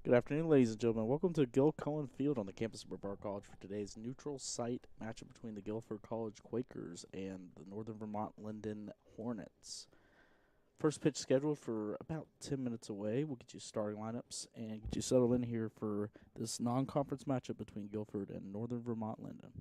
Good afternoon, ladies and gentlemen. Welcome to Gil-Cohen Field on the campus of Brevard College for today's neutral site matchup between the Guilford College Quakers and the Northern Vermont Lyndon Hornets. First pitch scheduled for about 10 minutes away. We'll get you starting lineups and get you settled in here for this non-conference matchup between Guilford and Northern Vermont Lyndon.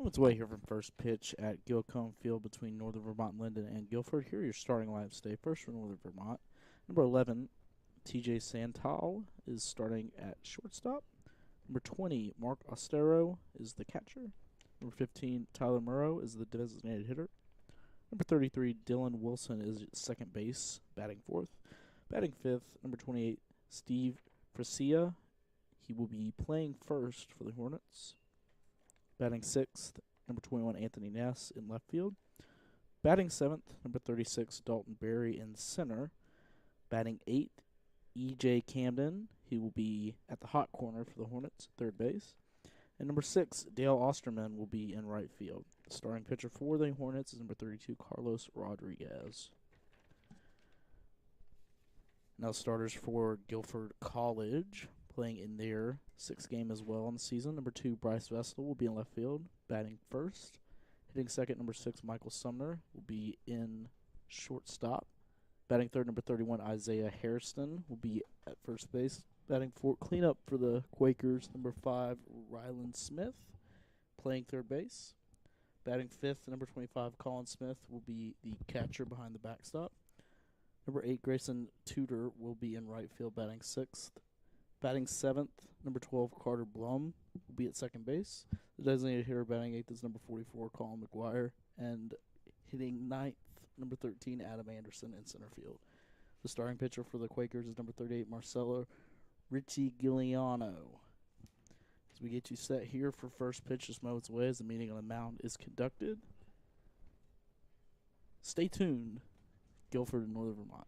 On its way here from first pitch at Gil-Cohen Field between Northern Vermont Lyndon and Guilford. Here are your starting lineups today. First for Northern Vermont, number 11, TJ Santal is starting at shortstop. Number 20, Mark Ostero is the catcher. Number 15, Tyler Murrow is the designated hitter. Number 33, Dylan Wilson is second base, batting fourth. Batting fifth, number 28, Steve Frasia. He will be playing first for the Hornets. Batting sixth, number 21, Anthony Ness in left field. Batting seventh, number 36, Dalton Berry in center. Batting eighth, E.J. Camden. He will be at the hot corner for the Hornets, third base. And number 6, Dale Osterman will be in right field. The starting pitcher for the Hornets is number 32, Carlos Rodriguez. Now starters for Guilford College, playing in their 6th game as well in the season. Number 2, Bryce Vestal will be in left field, batting first. Hitting second, number 6, Michael Sumner will be in shortstop. Batting third, number 31, Isaiah Hairston will be at first base. Batting fourth, cleanup for the Quakers, number 5, Ryland Smith, playing third base. Batting fifth, number 25, Colin Smith will be the catcher behind the backstop. Number 8, Grayson Tudor will be in right field, batting sixth. Batting seventh, number 12, Carter Blum will be at second base. The designated hitter batting eighth is number 44, Colin McGuire. And hitting ninth, number 13, Adam Anderson in center field. The starting pitcher for the Quakers is number 38, Marcelo Richie Giuliano. As we get you set here for first pitch just moments away as the meeting on the mound is conducted. Stay tuned. Guilford in Northern Vermont.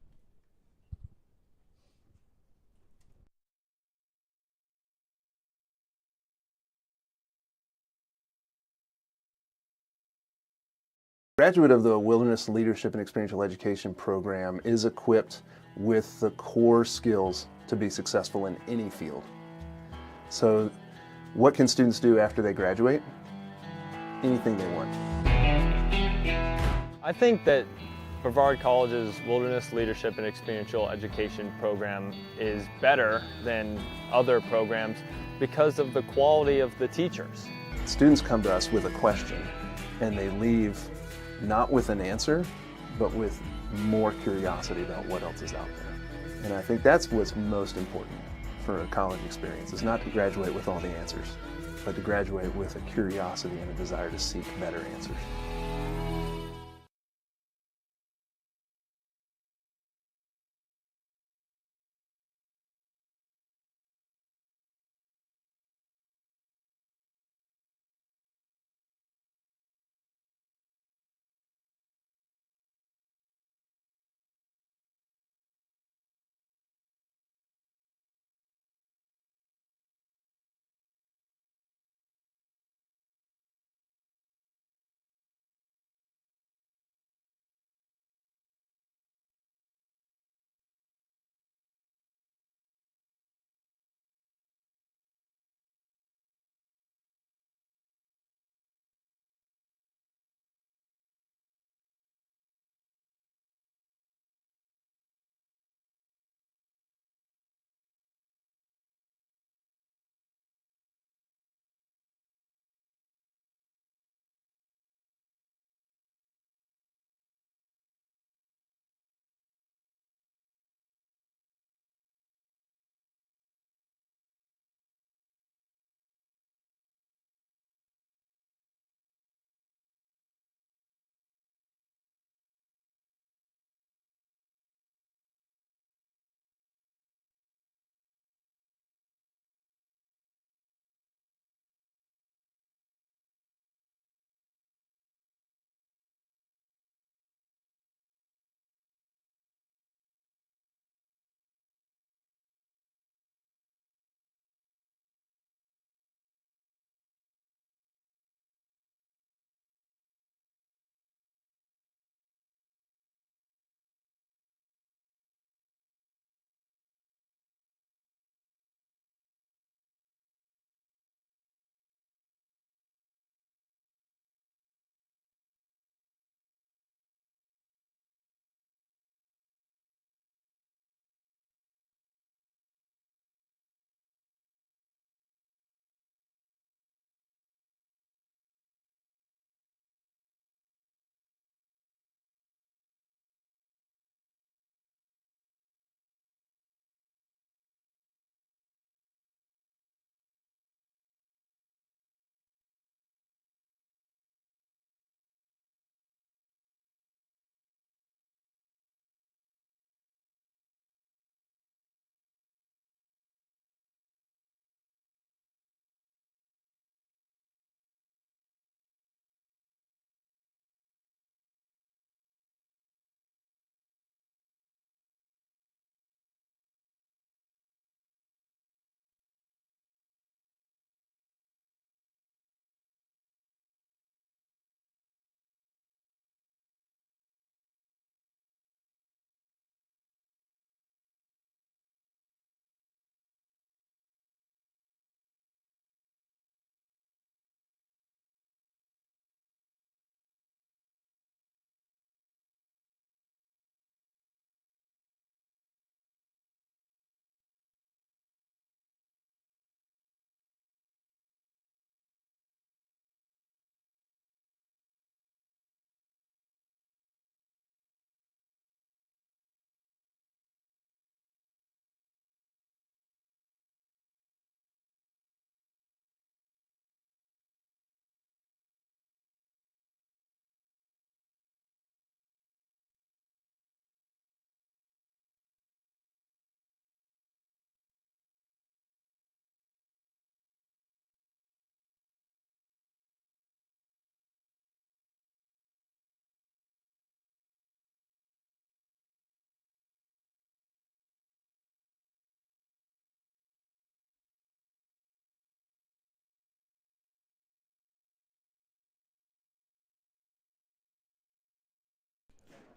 Graduate of the Wilderness Leadership and Experiential Education program is equipped with the core skills to be successful in any field. So what can students do after they graduate? Anything they want. I think that Brevard College's Wilderness Leadership and Experiential Education program is better than other programs because of the quality of the teachers. Students come to us with a question and they leave not with an answer, but with more curiosity about what else is out there. And I think that's what's most important for a college experience, is not to graduate with all the answers, but to graduate with a curiosity and a desire to seek better answers.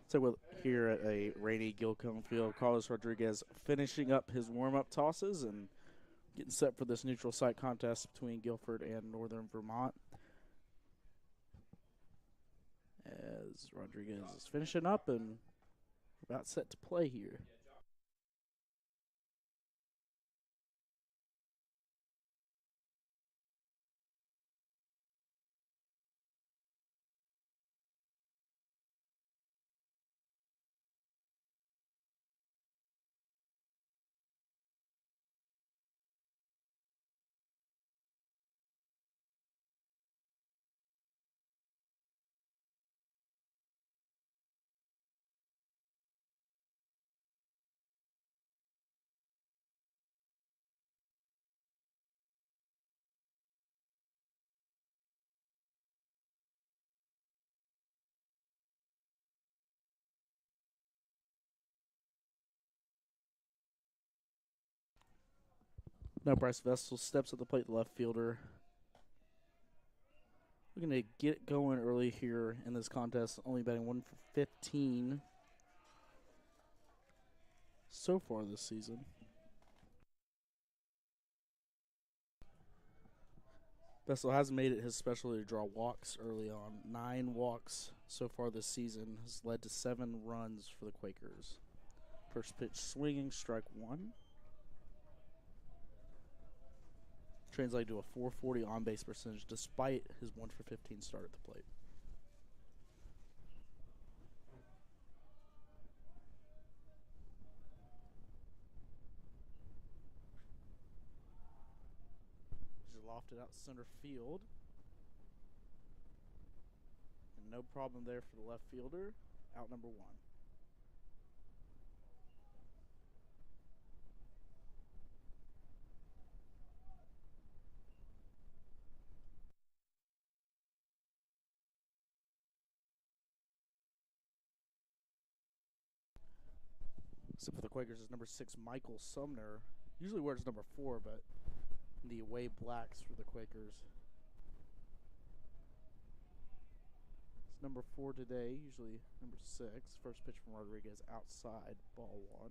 So we're here at a rainy Gilcombe field. Carlos Rodriguez finishing up his warm-up tosses and getting set for this neutral site contest between Guilford and Northern Vermont. As Rodriguez is finishing up and about set to play here. Now Bryce Vestal steps at the plate, the left fielder. We're going to get it going early here in this contest, only batting 1 for 15 so far this season. Vestal has made it his specialty to draw walks early on. 9 walks so far this season has led to 7 runs for the Quakers. First pitch swinging, strike 1. Translated to a 440 on-base percentage despite his 1 for 15 start at the plate. Just lofted out center field. And no problem there for the left fielder. Out number 1. Except for the Quakers is number 6, Michael Sumner. Usually wears number 4, but in the away blacks for the Quakers. It's number 4 today, usually number 6. First pitch from Rodriguez outside, ball 1.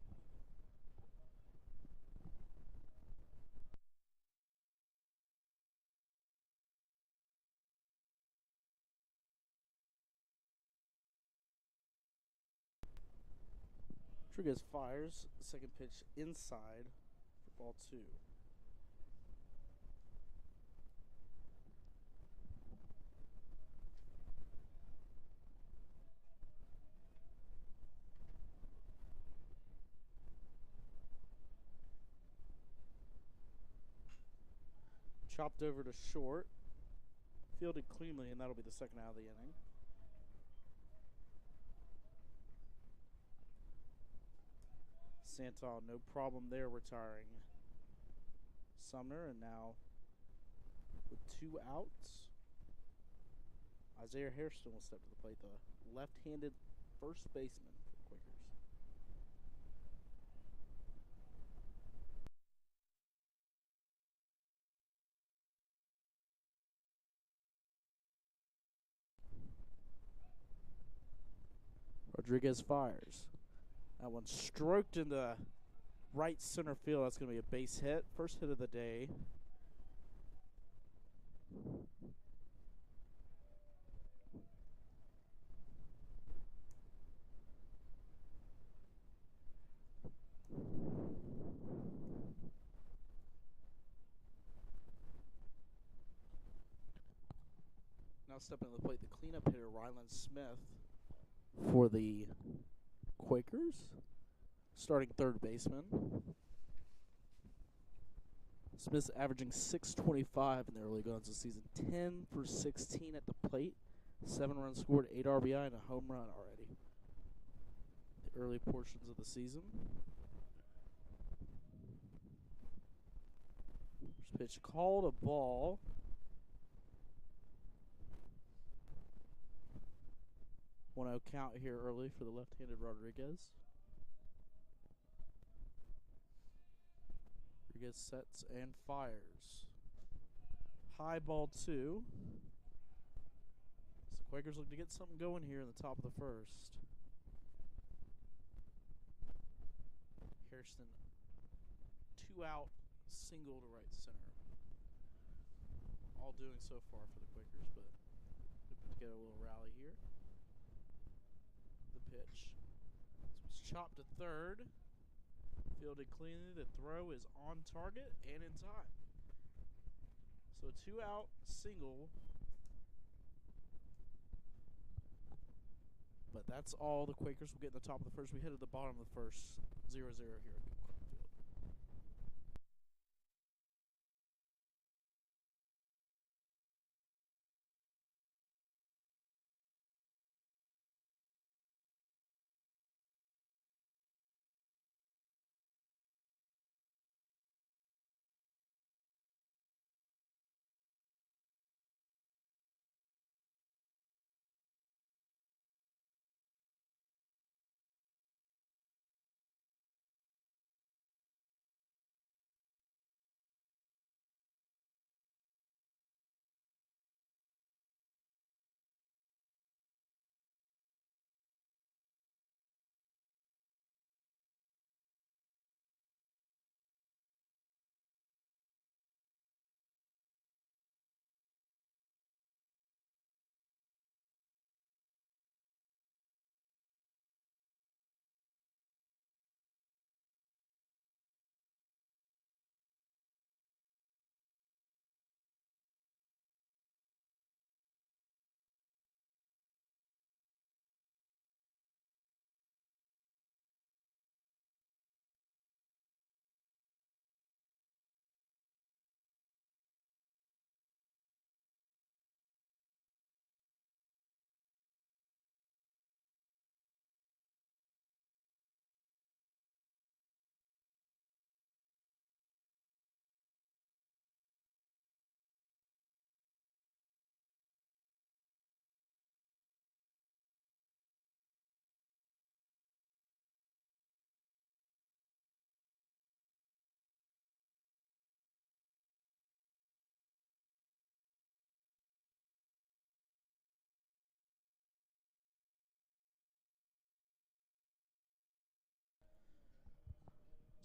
Rodriguez fires, second pitch inside for ball 2. Chopped over to short, fielded cleanly, and that'll be the second out of the inning. Santal, no problem there, retiring Sumner, and now with 2 outs, Isaiah Hairston will step to the plate, the left-handed first baseman for the Quakers. Rodriguez fires. That one stroked into right center field. That's going to be a base hit. First hit of the day. Now stepping to the plate, the cleanup hitter, Ryland Smith, for the Quakers. Starting third baseman. Smith's averaging .625 in the early goings of the season. 10 for 16 at the plate. 7 runs scored, 8 RBI, and a home run already. The early portions of the season. First pitch called a ball. One-0 count here early for the left-handed Rodriguez. Rodriguez sets and fires. High ball 2. So Quakers look to get something going here in the top of the first. Harrison 2 out, single to right center. All doing so far for the Quakers, but we put together a little rally here. The pitch. This was chopped to third. Fielded cleanly. The throw is on target and in time. So 2 out, single. But that's all the Quakers will get in the top of the first. We head to the bottom of the first, 0-0 here at Guilford Field.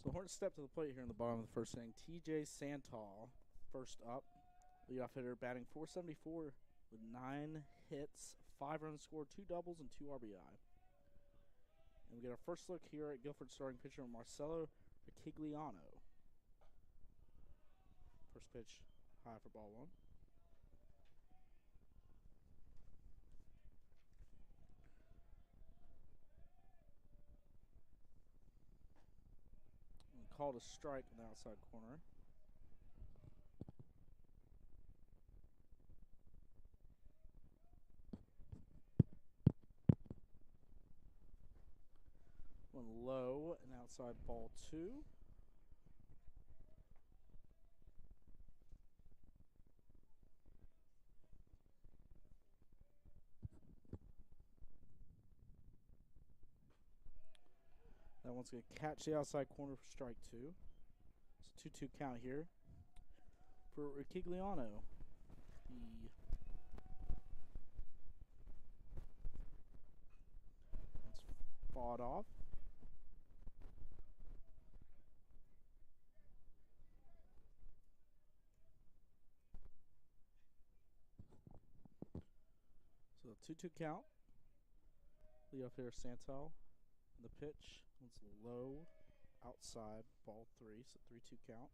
So the Hornets step to the plate here in the bottom of the first inning. TJ Santal, first up. Leadoff hitter, batting .474 with 9 hits, 5 runs scored, 2 doubles, and 2 RBI. And we get our first look here at Guilford starting pitcher Marcelo Riccigliano. First pitch high for ball 1. And called a strike in the outside corner. One low and outside ball 2. That one's going to catch the outside corner for strike 2. It's a 2-2 count here for Riccigliano. That's fought off. So 2-2 count. Leadoff hitter Santel. The pitch was low, outside, ball 3, so 3-2 count.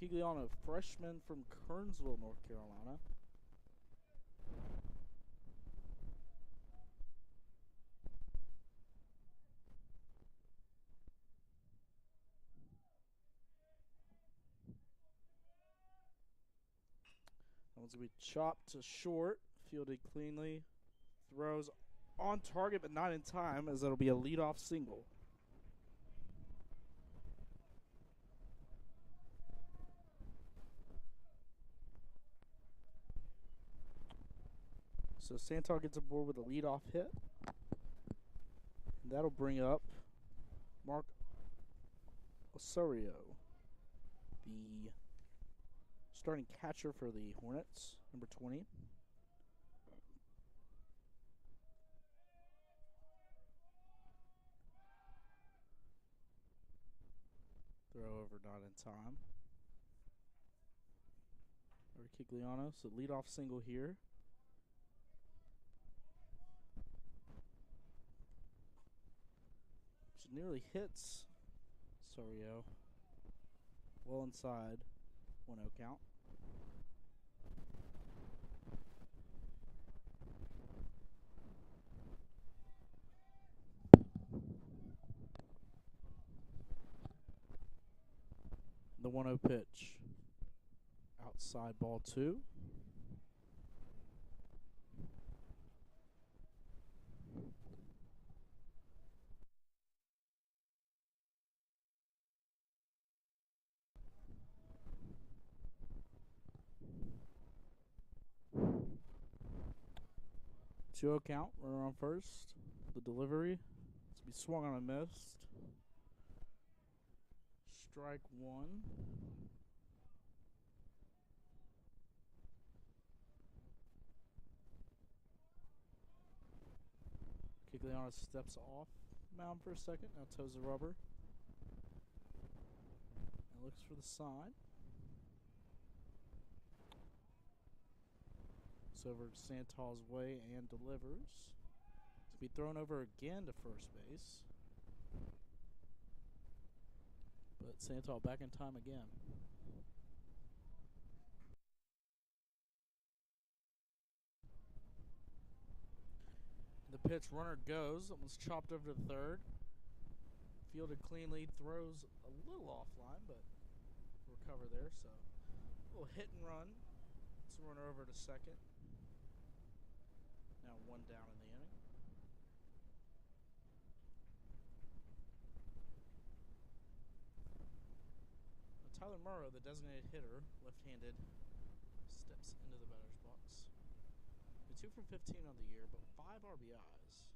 Riccigliano, freshman from Kernsville, North Carolina. That one's going to be chopped to short, fielded cleanly. Throws on target but not in time, as it'll be a leadoff single. So Santal gets aboard with a leadoff hit. And that'll bring up Mark Osorio, the starting catcher for the Hornets, number 20. Throw over, not in time. Over Kigliano, so leadoff single here. Which nearly hits Sorio. Well inside. 1-0 count. The 1-0 pitch. Outside ball 2. Two count, runner on first. The delivery. To be swung on and missed. Strike 1. Kigliano steps off mound for a second. Now toes the rubber. And looks for the side. It's over Santal's way and delivers. To be thrown over again to first base. But Santal back in time again. The pitch, runner goes. That one's chopped over to third. Fielded cleanly, throws a little offline, but recover there. So a little hit and run. It's a runner over to second. Now 1 down in the inning. Now Tyler Morrow, the designated hitter, left-handed, steps into the batter's box. 2 from 15 on the year, but 5 RBIs.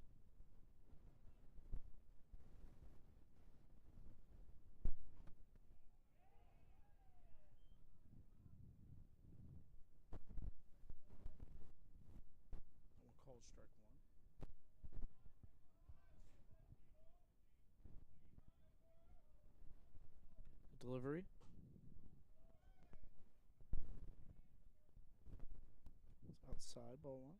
That one called strike 1. Delivery. It's outside, ball 1.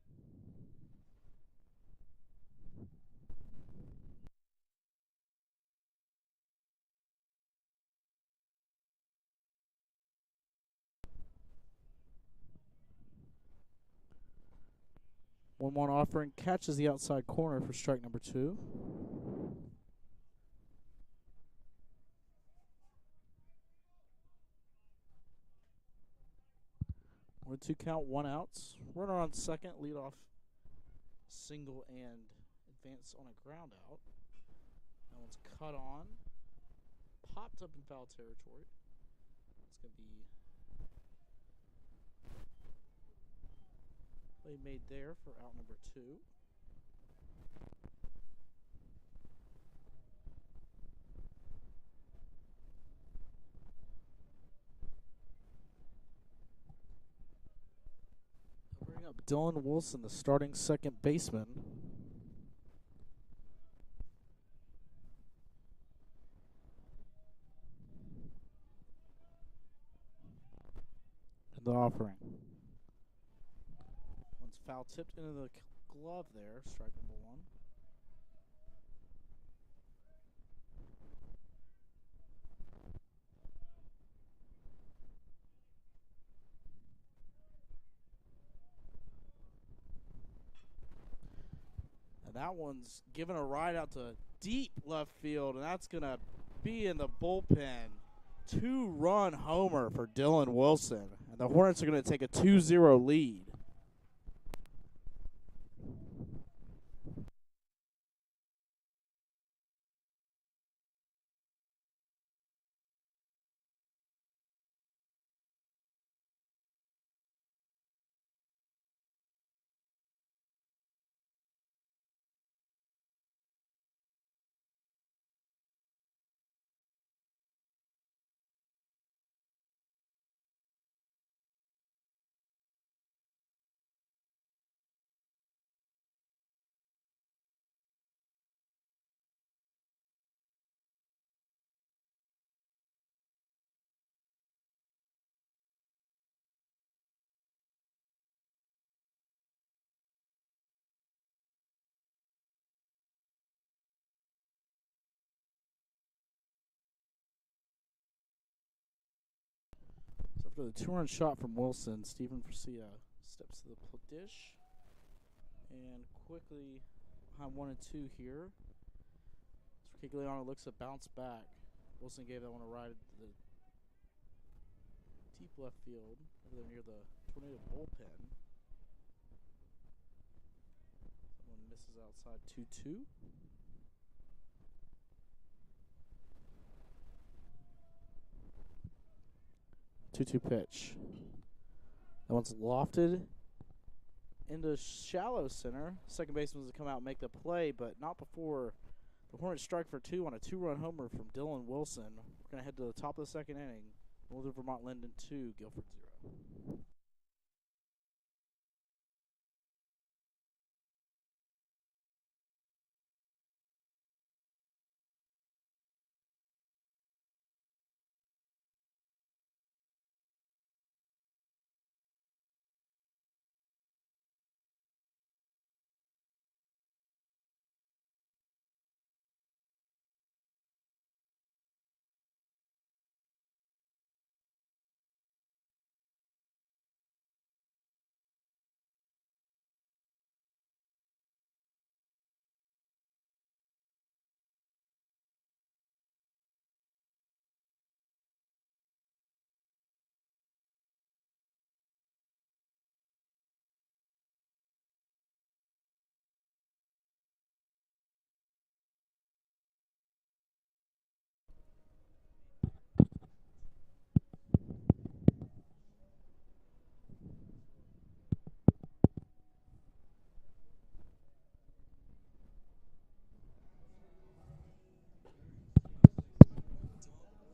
One offering, catches the outside corner for strike number 2. One 2 count, 1 outs. Runner on second, leadoff single and advance on a ground out. That one's cut on, popped up in foul territory. It's going to be play made there for out number 2. They'll bring up Dylan Wilson, the starting second baseman. And the offering. One's foul tipped into the glove there, strike number 1. And that one's given a ride out to deep left field, and that's going to be in the bullpen. 2-run homer for Dylan Wilson. And the Hornets are going to take a 2-0 lead. After the 2-run shot from Wilson, Stephen Francia steps to the dish and quickly behind 1 and 2 here. Gigliano looks to bounce back. Wilson gave that one a ride to the deep left field over there near the Tornado bullpen. Someone misses outside 2-2. Two-two pitch. That one's lofted into shallow center. Second baseman has to come out and make the play, but not before the Hornets strike for 2 on a 2-run homer from Dylan Wilson. We're going to head to the top of the second inning. Northern Vermont Lyndon 2, Guilford 0.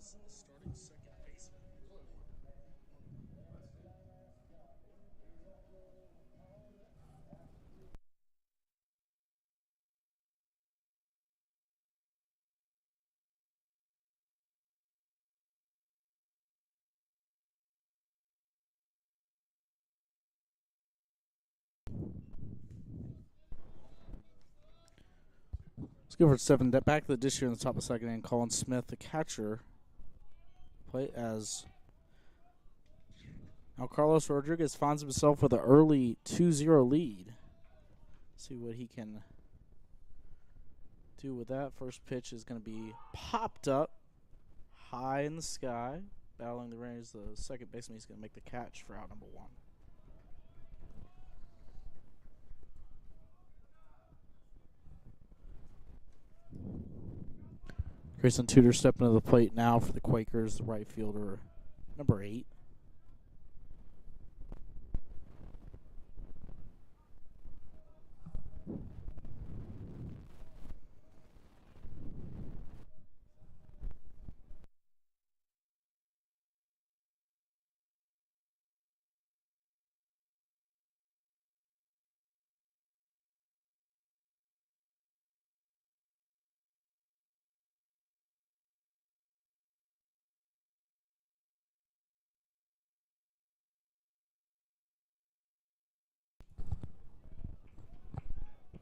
Starting second baseman. Let's go for 7. Back to the dish here in the top of the second inning. Colin Smith, the catcher, play as now Carlos Rodriguez finds himself with an early 2-0 lead. See what he can do with that. First pitch is going to be popped up high in the sky. Battling the range, the second baseman. He's going to make the catch for out number 1. Grayson Tudor stepping to the plate now for the Quakers, the right fielder, number 8.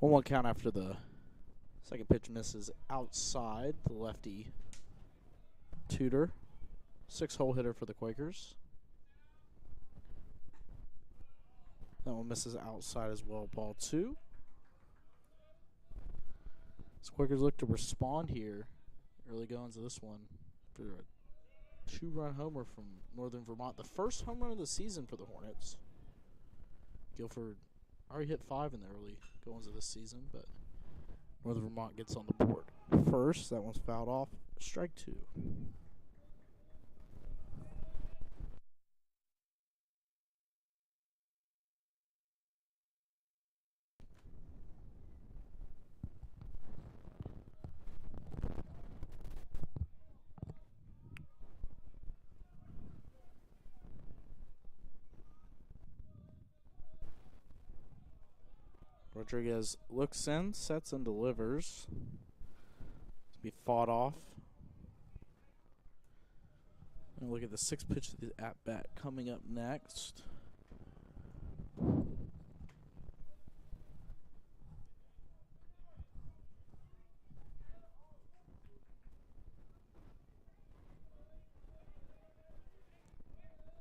One count after the second pitch misses outside the lefty Tudor. 6-hole hitter for the Quakers. That one misses outside as well. Ball 2. The Quakers look to respond here. Early goings of this one for a 2-run homer from Northern Vermont. The first home run of the season for the Hornets. Guilford already hit 5 in the early goings of this season, but Northern Vermont gets on the board first. That one's fouled off. Strike 2. Rodriguez looks in, sets and delivers. To be fought off. And look at the 6th pitch of the at-bat coming up next.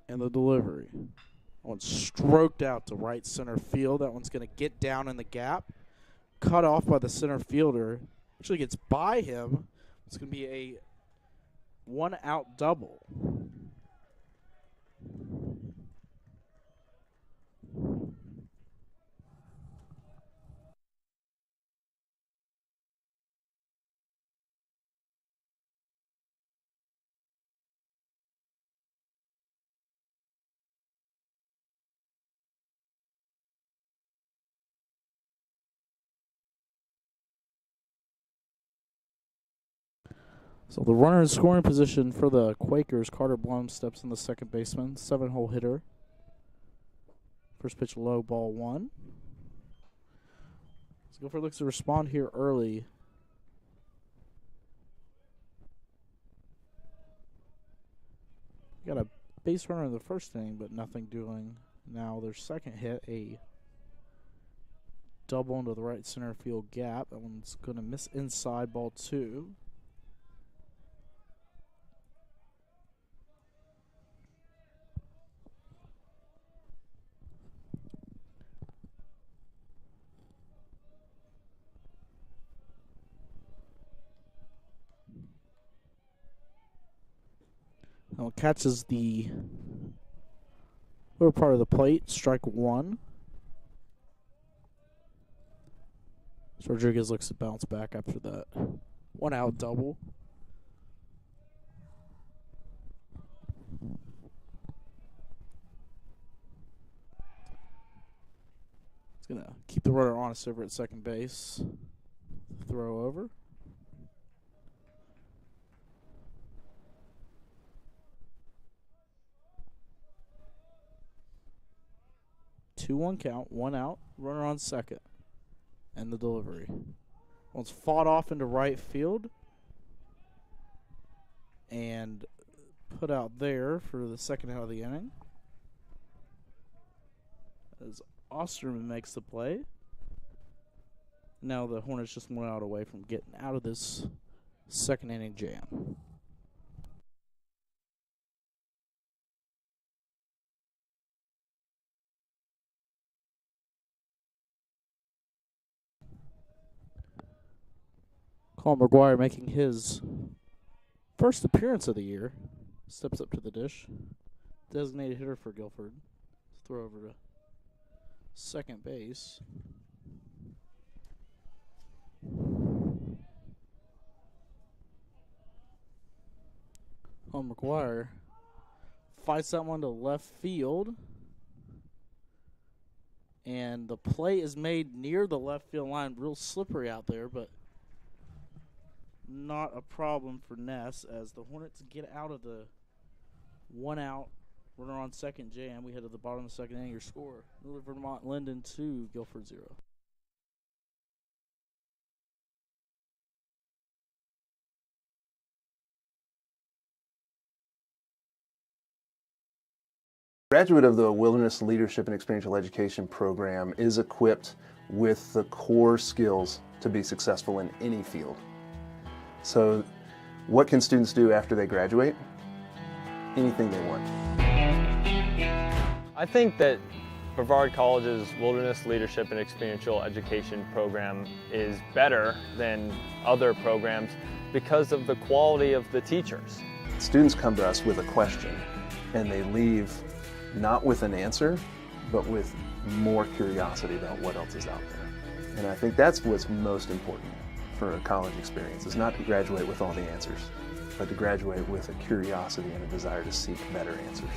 And the delivery. That one's stroked out to right center field. That one's going to get down in the gap. Cut off by the center fielder. Actually gets by him. It's going to be a 1-out double. So the runner in scoring position for the Quakers, Carter Blum, steps in the second baseman, 7-hole hitter. First pitch low, ball 1. So Guilford looks to respond here early. Got a base runner in the first inning, but nothing doing. Now their second hit, a double into the right center field gap. That one's going to miss inside, ball 2. Now catches the lower part of the plate, strike 1. Rodriguez looks to bounce back after that 1-out double. It's going to keep the runner honest over at second base. Throw over. Two-one count, 1 out, runner on second. And the delivery. One's fought off into right field. And put out there for the second out of the inning. As Osterman makes the play. Now the Hornets just 1 out away from getting out of this second inning jam. Colin McGuire making his first appearance of the year. Steps up to the dish. Designated hitter for Guilford. Throw over to second base. Colin McGuire fights that one to left field. And the play is made near the left field line. Real slippery out there, but not a problem for Ness as the Hornets get out of the 1-out runner on second jam. We head to the bottom of the second inning. Your score: Vermont, Lyndon 2, Guilford 0. Graduate of the Wilderness Leadership and Experiential Education program is equipped with the core skills to be successful in any field. So what can students do after they graduate? Anything they want. I think that Brevard College's Wilderness Leadership and Experiential Education program is better than other programs because of the quality of the teachers. Students come to us with a question and they leave not with an answer, but with more curiosity about what else is out there. And I think that's what's most important for a college experience, is not to graduate with all the answers, but to graduate with a curiosity and a desire to seek better answers.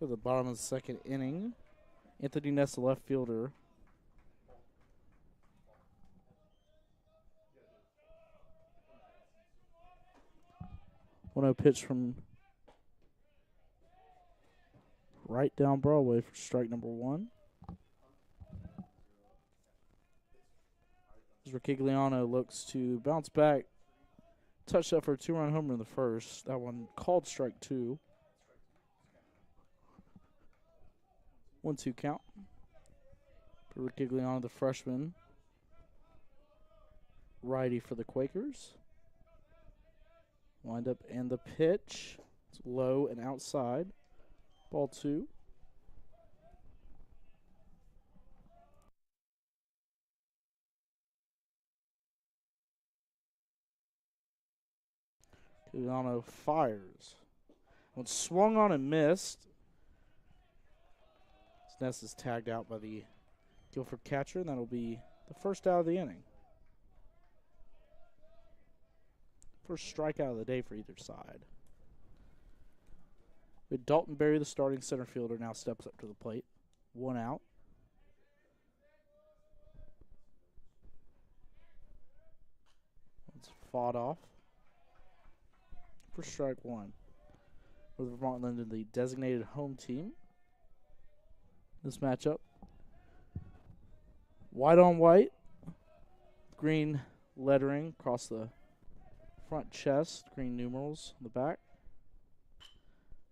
So the bottom of the second inning. Anthony Ness, the left fielder. 1-0 pitch from right down Broadway for strike number 1. As Riquigliano looks to bounce back. Touch that for a 2-run homer in the first. That one called strike 2. 1-2 count. For Riquigliano, the freshman. Righty for the Quakers. Wind up and the pitch. It's low and outside. Ball 2. Riquigliano fires. One swung on and missed. Ness is tagged out by the Guilford catcher, and that'll be the first out of the inning. First strikeout of the day for either side. With Dalton Berry, the starting center fielder, now steps up to the plate. 1 out. It's fought off for strike 1. With Vermont Lyndon, the designated home team. This matchup. White on white. Green lettering across the front chest. Green numerals on the back.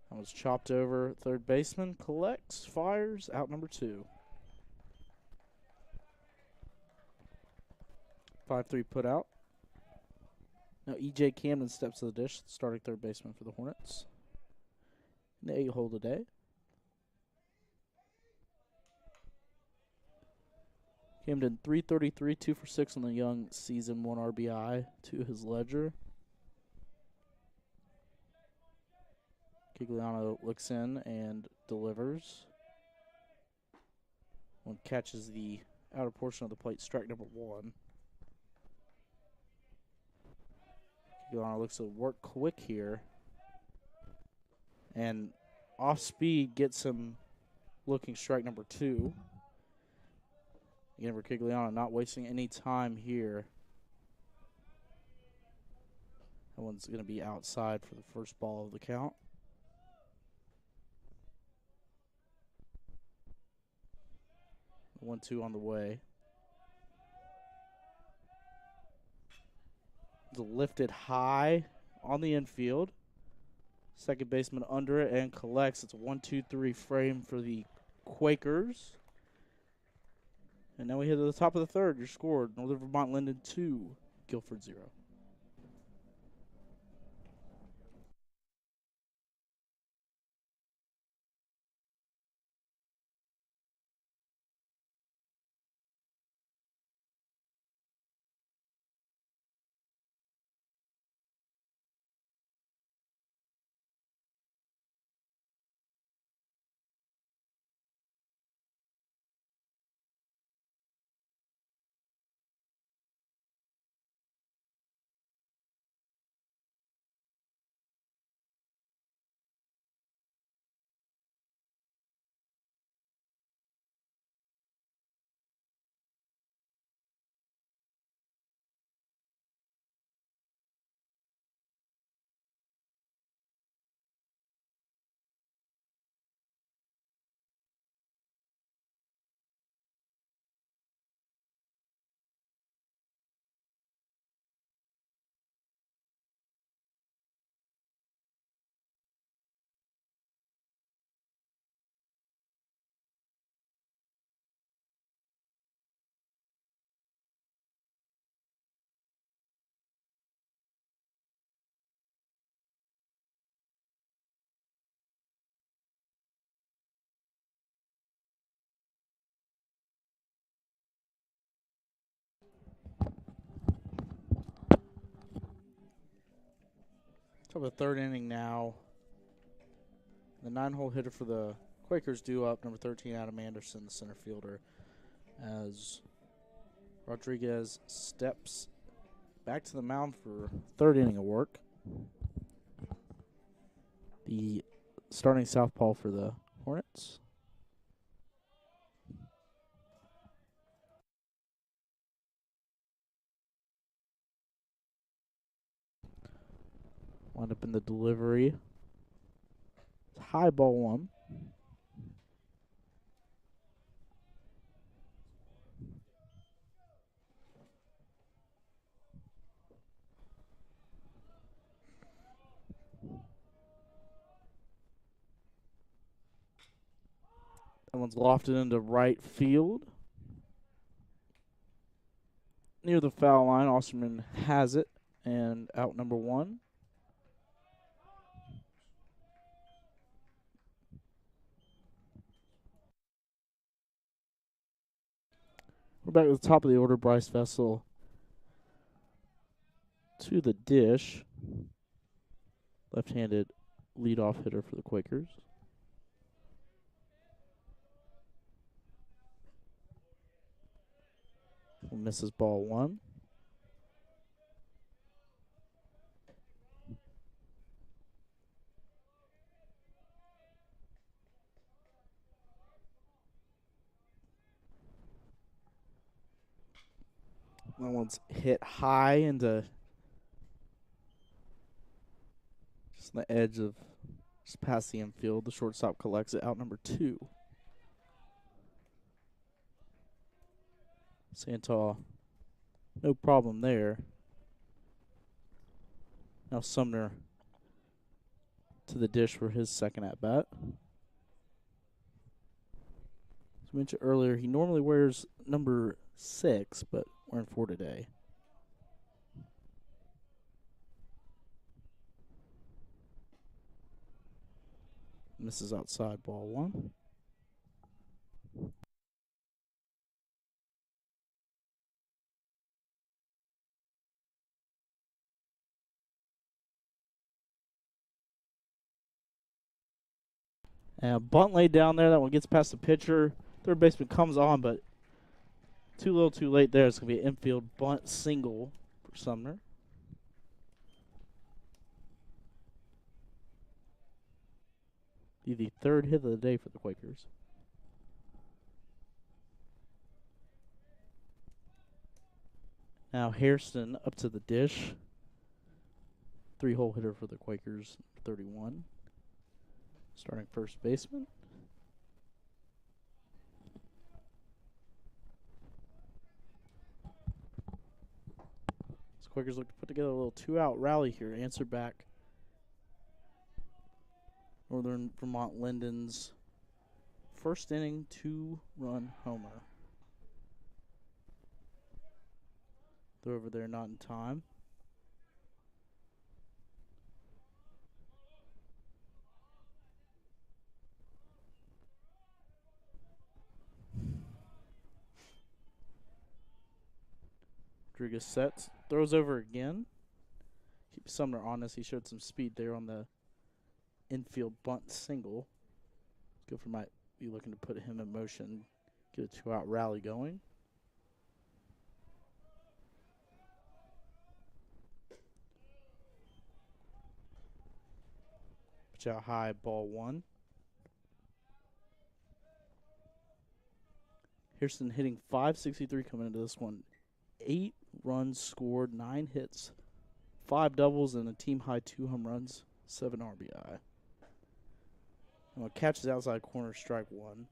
That was chopped over. Third baseman collects, fires, out number 2. 5-3 put out. Now E.J. Camden steps to the dish, starting third baseman for the Hornets. In the 8-hole today. Camden 333, 2 for 6 on the young season, 1 RBI to his ledger. Gigliano looks in and delivers. One catches the outer portion of the plate, strike number 1. Gigliano looks to work quick here. And off speed gets him looking strike number 2. Again, Riquigliano not wasting any time here. That one's going to be outside for the first ball of the count. The 1-2 on the way. It's lifted high on the infield. Second baseman under it and collects. It's a 1-2-3 frame for the Quakers. And now we hit to the top of the third. You're scored. Northern Vermont Lyndon 2, Guilford 0. Top of the third inning now. The 9-hole hitter for the Quakers due up, number 13, Adam Anderson, the center fielder, as Rodriguez steps back to the mound for third inning of work. The starting southpaw for the Hornets. Wound up in the delivery. High ball 1. That one's lofted into right field. Near the foul line, Osterman has it, and out number 1. We're back at the top of the order. Bryce Vessel to the dish. Left-handed leadoff hitter for the Quakers. Misses ball 1. That one's hit high into just the edge of just past the infield. The shortstop collects it. Out number 2. Santal, no problem there. Now Sumner to the dish for his second at bat. As I mentioned earlier, he normally wears number 6, but wearing 4 today. Misses outside, ball 1. And bunt laid down there. That one gets past the pitcher. Third baseman comes on, but too little too late there. It's going to be an infield bunt single for Sumner. Be the third hit of the day for the Quakers. Now Hairston up to the dish. 3-hole hitter for the Quakers, 31. Starting first baseman. So Quakers look to put together a little 2-out rally here. Answer back Northern Vermont Lyndon's first inning 2-run homer. They're over there, not in time. Rodriguez sets, throws over again. Keeps Sumner honest. He showed some speed there on the infield bunt single. Guilford might be looking to put him in motion, get a 2-out rally going. Pitch out high, ball 1. Hairston hitting .563 coming into this one. 8 runs scored, 9 hits, 5 doubles, and a team-high 2 home runs, 7 RBI. And catches outside corner, strike 1.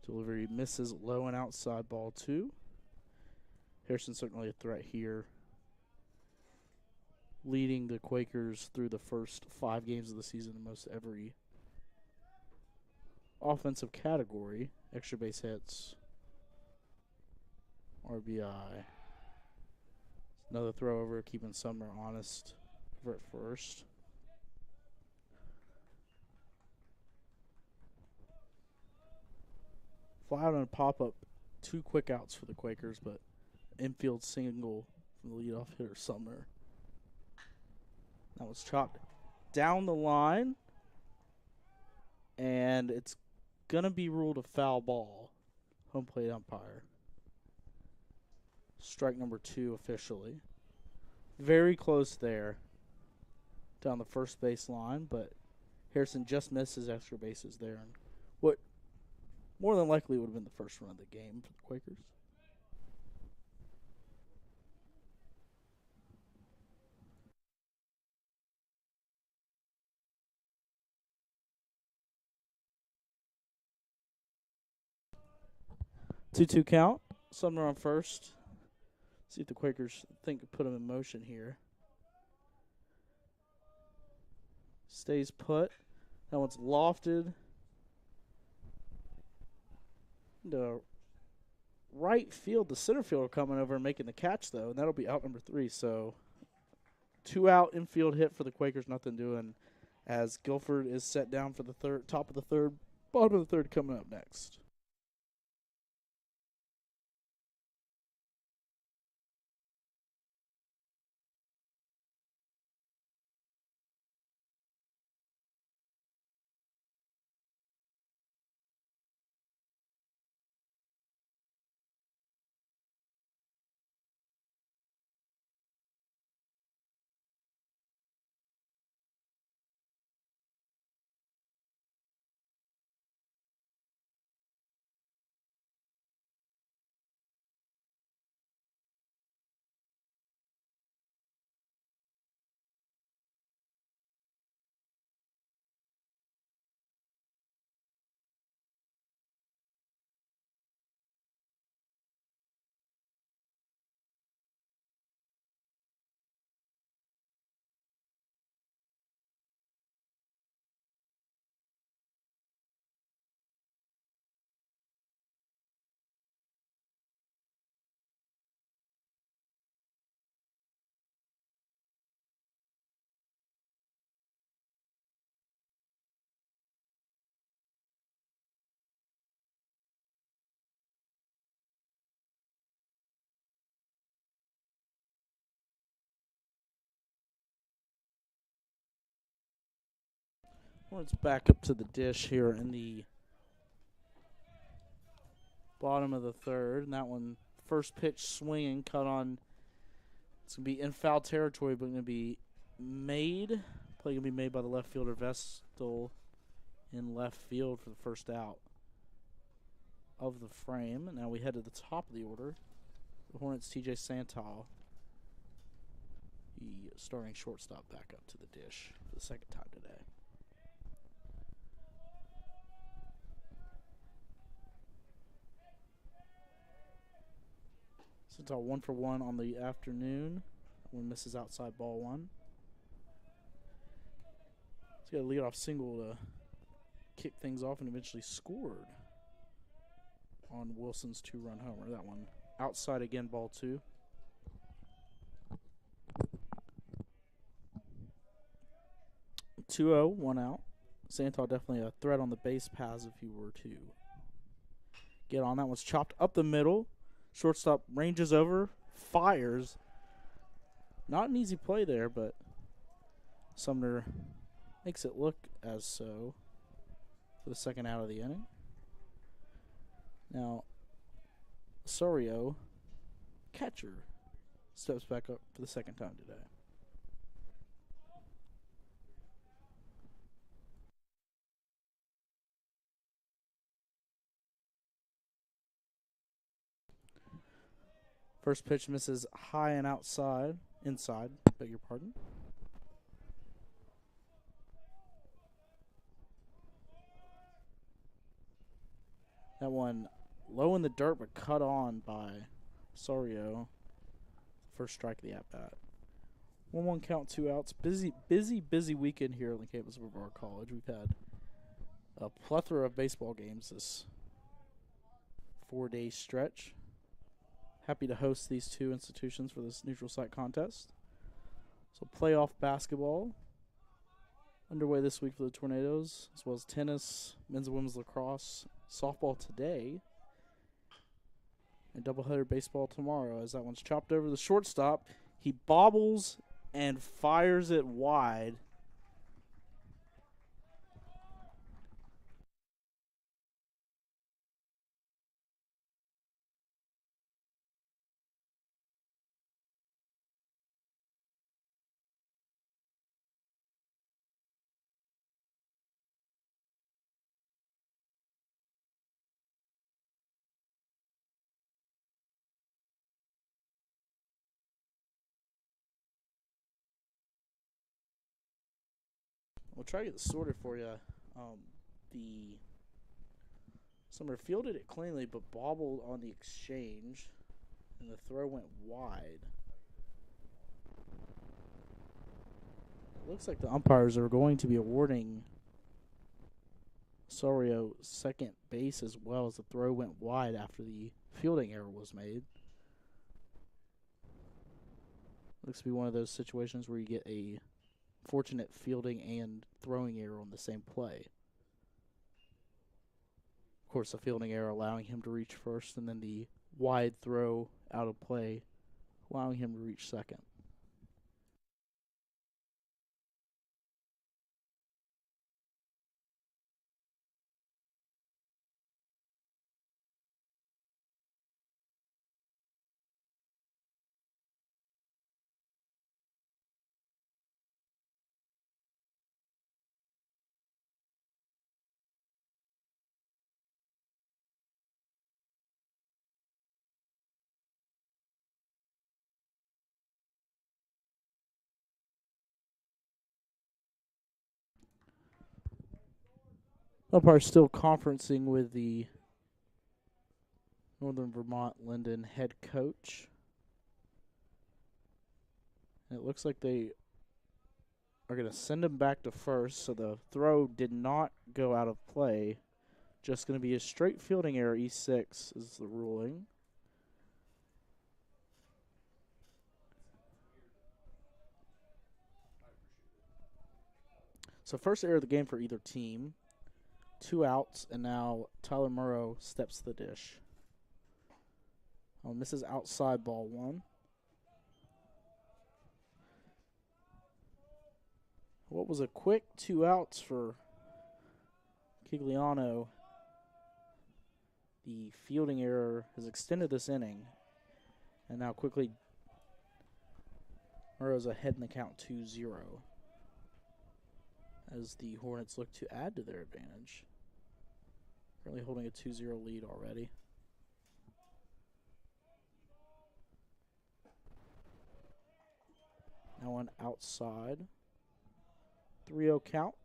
Delivery misses low and outside, ball 2. Hairston certainly a threat here, leading the Quakers through the first 5 games of the season in most every offensive category. Extra base hits, RBI. Another throw over, keeping Sumner honest over at first. Fly out on a pop-up, 2 quick outs for the Quakers, but infield single from the leadoff hitter Sumner. That was chopped down the line, and it's going to be ruled a foul ball. Home plate umpire. Strike number 2 officially. Very close there down the first base line, but Harrison just missed his extra bases there, and what more than likely would have been the first run of the game for the Quakers. Two count. Sumner on first. See if the Quakers think to put him in motion here. Stays put. That one's lofted. The right field, the center fielder coming over and making the catch, though, and that'll be out number 3. So 2 out infield hit for the Quakers, nothing doing, as Guilford is set down for the third, top of the third, bottom of the third coming up next. Hornets back up to the dish here in the bottom of the third. And that one, first pitch swinging, cut on. It's going to be in foul territory, but going to be made. Play going to be made by the left fielder, Vestal, in left field for the first out of the frame. And now we head to the top of the order. The Hornets, TJ Santal, the starting shortstop, back up to the dish for the second time today. Santal 1 for 1 on the afternoon. One misses outside, ball 1. He's got a leadoff single to kick things off and eventually scored on Wilson's 2-run homer. That one outside again, ball 2. (2-0), 1 out. Santal definitely a threat on the base paths if he were to get on. That one's chopped up the middle. Shortstop ranges over, fires. Not an easy play there, but Sumner makes it look as so for the second out of the inning. Now, Osorio, catcher, steps back up for the second time today. First pitch misses high and inside, beg your pardon. That one low in the dirt but cut on by Osorio. First strike of the at-bat. 1-1 count, 2 outs. Busy weekend here on the campus of Brevard College. We've had a plethora of baseball games this 4-day stretch. Happy to host these two institutions for this neutral site contest. So playoff basketball underway this week for the Tornadoes, as well as tennis, men's and women's lacrosse, softball today, and doubleheader baseball tomorrow, as that one's chopped over the shortstop. He bobbles and fires it wide. We'll try to get this sorted for you. The Summer fielded it cleanly, but bobbled on the exchange, and the throw went wide. It looks like the umpires are going to be awarding Sorio second base as well, as the throw went wide after the fielding error was made. Looks to be one of those situations where you get a fortunate fielding and throwing error on the same play. Of course, the fielding error allowing him to reach first, and then the wide throw out of play allowing him to reach second. Umpire still conferencing with the Northern Vermont Lyndon head coach. And it looks like they are going to send him back to first, so the throw did not go out of play. Just going to be a straight fielding error, E6 is the ruling. So first error of the game for either team. 2 outs, and now Tyler Murrow steps to the dish. Misses outside ball 1. What was a quick 2 outs for Kigliano. The fielding error has extended this inning. And now quickly, Murrow's ahead in the count 2-0. As the Hornets look to add to their advantage. Currently holding a 2-0 lead already. Now one outside. 3-0 count.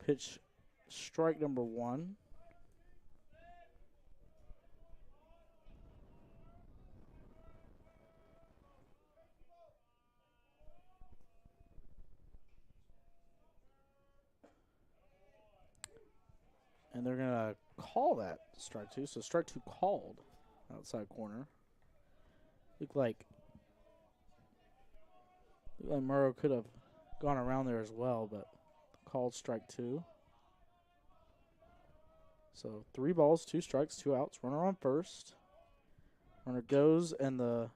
Pitch strike number 1. And they're going to call that strike 2. So strike 2 called outside corner. Looked like Murrow could have gone around there as well, but called strike 2. So 3 balls, 2 strikes, 2 outs. Runner on first. Runner goes, and the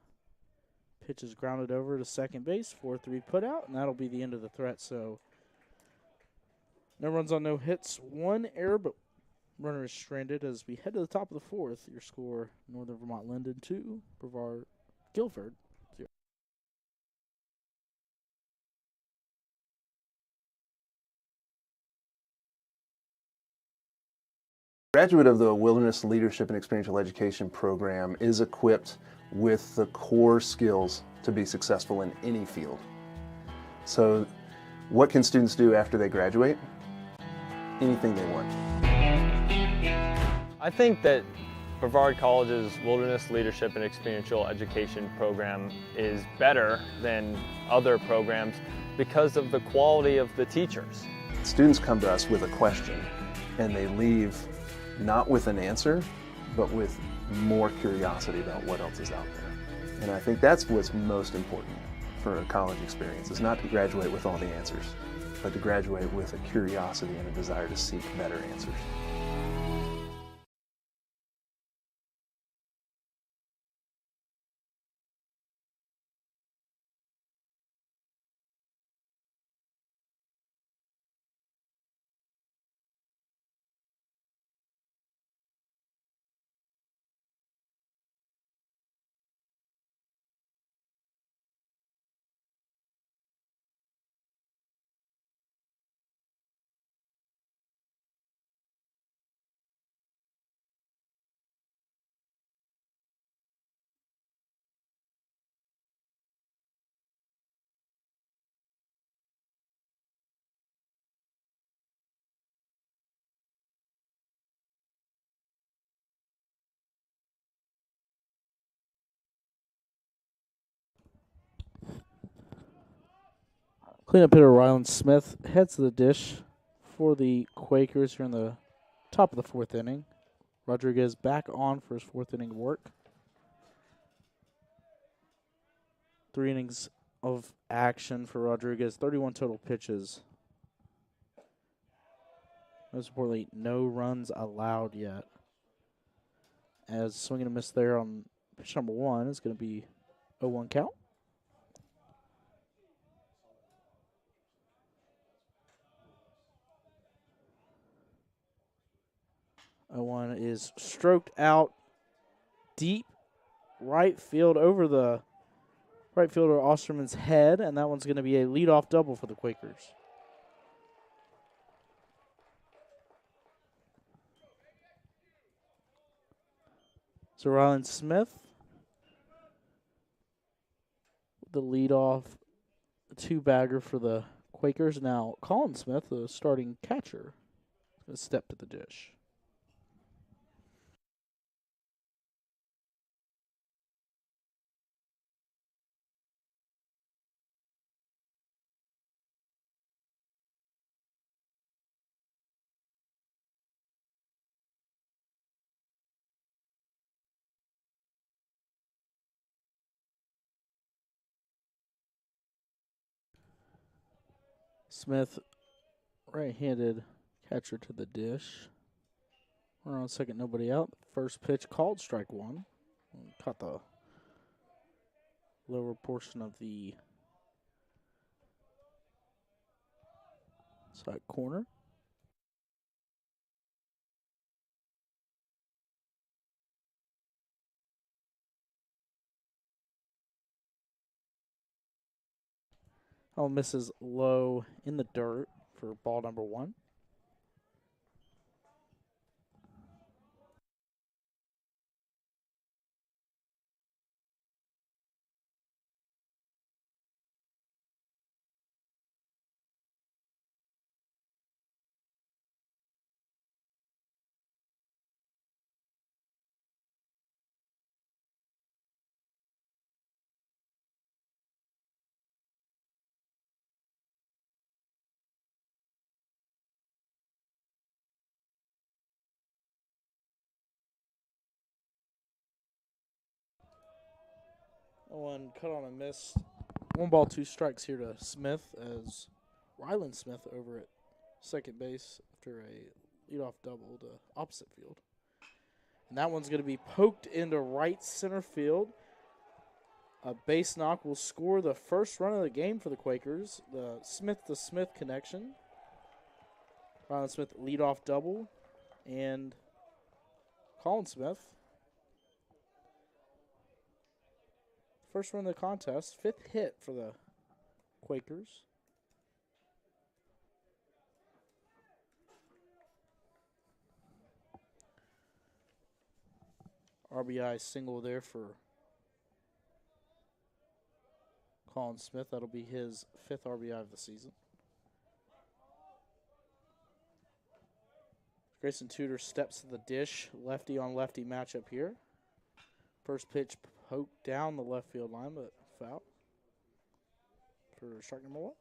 pitch is grounded over to second base. 4-3 put out, and that'll be the end of the threat. So no runs on no hits. 1 error, but runner is stranded as we head to the top of the 4th. Your score, Northern Vermont Lyndon 2, Brevard Guilford 0. Graduate of the Wilderness Leadership and Experiential Education program is equipped with the core skills to be successful in any field. So what can students do after they graduate? Anything they want. I think that Brevard College's Wilderness Leadership and Experiential Education program is better than other programs because of the quality of the teachers. Students come to us with a question, and they leave not with an answer, but with more curiosity about what else is out there. And I think that's what's most important for a college experience, is not to graduate with all the answers, but to graduate with a curiosity and a desire to seek better answers. Cleanup hitter Ryland Smith heads to the dish for the Quakers here in the top of the 4th inning. Rodriguez back on for his 4th inning work. 3 innings of action for Rodriguez, 31 total pitches. Most importantly, no runs allowed yet. As swing and a miss there on pitch number 1 is going to be 0-1 count. One is stroked out deep right field over the right fielder Osterman's head, and that one's going to be a leadoff double for the Quakers. So Ryland Smith, the leadoff 2-bagger for the Quakers. Now Colin Smith, the starting catcher, is going to step to the dish. Smith, right-handed catcher to the dish. We're on second, nobody out. First pitch called strike 1. Caught the lower portion of the side corner. Oh, misses low in the dirt for ball number 1. One cut on a miss. 1 ball, 2 strikes here to Smith as Ryland Smith over at second base after a leadoff double to opposite field. And that one's going to be poked into right center field. A base knock will score the first run of the game for the Quakers. The Smith-to-Smith connection. Ryland Smith leadoff double. And Colin Smith, first run of the contest, 5th hit for the Quakers. RBI single there for Colin Smith. That'll be his 5th RBI of the season. Grayson Tudor steps to the dish. Lefty on lefty matchup here. First pitch poked down the left field line, but foul for strike number 1.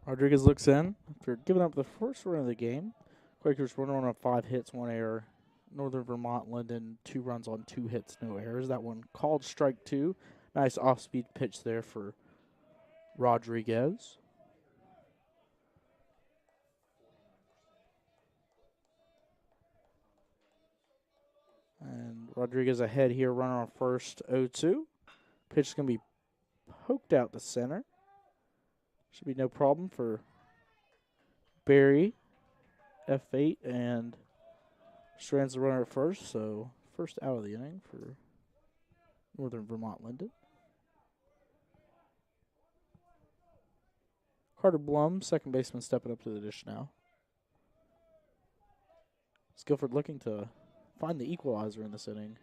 Rodriguez looks in after giving up the first run of the game. Quakers run on 5 hits, 1 error. Northern Vermont, Lyndon, 2 runs on 2 hits, no errors. That one called strike 2. Nice off-speed pitch there for Rodriguez. And Rodriguez ahead here, runner on first, 0-2. Pitch is going to be poked out to center. Should be no problem for Barry, F8, and strands the runner at first. So first out of the inning for Northern Vermont, Lyndon. Carter Blum, second baseman, stepping up to the dish now. Guilford looking to find the equalizer in this inning.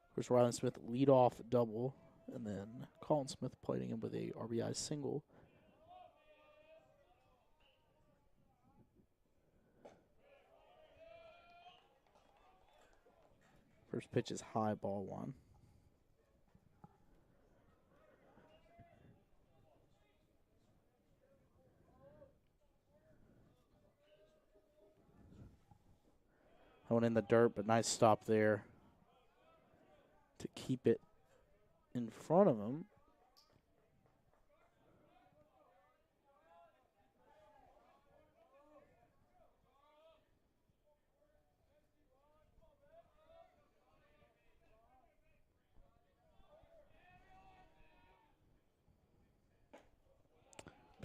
Of course, Ryland Smith lead-off double, and then Colin Smith plating him with a RBI single. First pitch is high, ball one. That one in the dirt, but nice stop there to keep it in front of him.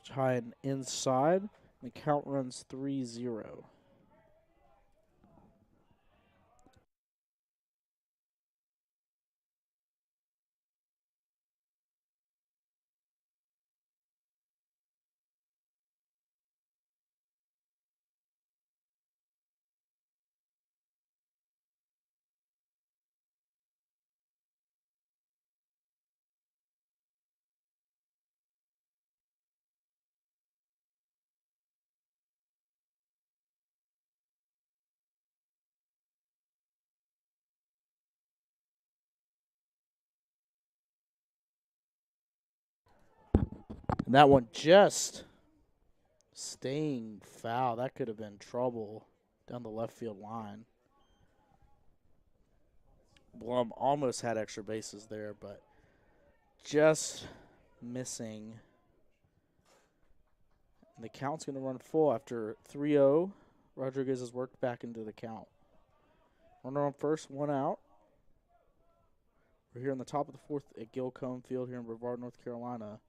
Pitch high and inside. The count runs 3-0. And that one just staying foul. That could have been trouble down the left field line. Blum almost had extra bases there, but just missing. And the count's going to run full after 3-0. Rodriguez has worked back into the count. Runner on first, one out. We're here in the top of the fourth at Guilford Field here in Brevard, North Carolina.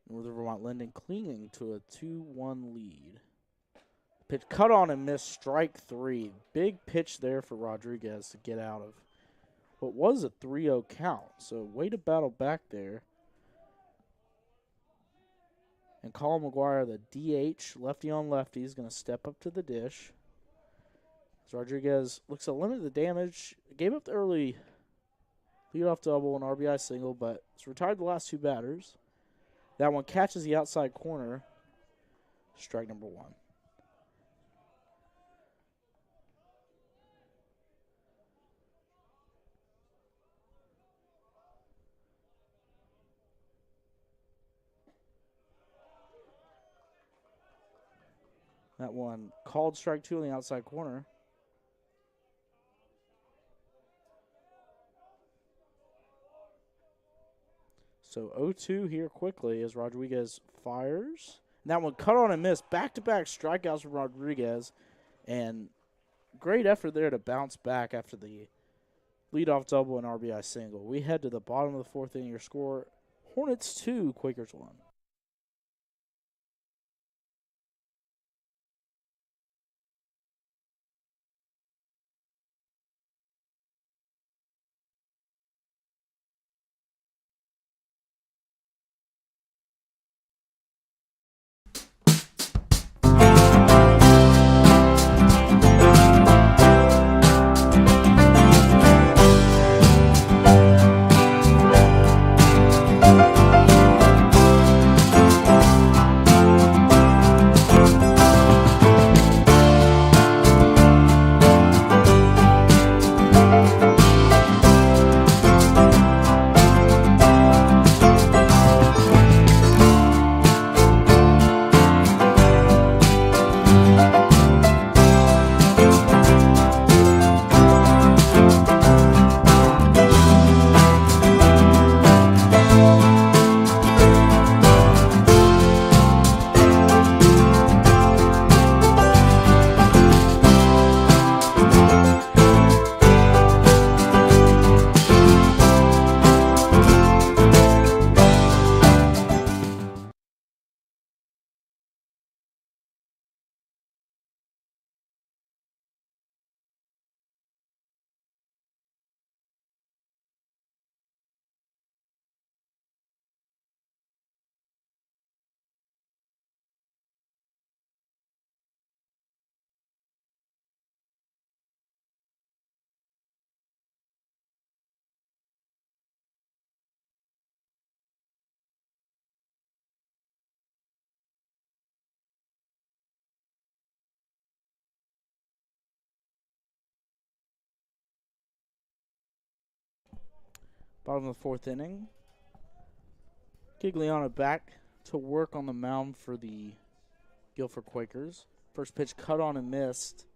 Northern Vermont Lyndon clinging to a 2-1 lead. Pitch cut on and missed, strike three. Big pitch there for Rodriguez to get out of what was a 3-0 count. So way to battle back there. And Colin McGuire, the DH, lefty on lefty, is going to step up to the dish. As Rodriguez looks to limit the damage. Gave up the early leadoff double and RBI single, but it's retired the last two batters. That one catches the outside corner. Strike number one. That one called strike two on the outside corner. So 0-2 here quickly as Rodriguez fires. And that one cut on and missed. Back-to-back strikeouts from Rodriguez. And great effort there to bounce back after the leadoff double and RBI single. We head to the bottom of the fourth inning. Your score, Hornets 2, Quakers 1. Bottom of the fourth inning. Gigliano back to work on the mound for the Guilford Quakers. First pitch cut on and missed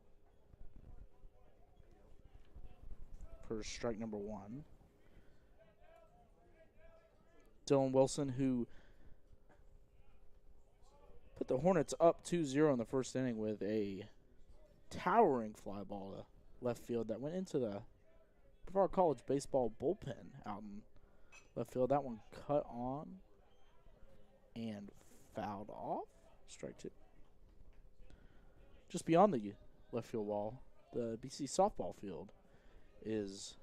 for strike number one. Dylan Wilson, who put the Hornets up 2-0 in the first inning with a towering fly ball to left field that went into the Brevard College baseball bullpen out in left field. That one cut on and fouled off. Strike two. Just beyond the left field wall, the BC softball field is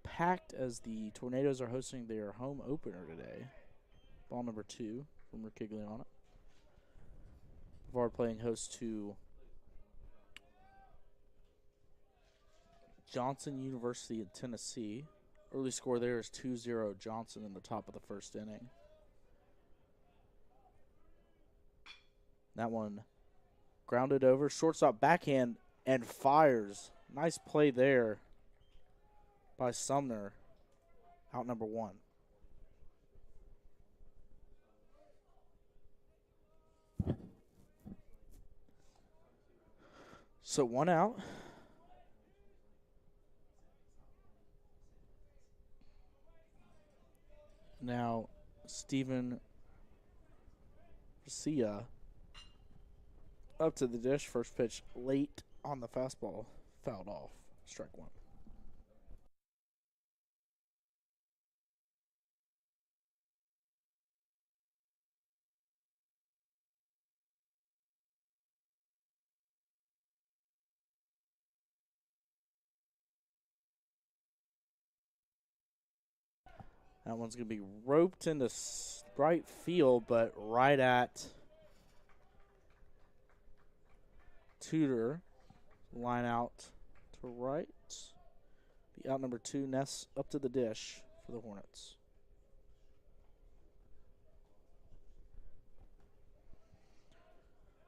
packed as the Tornadoes are hosting their home opener today. Ball number 2 from Riquigliano. Brevard playing host to Johnson University of Tennessee. Early score there is 2-0 Johnson in the top of the first inning. That one grounded over, shortstop backhand, and fires. Nice play there by Sumner, out number 1. So 1 out. Now Stephen Garcia up to the dish. First pitch late on the fastball, fouled off. Strike one. That one's going to be roped into right field, but right at Tudor. Line out to right. Be out number 2. Ness up to the dish for the Hornets.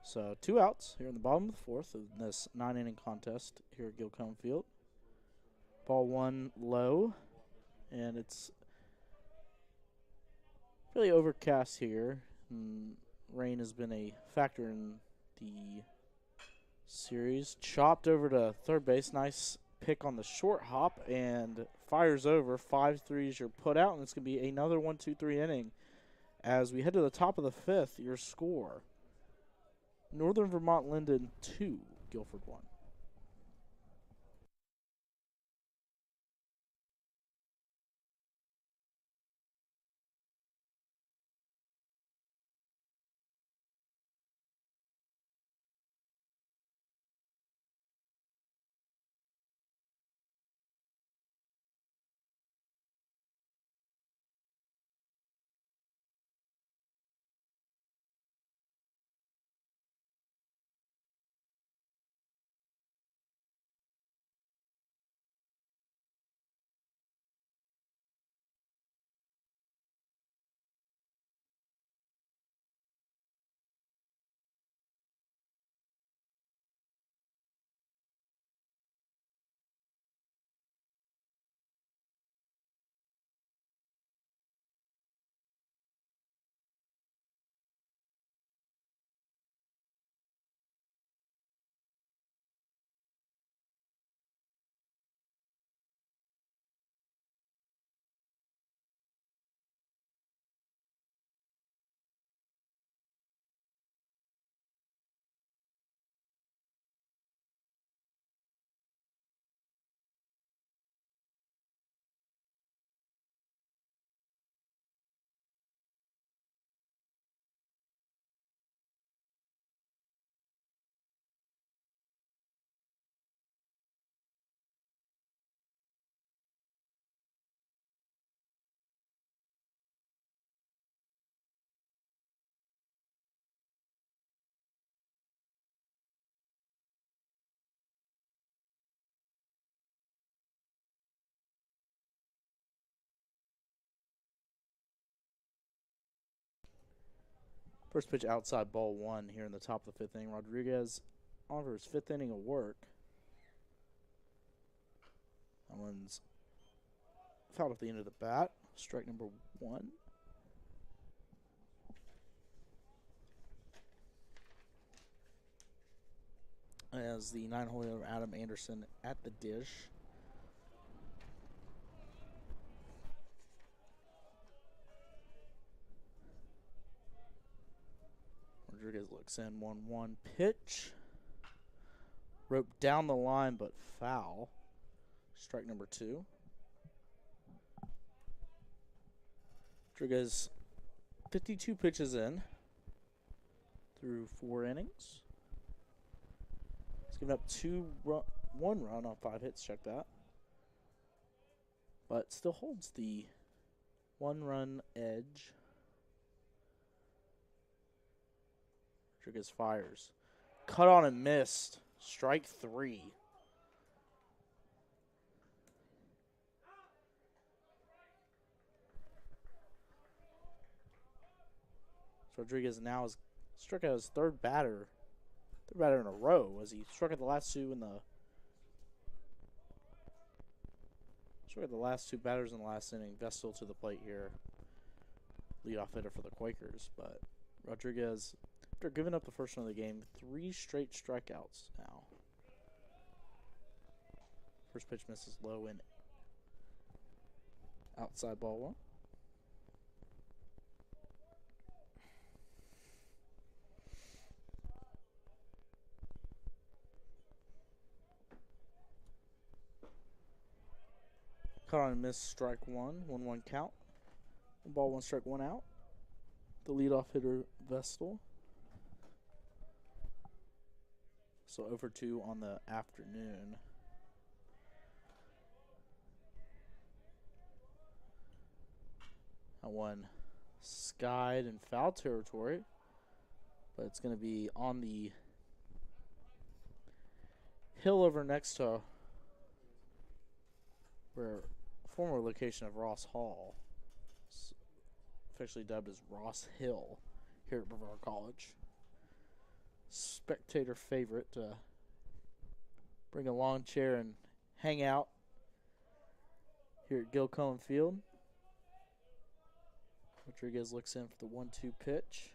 So 2 outs here in the bottom of the fourth of this 9-inning contest here at Guilcomb Field. Ball 1 low, and it's really overcast here. Rain has been a factor in the series. Chopped over to third base. Nice pick on the short hop and fires over. 5-3 is your put out, and it's going to be another 1-2-3 inning. As we head to the top of the fifth, your score: Northern Vermont Lyndon 2, Guilford 1. First pitch outside, ball 1 here in the top of the fifth inning. Rodriguez on for his 5th inning of work. That one's fouled at the end of the bat. Strike number 1. As the 9-hole Adam Anderson at the dish. Rodriguez looks in, 1-1 pitch. Roped down the line, but foul. Strike number 2. Rodriguez 52 pitches in through 4 innings. He's given up 1 run on 5 hits, check that. But still holds the 1-run edge. Rodriguez fires. Cut on and missed. Strike 3. So Rodriguez now has struck out his third batter in a row, as he struck out the last 2 batters in the last inning. Vestal to the plate here, leadoff hitter for the Quakers. But Rodriguez, after giving up the first one of the game, 3 straight strikeouts now. First pitch misses low and outside ball 1. Cut on and miss, strike 1, 1-1 count. 1 ball, 1 strike, 1 out. The leadoff hitter, Vestal. So 0-2 on the afternoon. That one skied in foul territory, but it's going to be on the hill over next to where former location of Ross Hall, officially dubbed as Ross Hill, here at Brevard College. Spectator favorite to bring a lawn chair and hang out here at Guilford Field. Rodriguez looks in for the 1-2 pitch.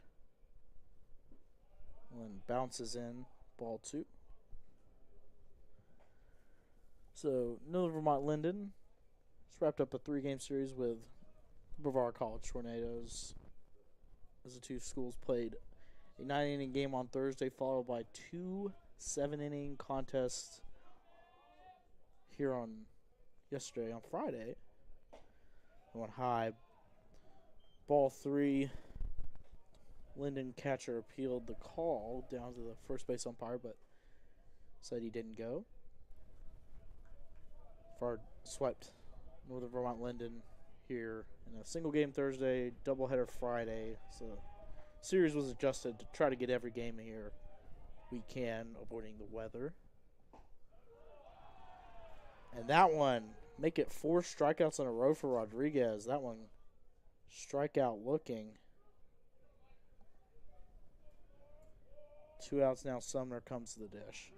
One bounces in, ball 2. So, Northern Vermont Lyndon has wrapped up a 3-game series with Brevard College Tornadoes, as the 2 schools played a 9-inning game on Thursday, followed by 2 7-inning contests here on yesterday, on Friday. Went high. Ball 3. Lyndon catcher appealed the call down to the first base umpire, but said he didn't go. Fard swept Northern Vermont Lyndon here in a single game Thursday, doubleheader Friday. So the series was adjusted to try to get every game here we can, avoiding the weather. And that one, make it 4 strikeouts in a row for Rodriguez. That one, strikeout looking. 2 outs now. Sumner comes to the dish.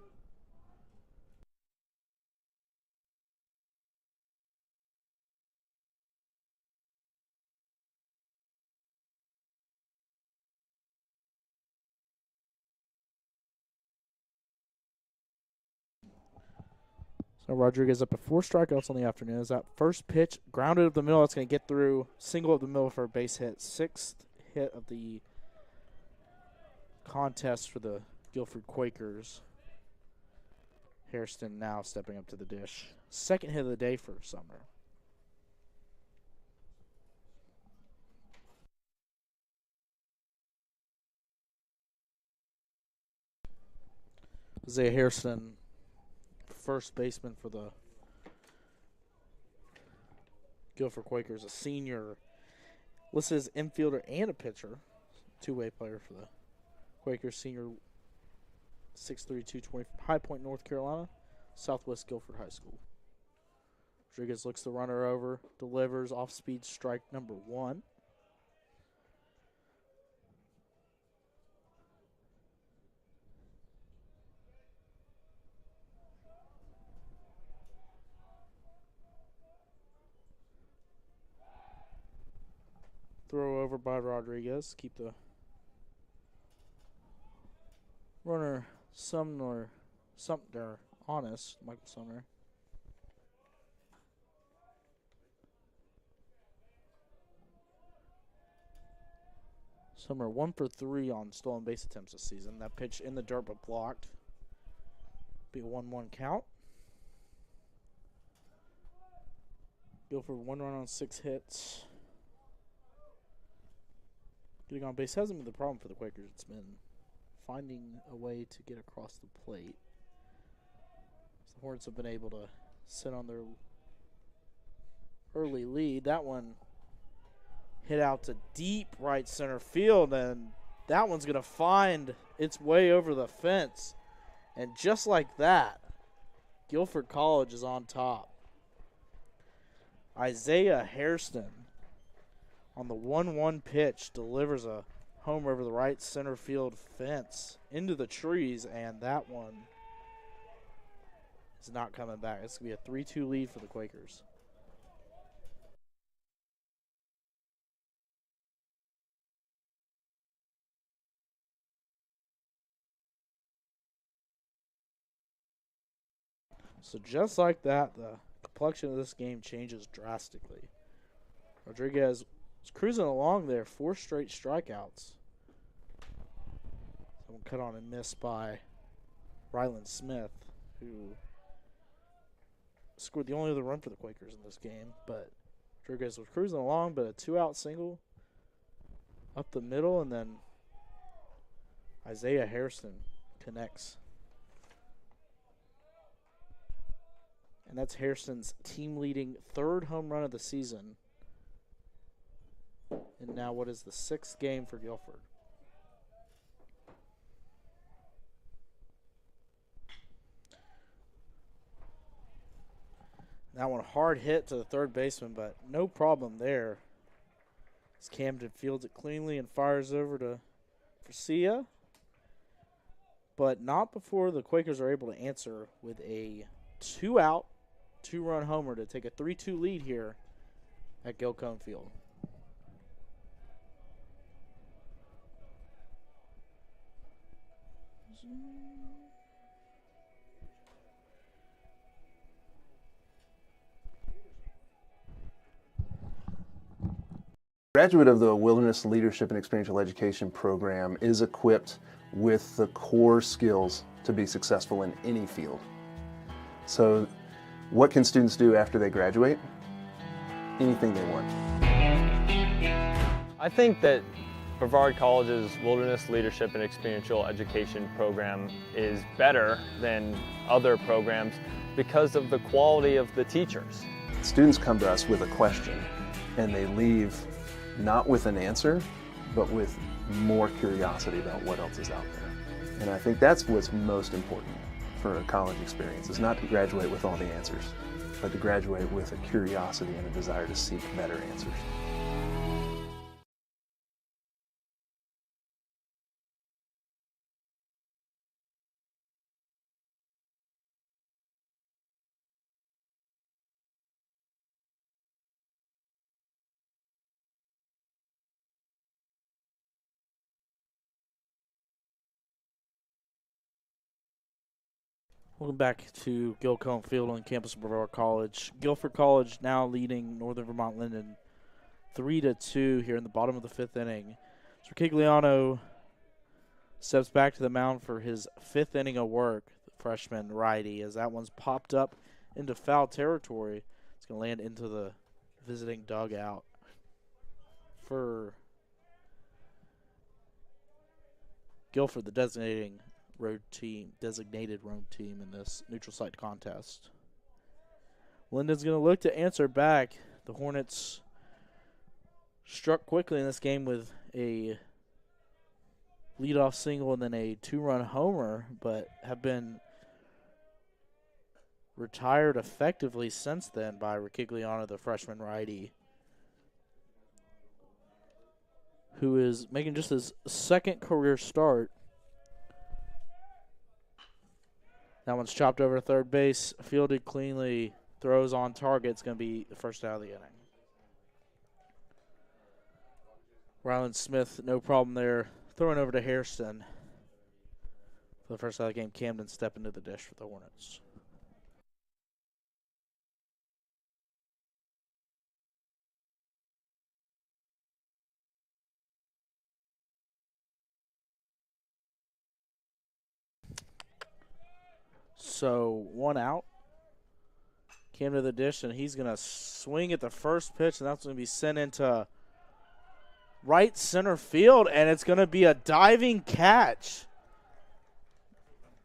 So Rodriguez up to 4 strikeouts on the afternoon. As that first pitch grounded up the middle, that's going to get through. Single up the middle for a base hit. 6th hit of the contest for the Guilford Quakers. Hairston now stepping up to the dish. 2nd hit of the day for Sumner. Isaiah Hairston, first baseman for the Guilford Quakers, a senior, listed as infielder and a pitcher, 2-way player for the Quakers, senior, 6'3", 220 from High Point, North Carolina, Southwest Guilford High School. Rodriguez looks the runner over, delivers off-speed strike number 1. Throw over by Rodriguez. Keep the runner Sumner honest. Michael Sumner. Sumner 1 for 3 on stolen base attempts this season. That pitch in the dirt but blocked. Be a 1-1 count. Guilford 1 run on 6 hits. Getting on base hasn't been the problem for the Quakers. It's been finding a way to get across the plate. So the Hornets have been able to sit on their early lead. That one hit out to deep right center field, and that one's going to find its way over the fence. And just like that, Guilford College is on top. Isaiah Hairston on the 1-1 pitch delivers a homer over the right center field fence into the trees, and that one is not coming back. It's going to be a 3-2 lead for the Quakers. So just like that, the complexion of this game changes drastically. Rodriguez is cruising along there, 4 straight strikeouts. Someone cut on and missed by Ryland Smith, who scored the only other run for the Quakers in this game. But Rodriguez was cruising along, but a 2-out single up the middle, and then Isaiah Hairston connects. And that's Hairston's team-leading 3rd home run of the season. And now what is the 6th game for Guilford? That one hard hit to the third baseman, but no problem there. As Camden fields it cleanly and fires over to Garcia. But not before the Quakers are able to answer with a 2-out, 2-run homer to take a 3-2 lead here at Guilcomb Field. Graduate of the Wilderness Leadership and Experiential Education program is equipped with the core skills to be successful in any field. So what can students do after they graduate? Anything they want. I think that Brevard College's Wilderness Leadership and Experiential Education program is better than other programs because of the quality of the teachers. Students come to us with a question, and they leave not with an answer, but with more curiosity about what else is out there. And I think that's what's most important for a college experience, is not to graduate with all the answers, but to graduate with a curiosity and a desire to seek better answers. Welcome back to Guilcomb Field on campus of Brevard College. Guilford College now leading Northern Vermont Lyndon 3-2 here in the bottom of the 5th inning. So Riquigliano steps back to the mound for his 5th inning of work, the freshman righty, as that one's popped up into foul territory. It's going to land into the visiting dugout for Guilford, the designated road team in this neutral site contest. Lyndon's going to look to answer back. The Hornets struck quickly in this game with a leadoff single and then a 2-run homer, but have been retired effectively since then by Riquigliano, the freshman righty, who is making just his 2nd career start. That one's chopped over to third base, fielded cleanly, throws on target. It's going to be the first out of the inning. Ryland Smith, no problem there. Throwing over to Hairston. For the first out of the game, Camden step into the dish for the Hornets. So, one out. Cam to the dish, and he's going to swing at the first pitch, and that's going to be sent into right center field, and it's going to be a diving catch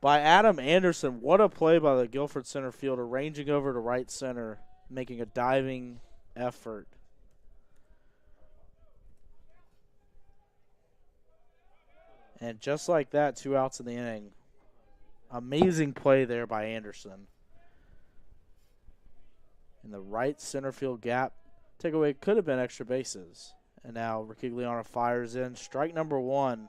by Adam Anderson. What a play by the Guilford center fielder, ranging over to right center, making a diving effort. And just like that, 2 outs in the inning. Amazing play there by Anderson. In the right center field gap. Takeaway could have been extra bases. And now Riquigliano fires in. Strike number 1.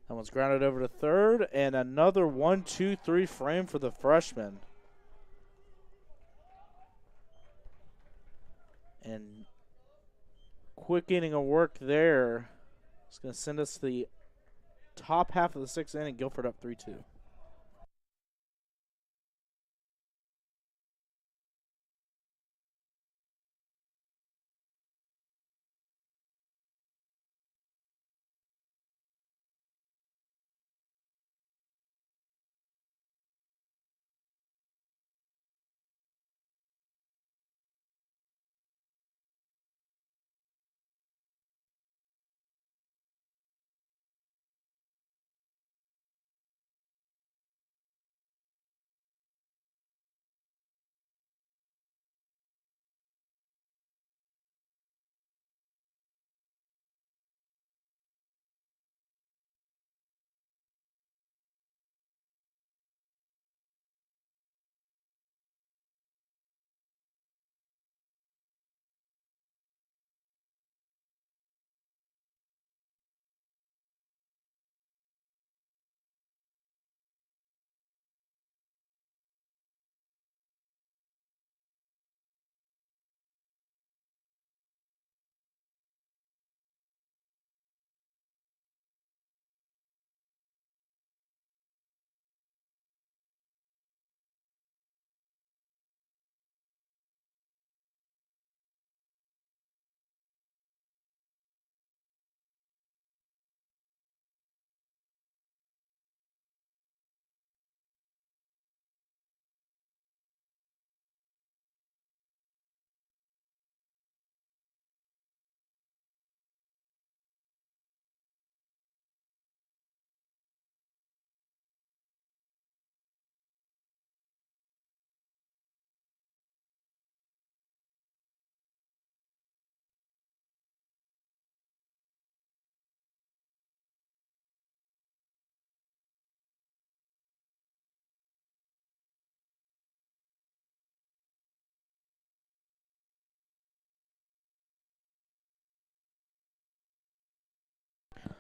That one's grounded over to third. And another 1-2-3 frame for the freshman. And quick inning of work there. It's going to send us to the top half of the 6th inning. Guilford up 3-2.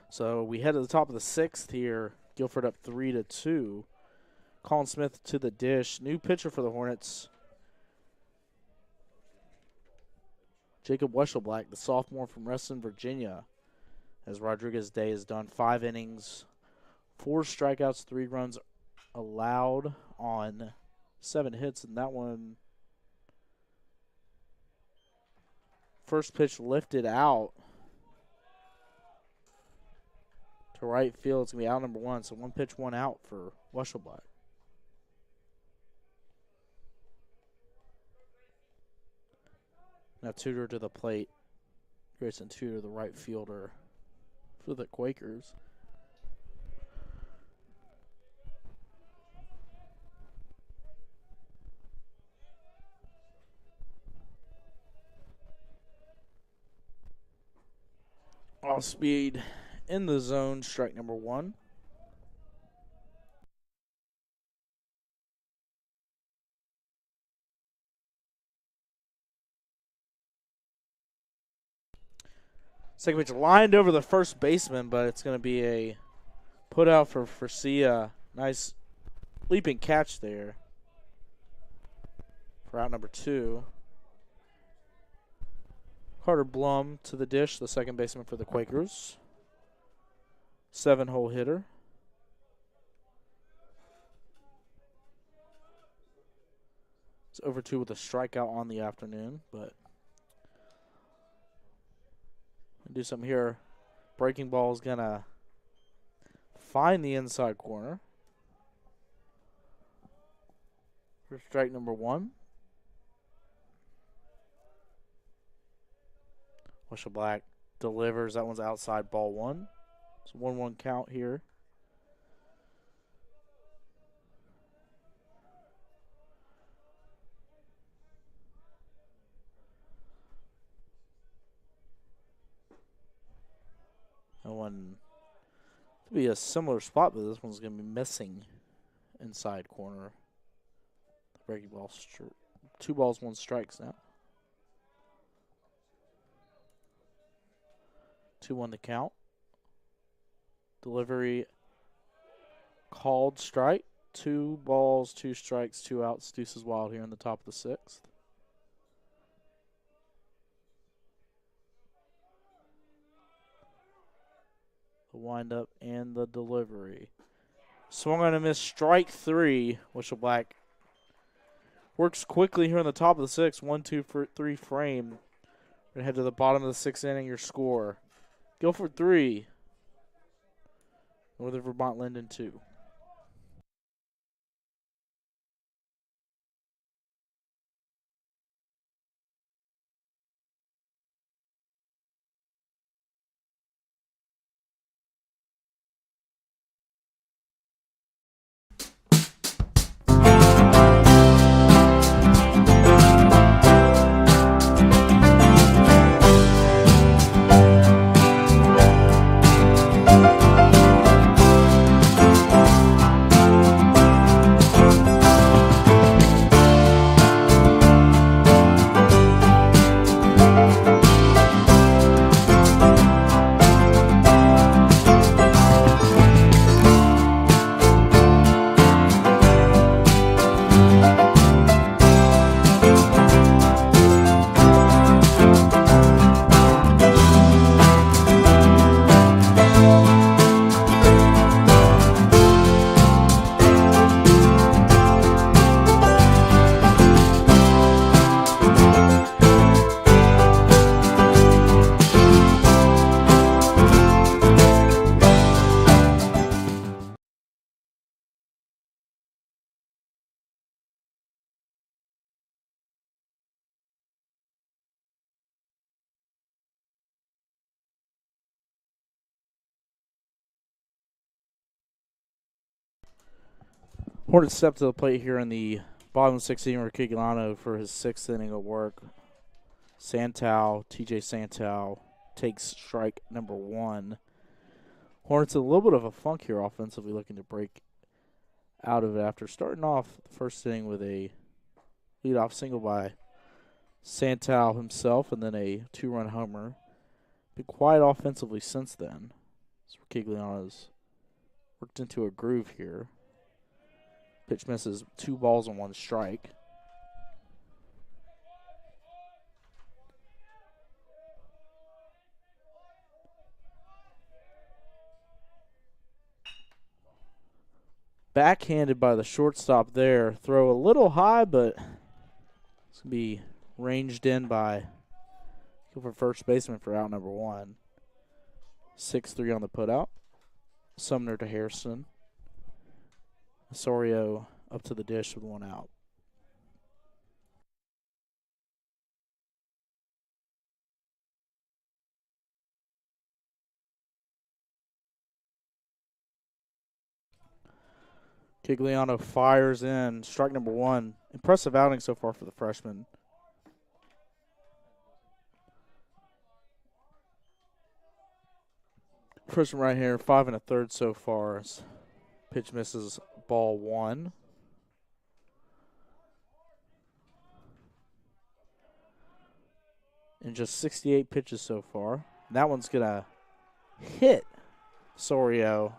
So we head to the top of the 6th here. Guilford up 3-2. Colin Smith to the dish. New pitcher for the Hornets. Jacob Weschelblack, the sophomore from Reston, Virginia. As Rodriguez Day has done 5 innings, 4 strikeouts, 3 runs allowed on 7 hits. And that one, first pitch lifted out to right field. It's going to be out number 1. So 1 pitch, 1 out for Weschelblack. Now Tudor to the plate. Grayson Tudor, the right fielder for the Quakers. Off speed in the zone, strike number 1. Second pitch lined over the first baseman, but it's going to be a put out for Sia. Nice leaping catch there for out number 2. Carter Blum to the dish, the second baseman for the Quakers. 7-hole hitter. It's over 2 with a strikeout on the afternoon, but do something here. Breaking ball is going to find the inside corner for strike number 1. Whistle Black delivers. That one's outside, ball 1. It's a 1-1 count here. That one to be a similar spot, but this one's going to be missing inside corner. The breaking ball, 2 balls, 1 strikes now. 2-1 to count. Delivery called strike. 2 balls, 2 strikes, 2 outs. Deuces wild here in the top of the 6th. The windup and the delivery. Swung on a miss, strike 3. Whistle Black works quickly here in the top of the 6th. 1-2-3 frame. We're going to head to the bottom of the 6th inning. Your score: Guilford 3, Northern Vermont Lyndon 2. Hornets step to the plate here in the bottom 16 for Kigilano for his 6th inning of work. TJ Santow takes strike number 1. Hornets a little bit of a funk here offensively, looking to break out of it after starting off the first inning with a leadoff single by Santow himself and then a 2-run homer. Been quiet offensively since then. So Kigliano's worked into a groove here. Pitch misses, 2 balls and 1 strike. Backhanded by the shortstop there. Throw a little high, but it's going to be ranged in by Guilford first baseman for out number 1. 6-3 on the putout. Sumner to Harrison. Osorio up to the dish with 1 out. Kigliano fires in. Strike number 1. Impressive outing so far for the freshman. Freshman right here, 5 1/3 so far. Pitch misses, ball 1. And just 68 pitches so far. And that one's going to hit Sorio.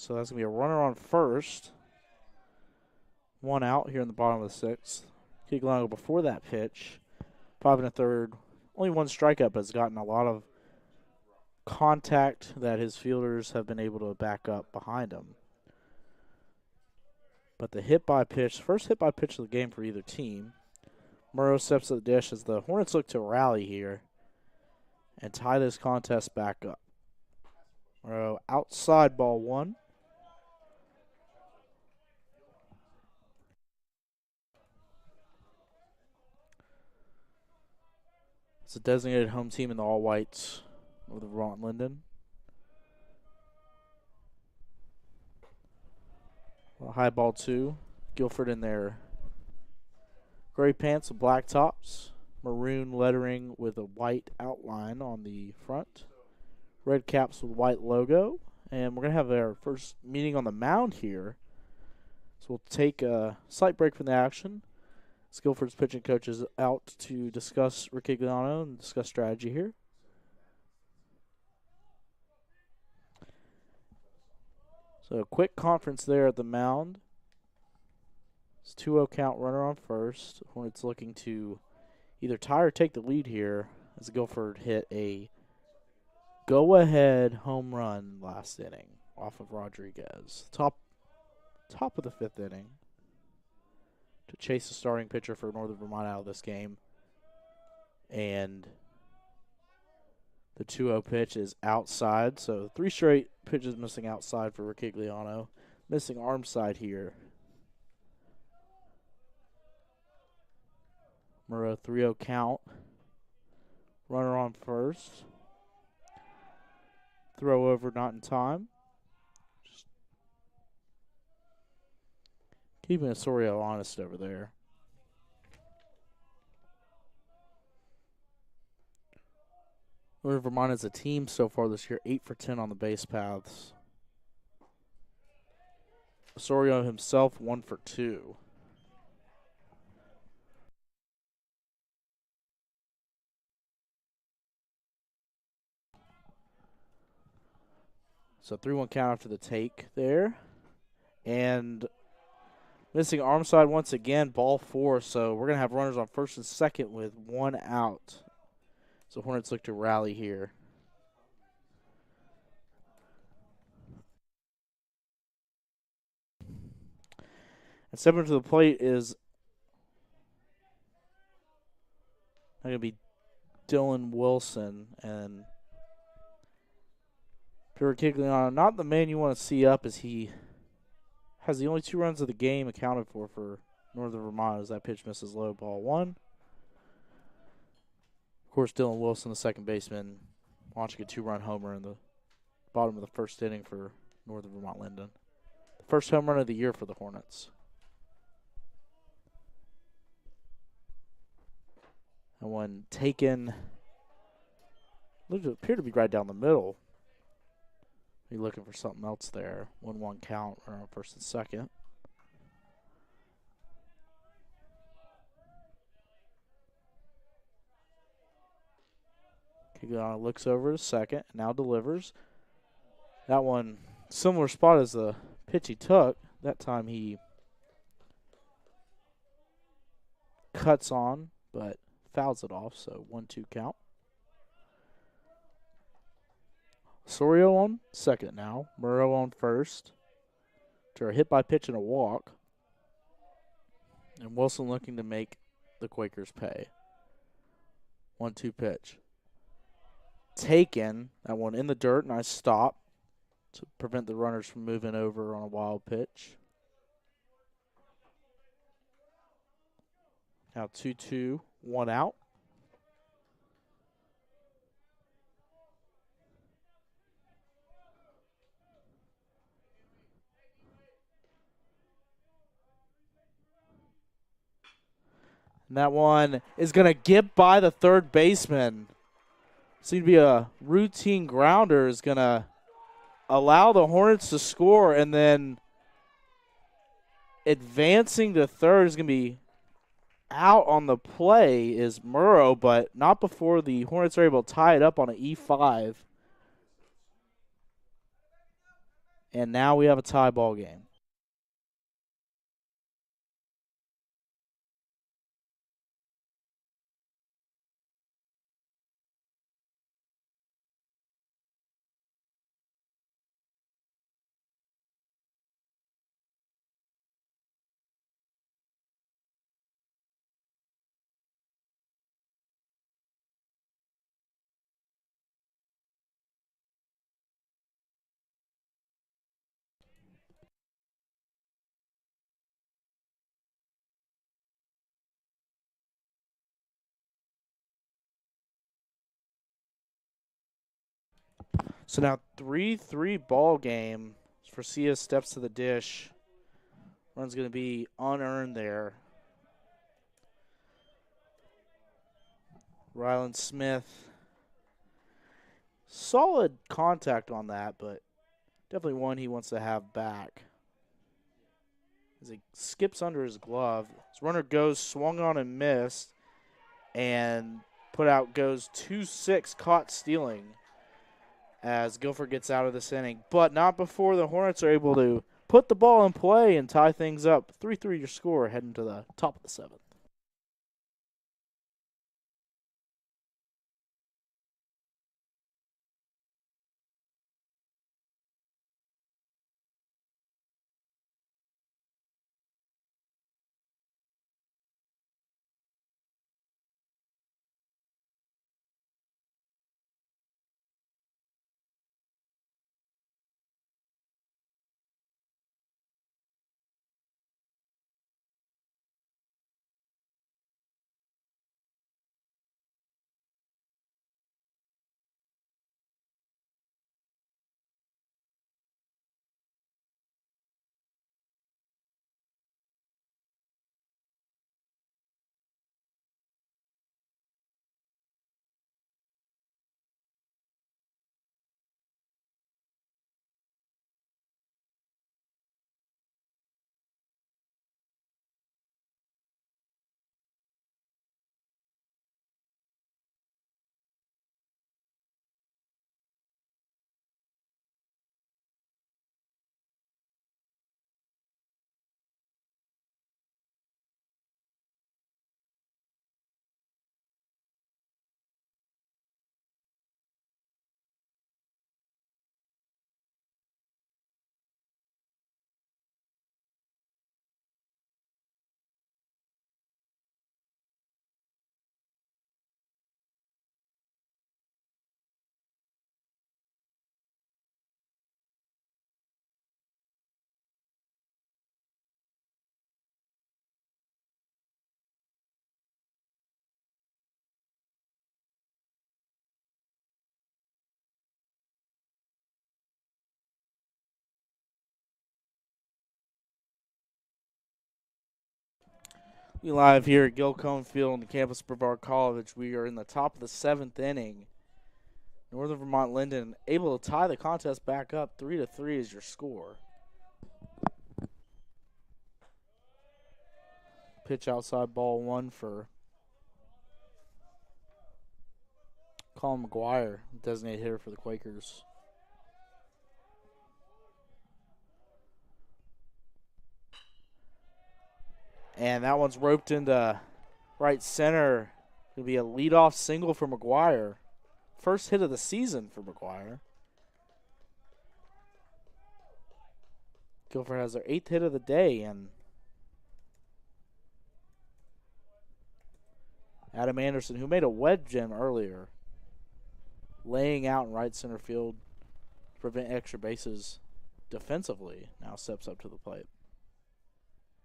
So that's going to be a runner on first. 1 out here in the bottom of the 6th. Kiglano before that pitch, 5 1/3. Only 1 strikeout, but has gotten a lot of contact that his fielders have been able to back up behind him. But the first hit by pitch of the game for either team. Murrow steps to the dish as the Hornets look to rally here and tie this contest back up. Murrow outside, ball 1. It's a designated home team in the all-whites of the Vermont Lyndon. High ball 2. Guilford in their gray pants with black tops. Maroon lettering with a white outline on the front. Red caps with white logo. And we're going to have our first meeting on the mound here. So we'll take a slight break from the action. Guilford's pitching coach is out to discuss Rick Igliano and discuss strategy here. So a quick conference there at the mound. It's 2-0 count, runner on first. Hornets looking to either tie or take the lead here as Guilford hit a go-ahead home run last inning off of Rodriguez. Top of the 5th inning to chase the starting pitcher for Northern Vermont out of this game. And the 2-0 pitch is outside, so 3 straight pitches missing outside for Riquigliano. Missing arm side here. Murrow 3-0 count. Runner on first. Throw over, not in time. Just keeping Osorio honest over there. Northern Vermont as a team so far this year, 8 for 10 on the base paths. Osorio himself, 1 for 2. So 3-1 count after the take there. And missing arm side once again, ball 4. So we're going to have runners on first and second with 1 out. So Hornets look to rally here. And stepping to the plate is going to be Dylan Wilson. And Peter Kigliano, not the man you want to see up, as he has the only 2 runs of the game accounted for Northern Vermont as that pitch misses low, ball 1. Of course, Dylan Wilson, the second baseman, launching a 2-run homer in the bottom of the 1st inning for Northern Vermont Lyndon. The first home run of the year for the Hornets. And when taken, appeared to be right down the middle. Be looking for something else there. 1-1 count, runner on first and second. Kigliano looks over to second, now delivers. That one, similar spot as the pitch he took. That time he cuts on, but fouls it off, so 1-2 count. Osorio on second now. Murrow on first. To a hit by pitch and a walk. And Wilson looking to make the Quakers pay. 1-2 pitch. Taken. That one in the dirt. Nice stop to prevent the runners from moving over on a wild pitch. Now 2-2, 1 out. And that one is going to get by the third baseman. Seems to be a routine grounder, is going to allow the Hornets to score, and then advancing to third is going to be out on the play is Murrow, but not before the Hornets are able to tie it up on an E5. And now we have a tie ball game. So now 3-3 ball game. Forcia steps to the dish. Run's going to be unearned there. Ryland Smith. Solid contact on that, but definitely one he wants to have back. As he skips under his glove. His runner goes, swung on and missed. And put out goes 2-6, caught stealing. As Guilford gets out of this inning. But not before the Hornets are able to put the ball in play and tie things up. 3-3 your score heading to the top of the seventh. We live here at Gilcombe Field on the campus of Brevard College. We are in the top of the seventh inning. Northern Vermont Lyndon able to tie the contest back up. 3-3 is your score. Pitch outside ball one for Colin McGuire, designated hitter for the Quakers. And that one's roped into right center. It'll be a leadoff single for McGuire. First hit of the season for McGuire. Guilford has their 8th hit of the day, and Adam Anderson, who made a wedge jam earlier, laying out in right center field to prevent extra bases defensively, now steps up to the plate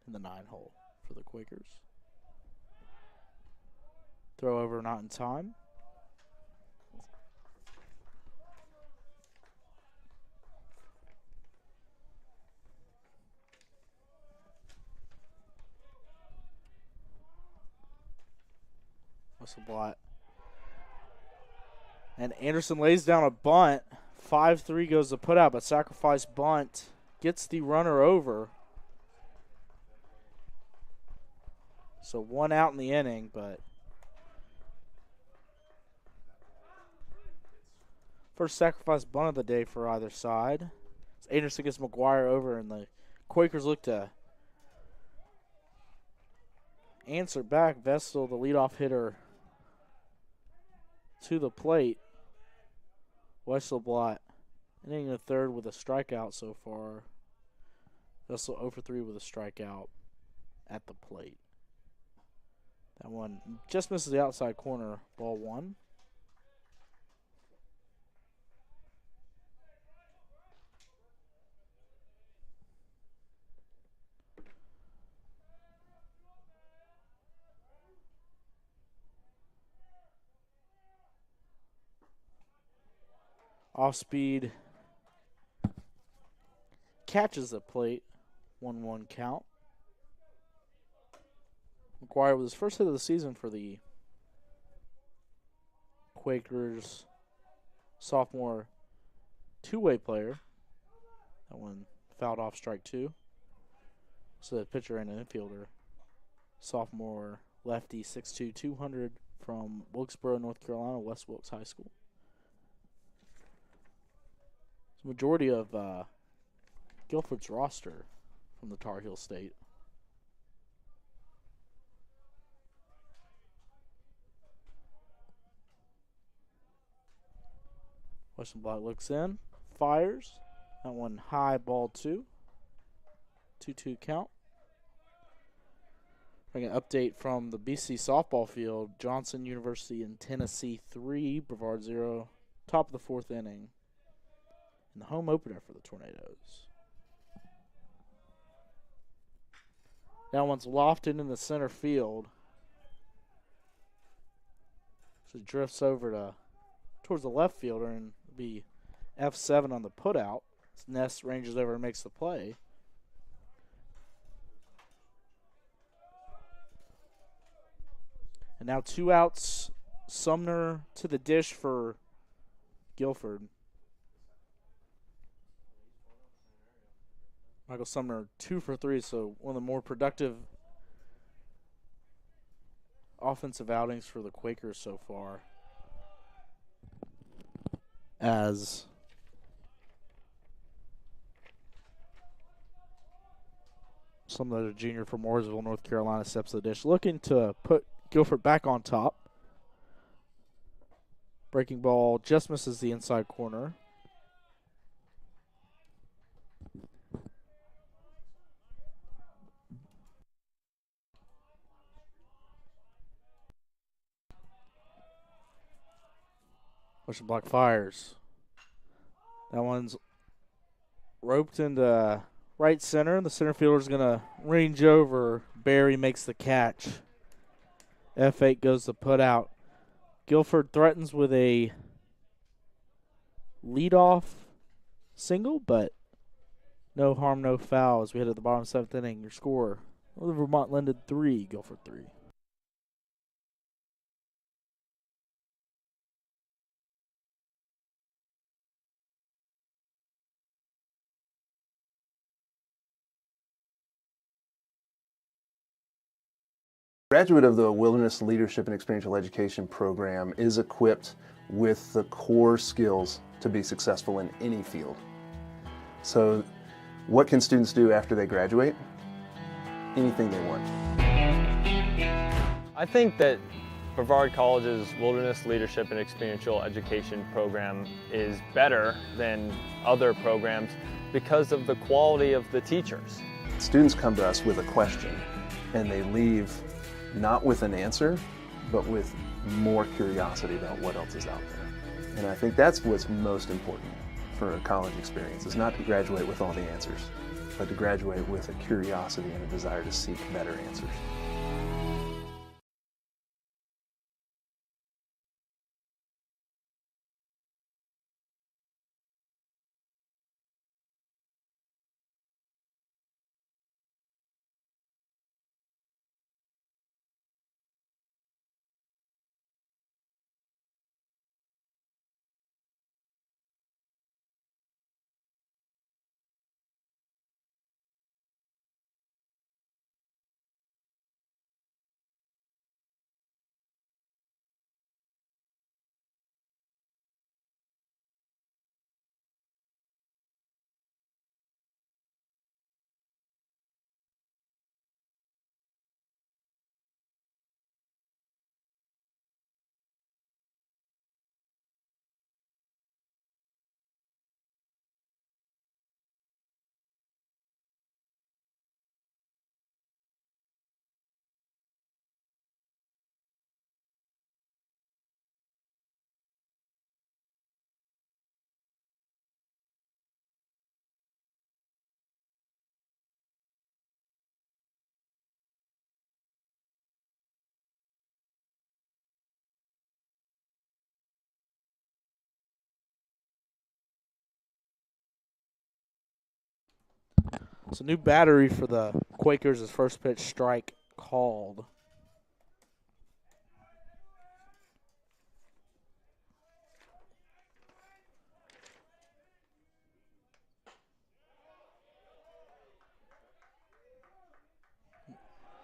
in the 9-hole for the Quakers. Throw over not in time. Whistle blot. And Anderson lays down a bunt. 5-3 goes the putout, but sacrifice bunt gets the runner over. So one out in the inning, but first sacrifice bunt of the day for either side. Anderson gets McGuire over, and the Quakers look to answer back. Vestal, the leadoff hitter, to the plate. Weisselblatt inning the third with a strikeout so far. Vestal 0 for 3 with a strikeout at the plate. That one just misses the outside corner, ball one. Off speed, catches the plate, 1-1 count. McGuire with his first hit of the season for the Quakers, sophomore two-way player. That one fouled off, strike two. So the pitcher and an infielder, sophomore lefty, 6'2", 200 from Wilkesboro, North Carolina, West Wilkes High School. The majority of Guilford's roster from the Tar Heel State. Weissenblatt looks in, fires. That one high, ball two. 2-2 count. Bring an update from the BC softball field. Johnson University in Tennessee 3, Brevard 0. Top of the fourth inning. And the home opener for the Tornadoes. That one's lofted in the center field. So it drifts over towards the left fielder and be F7 on the putout. Ness ranges over and makes the play. And now 2 outs. Sumner to the dish for Guilford. Michael Sumner 2 for 3, so one of the more productive offensive outings for the Quakers so far. As Sumner, junior from Mooresville, North Carolina, steps to the dish, looking to put Guilford back on top. Breaking ball just misses the inside corner. Block fires. That one's roped into right center. The center fielder's going to range over. Barry makes the catch. F8 goes to put out. Guilford threatens with a leadoff single, but no harm, no foul as we head to the bottom of the 7th inning. Your score, Vermont Lyndon 3, Guilford 3. Graduate of the Wilderness Leadership and Experiential Education program is equipped with the core skills to be successful in any field. So what can students do after they graduate? Anything they want. I think that Brevard College's Wilderness Leadership and Experiential Education program is better than other programs because of the quality of the teachers. Students come to us with a question and they leave not with an answer, but with more curiosity about what else is out there. And I think that's what's most important for a college experience, is not to graduate with all the answers, but to graduate with a curiosity and a desire to seek better answers. It's a new battery for the Quakers as first pitch strike called.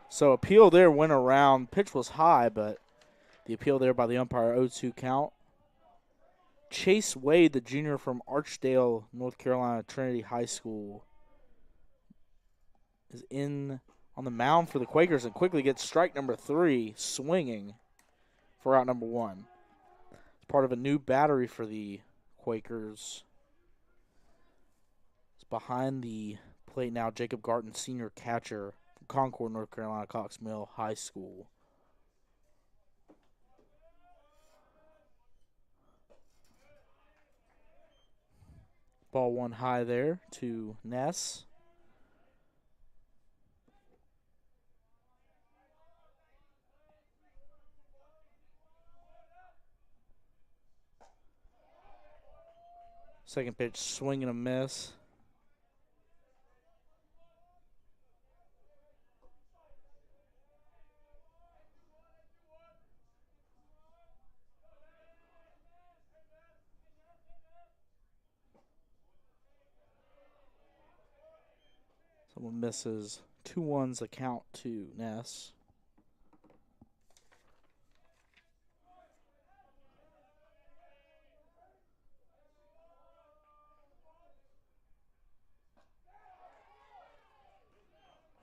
So appeal there went around. Pitch was high, but the appeal there by the umpire, 0-2 count. Chase Wade, the junior from Archdale, North Carolina, Trinity High School, is in on the mound for the Quakers and quickly gets strike number 3, swinging for out number 1. It's part of a new battery for the Quakers. It's behind the plate now, Jacob Garton, senior catcher from Concord, North Carolina, Cox Mill High School. Ball one high there to Ness. Second pitch, swing and a miss. Someone misses. 2-1's the count to Ness.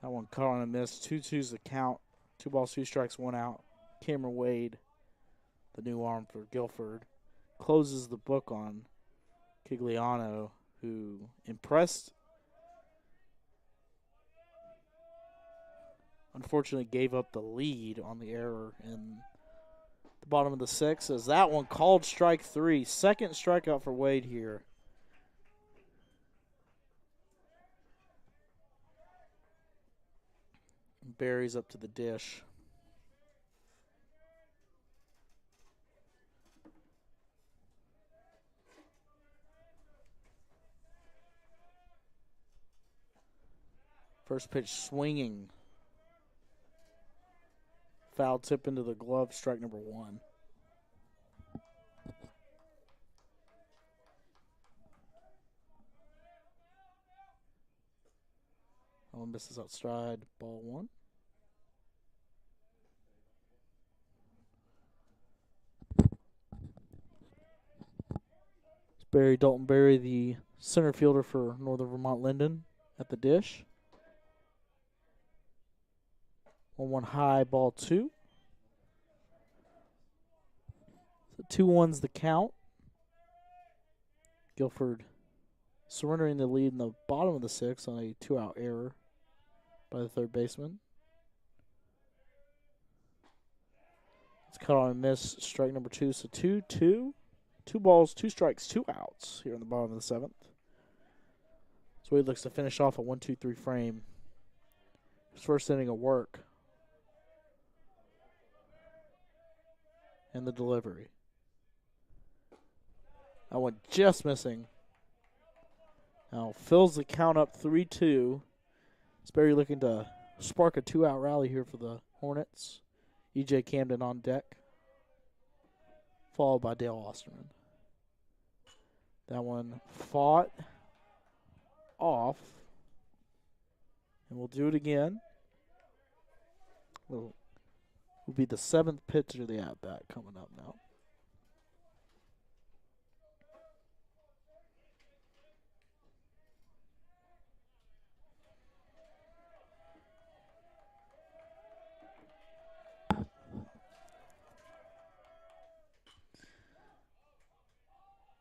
That one caught on a miss. 2-2's the count. 2 balls, 2 strikes, 1 out. Cameron Wade, the new arm for Guilford, closes the book on Kigliano, who impressed. Unfortunately, gave up the lead on the error in the bottom of the 6th. As that one called strike 3. Second strikeout for Wade here. Barry's up to the dish. First pitch swinging. Foul tip into the glove, strike number 1. Oh, misses outside, ball 1. It's Barry Dalton Berry, the center fielder for Northern Vermont Lyndon, at the dish. 1-1 high, ball 2. So 2-1's the count. Guilford surrendering the lead in the bottom of the 6th on a 2-out error by the third baseman. It's cut on a miss, strike number 2. So 2-2. 2 balls, 2 strikes, 2 outs here in the bottom of the 7th. So he looks to finish off a 1-2-3 frame. His first inning of work. And the delivery. That one just missing. Now fills the count up 3-2. Sperry looking to spark a 2-out rally here for the Hornets. E.J. Camden on deck, followed by Dale Osterman. That one fought off, and we'll do it again. Will be the 7th pitch of the at-bat coming up now.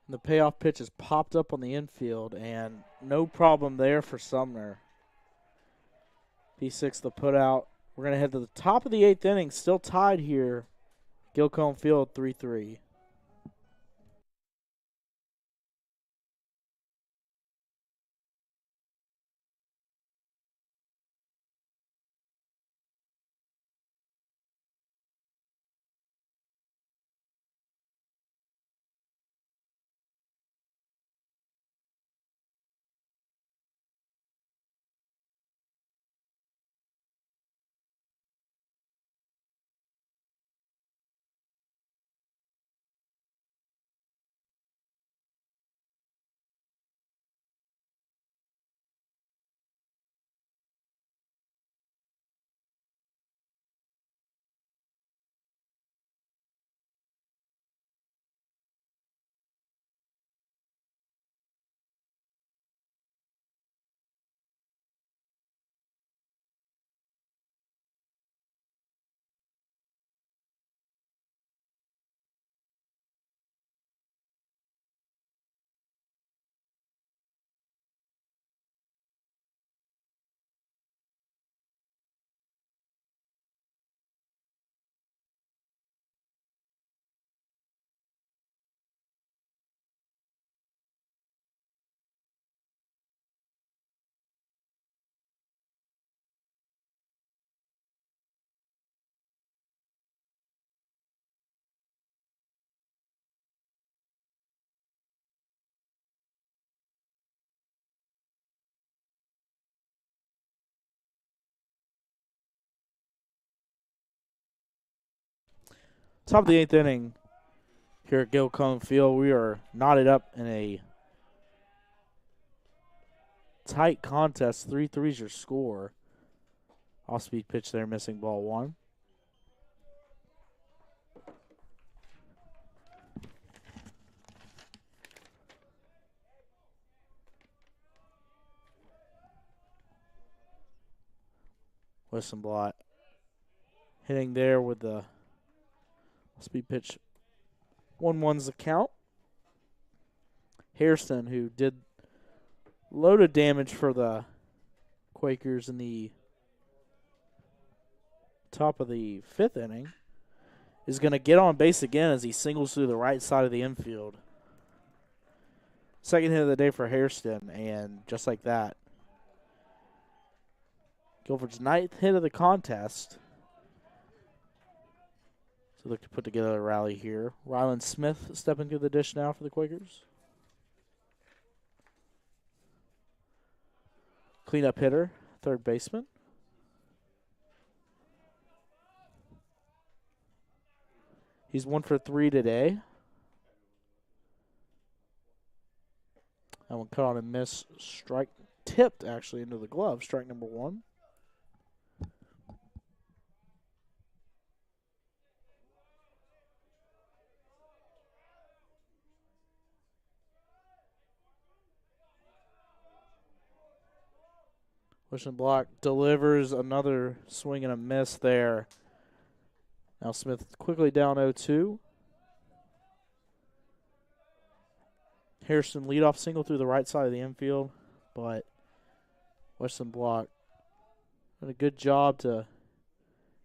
The payoff pitch has popped up on the infield, and no problem there for Sumner. P6 the put out. We're going to head to the top of the 8th inning, still tied here. Gilcombe Field 3-3. Top of the 8th inning here at Guilford Field. We are knotted up in a tight contest. 3-3 is your score. Off-speed pitch there, missing ball 1. Westenblatt hitting there with the speed pitch. 1-1's the count. Hairston, who did a load of damage for the Quakers in the top of the 5th inning, is going to get on base again as he singles through the right side of the infield. Second hit of the day for Hairston, and just like that, Guilford's 9th hit of the contest. So look to put together a rally here. Ryland Smith stepping to the dish now for the Quakers. Cleanup hitter, third baseman. He's 1 for 3 today. That one cut on a miss. Strike tipped actually into the glove. Strike number 1. Westenblatt delivers another swing and a miss there. Now Smith quickly down 0-2. Hairston leadoff single through the right side of the infield, but Westenblatt did a good job to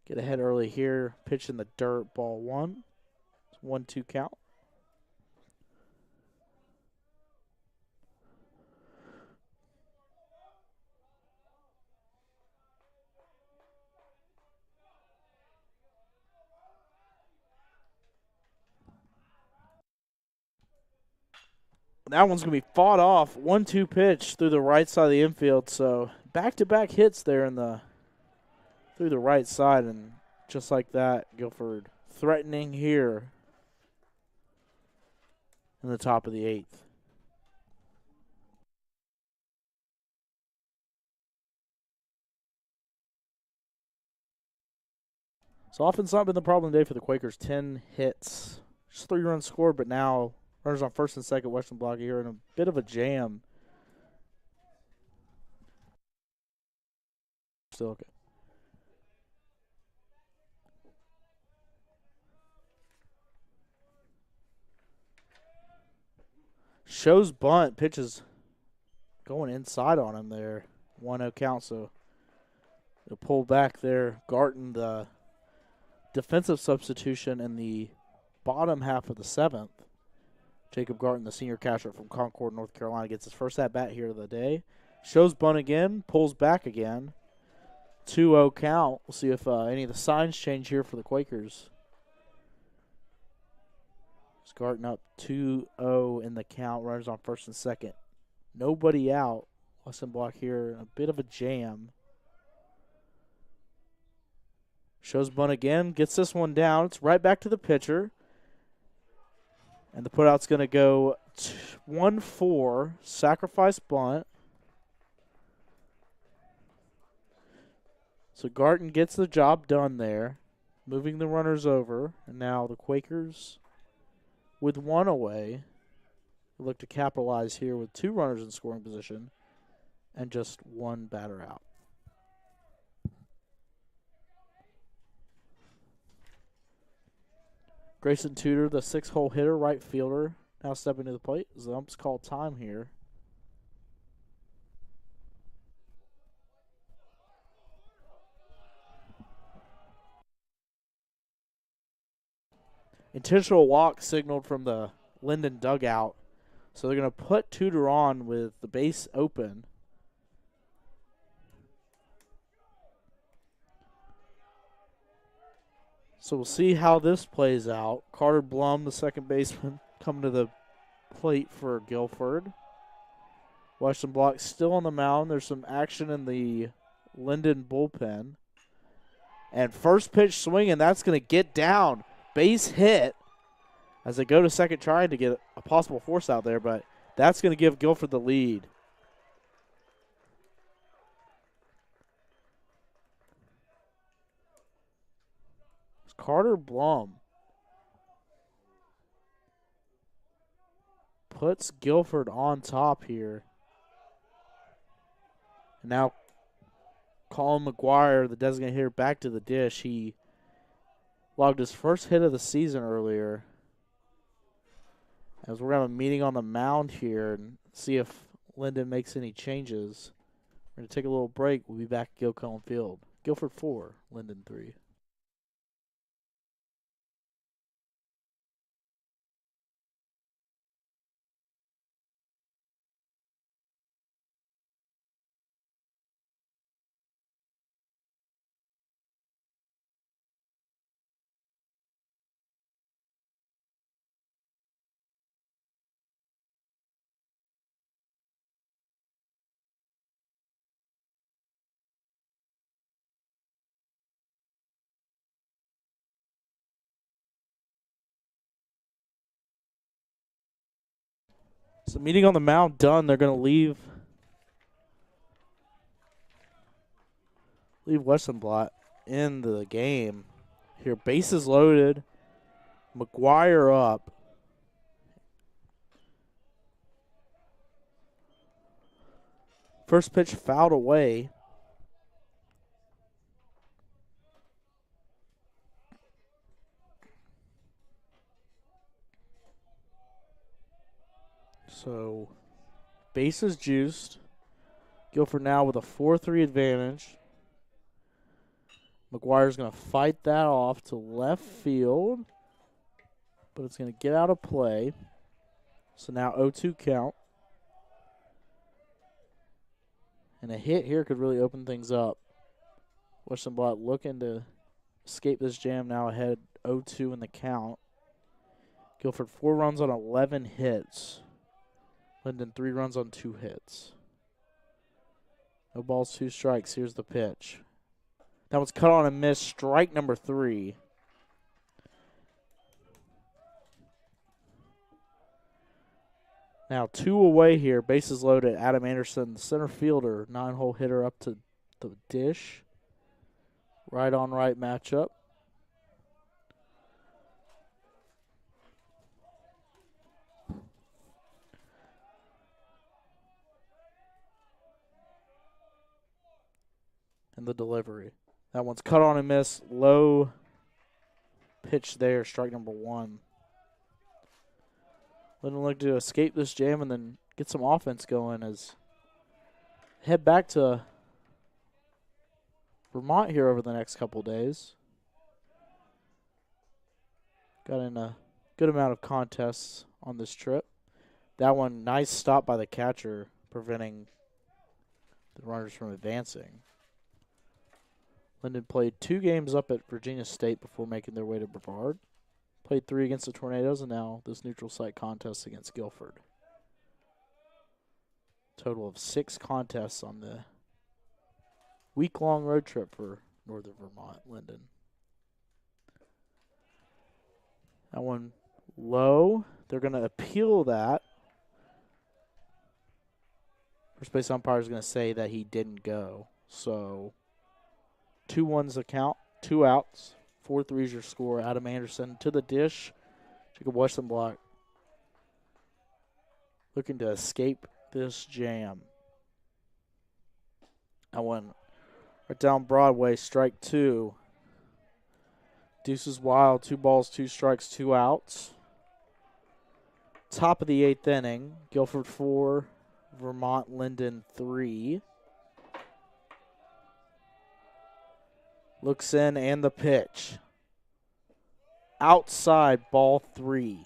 get ahead early here. Pitch in the dirt, ball 1. It's 1-2 count. That one's going to be fought off. 1-2 pitch through the right side of the infield. So back-to-back hits there in the through the right side. And just like that, Guilford threatening here in the top of the 8th. So offense not been the problem today for the Quakers. 10 hits. Just 3 runs scored, but now runners on first and second. Westenblatt here in a bit of a jam. Still okay. Shows bunt. Pitches going inside on him there. 1-0 count, so they'll pull back there. Garton, the defensive substitution in the bottom half of the 7th. Jacob Garton, the senior catcher from Concord, North Carolina, gets his first at-bat here of the day. Shows bunt again, pulls back again. 2-0 count. We'll see if any of the signs change here for the Quakers. It's Garton up 2-0 in the count. Runners on first and second. Nobody out. Westenblatt here in a bit of a jam. Shows bunt again. Gets this one down. It's right back to the pitcher. And the putout's going to go 1-4, sacrifice bunt. So Garton gets the job done there, moving the runners over. And now the Quakers, with 1 away, look to capitalize here with 2 runners in scoring position and just 1 batter out. Grayson Tudor, the 6-hole hitter, right fielder, now stepping to the plate. The ump's called time here. Intentional walk signaled from the Lyndon dugout. So they're going to put Tudor on with the base open. So we'll see how this plays out. Carter Blum, the second baseman, coming to the plate for Guilford. Westenblatt still on the mound. There's some action in the Lyndon bullpen. And first pitch swinging, that's going to get down. base hit as they go to second trying to get a possible force out there, but that's going to give Guilford the lead. It's Carter Blum puts Guilford on top here. And now Colin McGuire, the designated hitter, back to the dish. He logged his first hit of the season earlier. As we're going to have a meeting on the mound here and see if Lyndon makes any changes. We're going to take a little break. We'll be back at Gilcombe Field. Guilford 4, Lyndon 3. So meeting on the mound done. They're going to leave Westenblatt in the game. Here, bases loaded. McGuire up. First pitch fouled away. So, bases juiced. Guilford now with a 4-3 advantage. McGuire's going to fight that off to left field, but it's going to get out of play. So now 0-2 count. And a hit here could really open things up. Westenblatt looking to escape this jam, now ahead 0-2 in the count. Guilford 4 runs on 11 hits. Lyndon 3 runs on 2 hits. No balls, 2 strikes. Here's the pitch. That one's cut on and missed. Strike number 3. Now 2 away here. Bases loaded. Adam Anderson, the center fielder, 9-hole hitter up to the dish. Right on right matchup. And the delivery. That one's cut on and missed. Low pitch there. Strike number 1. Lyndon look to escape this jam and then get some offense going as head back to Vermont here over the next couple days. Got in a good amount of contests on this trip. That one, nice stop by the catcher, preventing the runners from advancing. Lyndon played 2 games up at Virginia State before making their way to Brevard. Played 3 against the Tornadoes, and now this neutral site contest against Guilford. Total of 6 contests on the week-long road trip for Northern Vermont, Lyndon. That one low. They're going to appeal that. First base umpire is going to say that he didn't go. So 2-1's the count, 2 outs. 4-3 is your score. Adam Anderson to the dish. Jacob Westenblatt looking to escape this jam. That one right down Broadway, strike 2. Deuces wild, 2 balls, 2 strikes, 2 outs. Top of the 8th inning. Guilford 4, Vermont Lyndon 3. Looks in and the pitch. Outside, ball 3.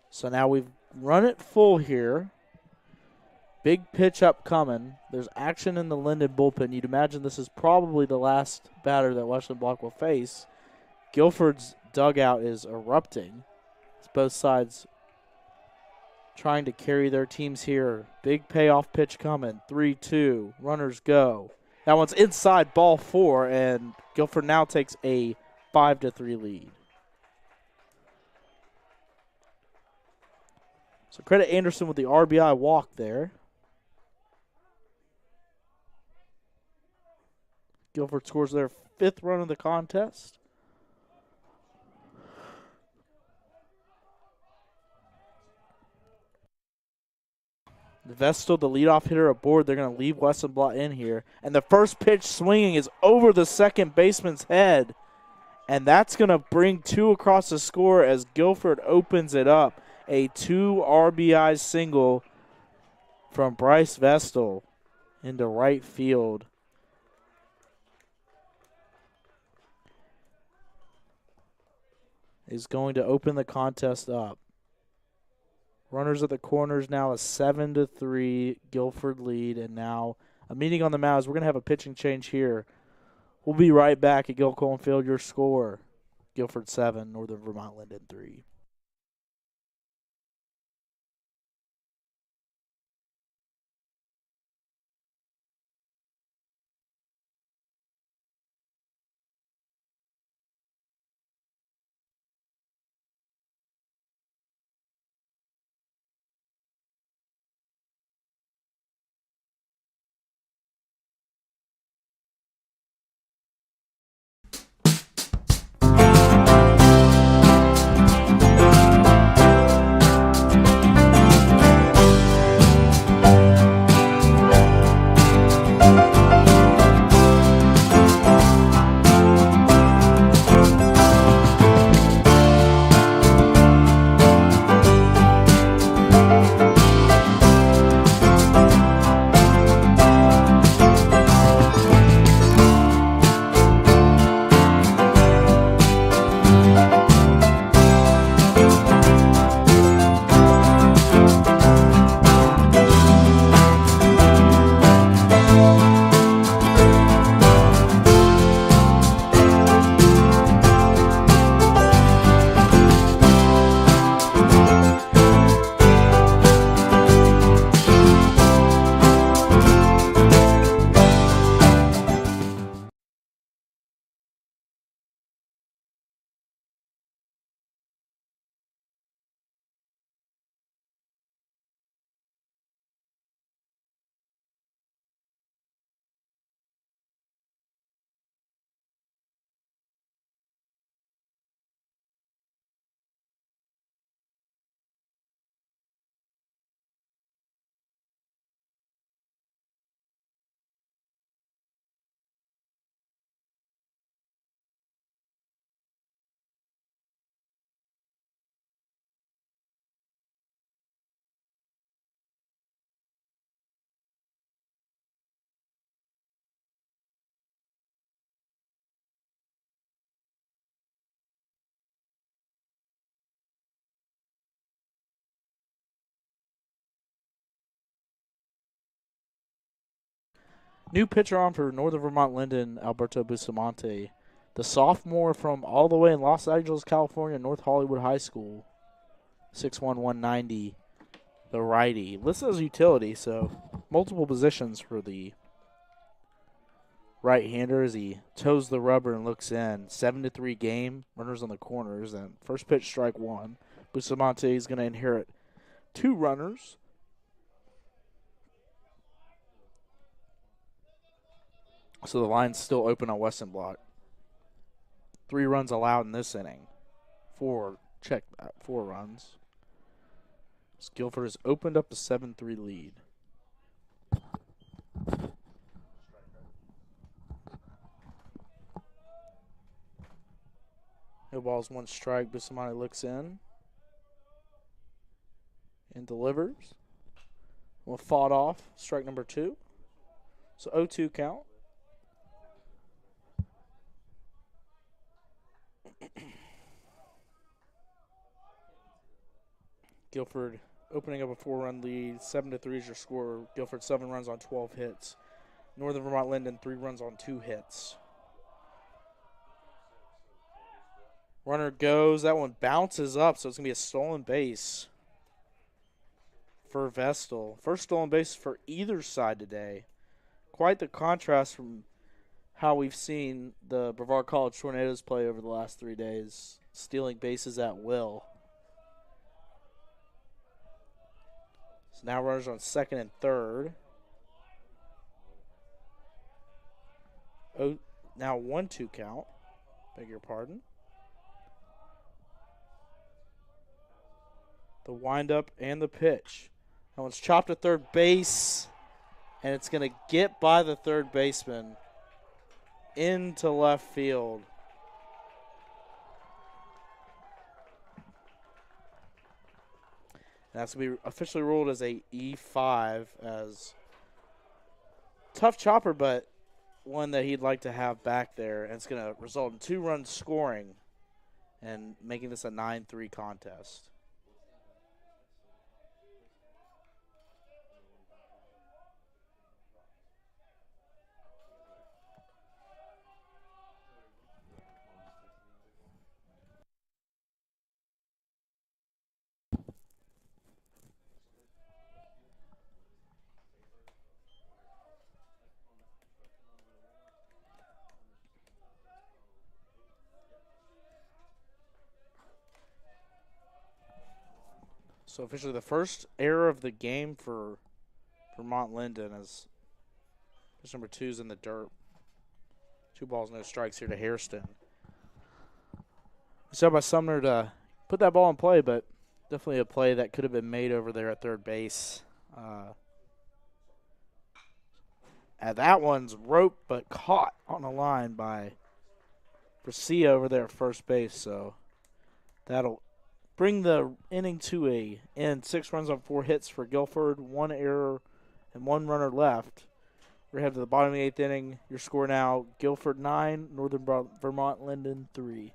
So now we've run it full here. Big pitch upcoming. There's action in the Lyndon bullpen. You'd imagine this is probably the last batter that Westenblatt will face. Guilford's dugout is erupting. It's both sides trying to carry their teams here. Big payoff pitch coming. 3-2. Runners go. That one's inside, ball 4, and Guilford now takes a 5-3 lead. So credit Anderson with the RBI walk there. Guilford scores their 5th run of the contest. Vestal, the leadoff hitter, aboard. They're going to leave Westenblatt in here. And the first pitch swinging is over the second baseman's head. And that's going to bring 2 across the score as Guilford opens it up. A 2 RBI single from Bryce Vestal into right field. Is going to open the contest up. Runners at the corners now a 7-3 Guilford lead, and now a meeting on the mound. We're going to have a pitching change here. We'll be right back at Gilcombe Field. Your score, Guilford 7, Northern Vermont Lyndon 3. New pitcher on for Northern Vermont Lyndon, Alberto Bustamante. The sophomore from all the way in Los Angeles, California, North Hollywood High School. 6'1", 190. The righty. Listed as utility, so multiple positions for the right-hander as he toes the rubber and looks in. 7-3 game. Runners on the corners. And first pitch, strike 1. Bustamante is going to inherit 2 runners. So the line's still open on Westenblatt. 3 runs allowed in this inning. 4 runs. So Guilford has opened up the 7-3 lead. No balls, 1 strike. Bustamante looks in and delivers. Well, fought off. Strike number 2. So 0-2 count. Guilford opening up a 4-run lead. 7-3 is your score. Guilford 7 runs on 12 hits. Northern Vermont Lyndon 3 runs on 2 hits. Runner goes. That one bounces up, so it's going to be a stolen base for Vestal. First stolen base for either side today. Quite the contrast from how we've seen the Brevard College Tornadoes play over the last 3 days, stealing bases at will. So now runners on second and third. Oh, now 1-2 count. Beg your pardon. The windup and the pitch. That one's chopped to third base, and it's going to get by the third baseman into left field. That's going to be officially ruled as a E5, as tough chopper, but one that he'd like to have back there. And it's going to result in 2 runs scoring and making this a 9-3 contest. So officially the first error of the game for Vermont Lyndon, as pitch number 2's in the dirt. 2 balls, no strikes here to Hairston. Set by Sumner to put that ball in play, but definitely a play that could have been made over there at third base. And that one's roped but caught on the line by Bracia over there at first base. So that'll bring the inning to a end. 6 runs on 4 hits for Guilford, 1 error and 1 runner left. We're headed to the bottom of the 8th inning. Your score now, Guilford 9, Northern Vermont Lyndon 3.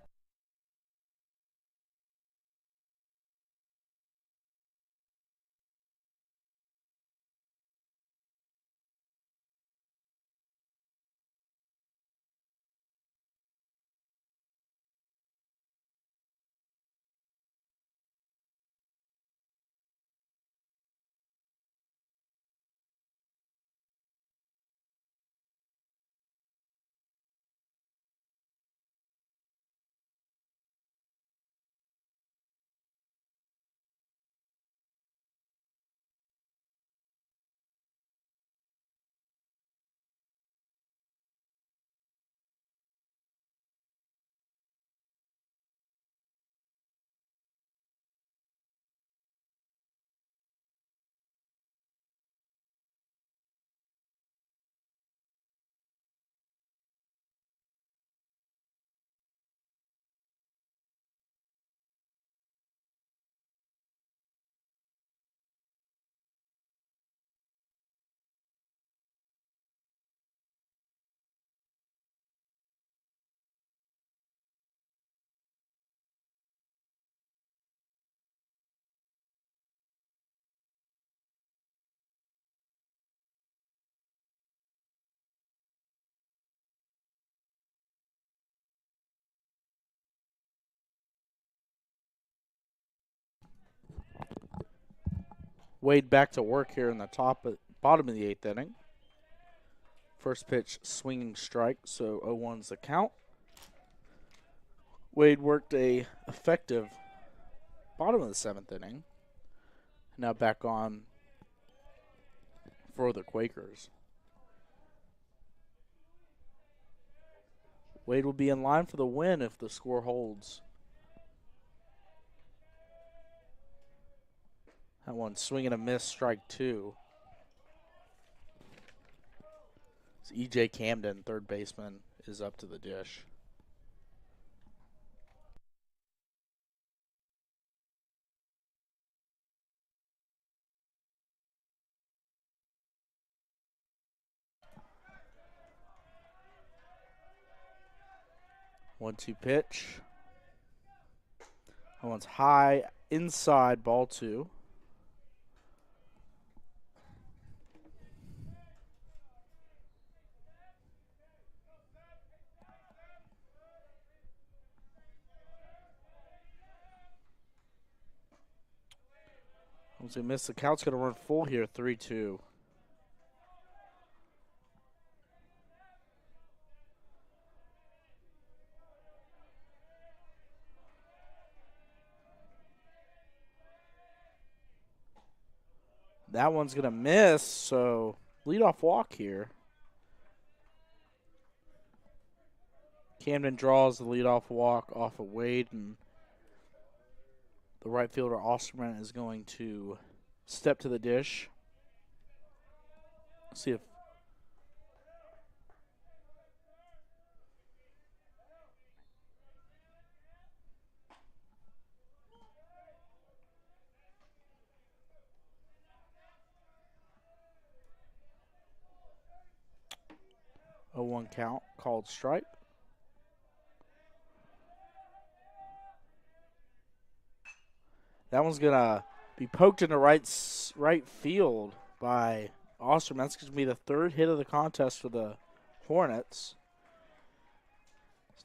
Wade back to work here in the bottom of the 8th inning. First pitch, swinging strike, so 0-1's the count. Wade worked a effective bottom of the 7th inning. Now back on for the Quakers. Wade will be in line for the win if the score holds. That one swinging a miss, strike 2. It's E.J. Camden, third baseman, is up to the dish. One-two pitch. That one's high inside, ball 2. Once we miss, the count's going to run full here, 3-2. That one's going to miss, so leadoff walk here. Camden draws the leadoff walk off of Wade, and the right fielder Osterman is going to step to the dish. See if 0-1 count, called strike. That one's going to be poked into right field by Osterman. That's going to be the third hit of the contest for the Hornets.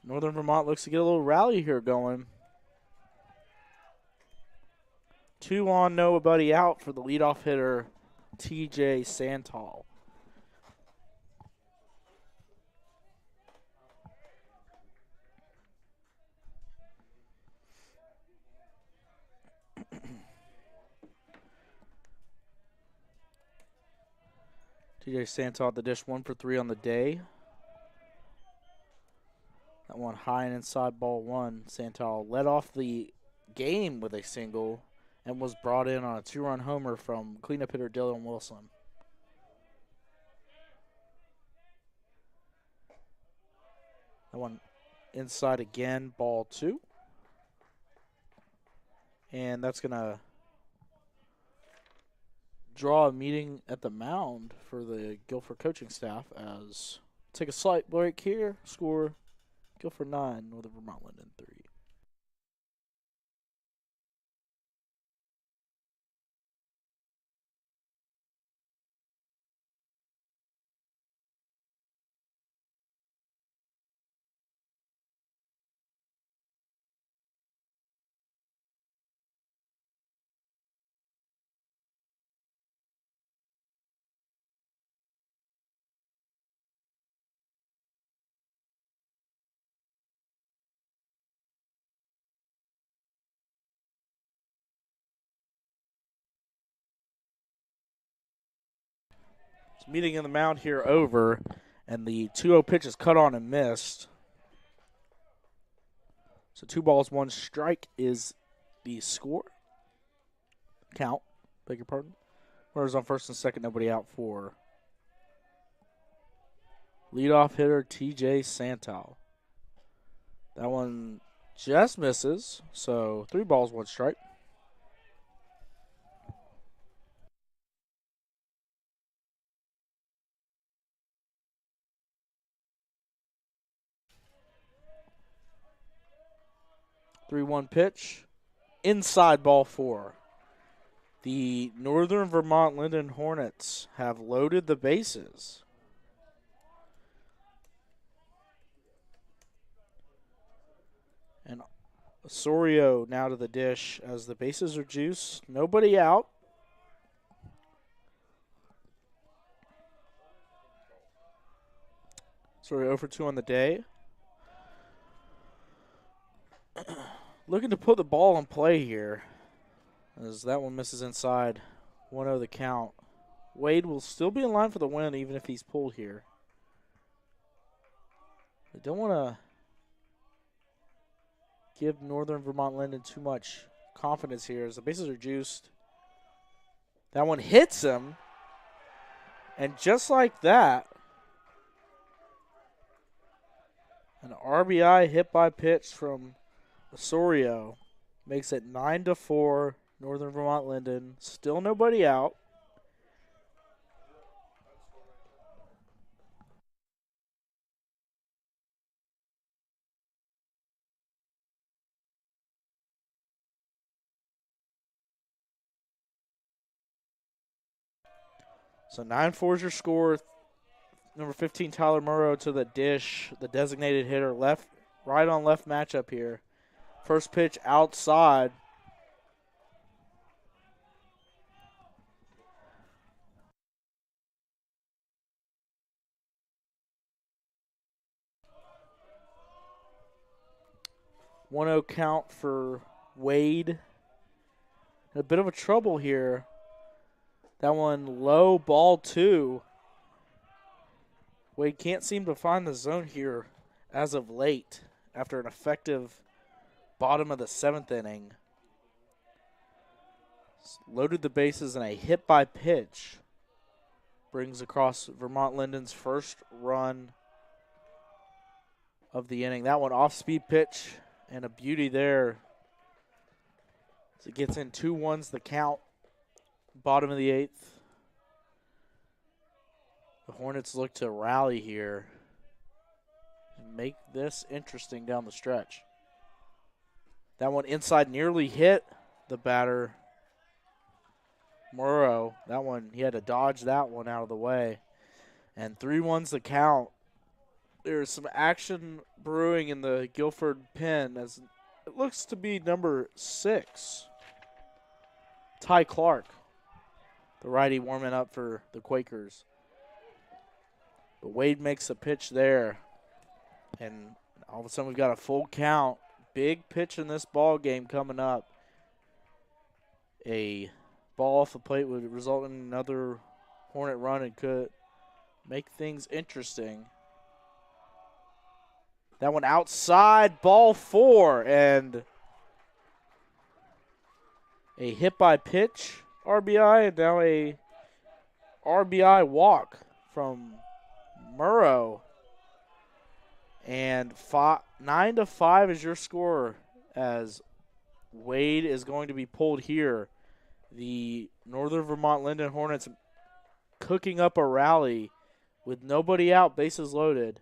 Northern Vermont looks to get a little rally here going. 2 on, nobody out for the leadoff hitter, TJ Santal. TJ Santal at the dish, 1 for 3 on the day. That one high and inside, ball 1. Santal led off the game with a single and was brought in on a 2-run homer from cleanup hitter Dylan Wilson. That one inside again, ball 2. And that's going to draw a meeting at the mound for the Guilford coaching staff as take a slight break here, score Guilford 9, Northern Vermont Lyndon 3. Meeting in the mound here over, and the 2-0 pitch is cut on and missed. So 2 balls, 1 strike is the score. Count, beg your pardon. Runners on first and second, nobody out for leadoff hitter TJ Santal. That one just misses, so 3 balls, 1 strike. Three-one pitch, inside, ball 4. The Northern Vermont Lyndon Hornets have loaded the bases. And Osorio now to the dish as the bases are juiced. Nobody out. Osorio 0 for 2 on the day. Looking to put the ball in play here as that one misses inside. 1-0 the count. Wade will still be in line for the win even if he's pulled here. They don't want to give Northern Vermont Lyndon too much confidence here as the bases are juiced. That one hits him. And just like that, an RBI hit by pitch from Osorio makes it 9-4, Northern Vermont Lyndon. Still nobody out. So 9-4 is your score. Number 15, Tyler Murrow to the dish, the designated hitter, right on left matchup here. First pitch outside. One-0 count for Wade. A bit of a trouble here. That one low, ball 2. Wade can't seem to find the zone here as of late after an effective bottom of the 7th inning. Loaded the bases and a hit by pitch brings across Vermont Lyndon's first run of the inning. That one off-speed pitch and a beauty there. As it gets in 2-1's the count. Bottom of the 8th. The Hornets look to rally here and make this interesting down the stretch. That one inside nearly hit the batter, Morrow. That one, he had to dodge that one out of the way. And 3-1's the count. There's some action brewing in the Guilford pen as it looks to be number 6, Ty Clark, the righty warming up for the Quakers. But Wade makes a pitch there. And all of a sudden we've got a full count. Big pitch in this ball game coming up. A ball off the plate would result in another Hornet run and could make things interesting. That one outside, ball 4, and a hit by pitch RBI, and now a RBI walk from Murrow. And 9-5 is your score as Wade is going to be pulled here. The Northern Vermont Lyndon Hornets cooking up a rally with nobody out, bases loaded.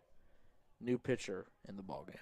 New pitcher in the ballgame.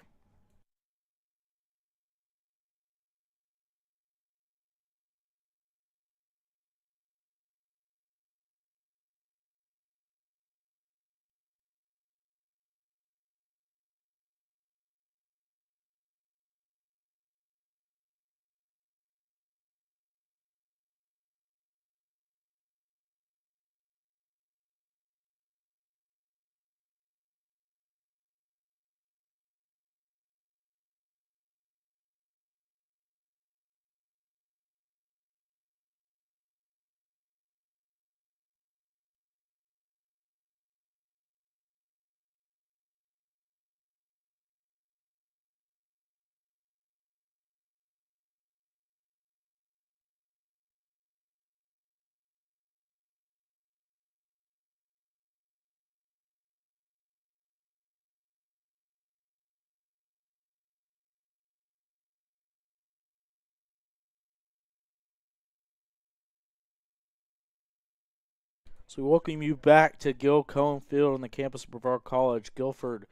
So we welcome you back to Gil Cohen Field on the campus of Brevard College. Guilford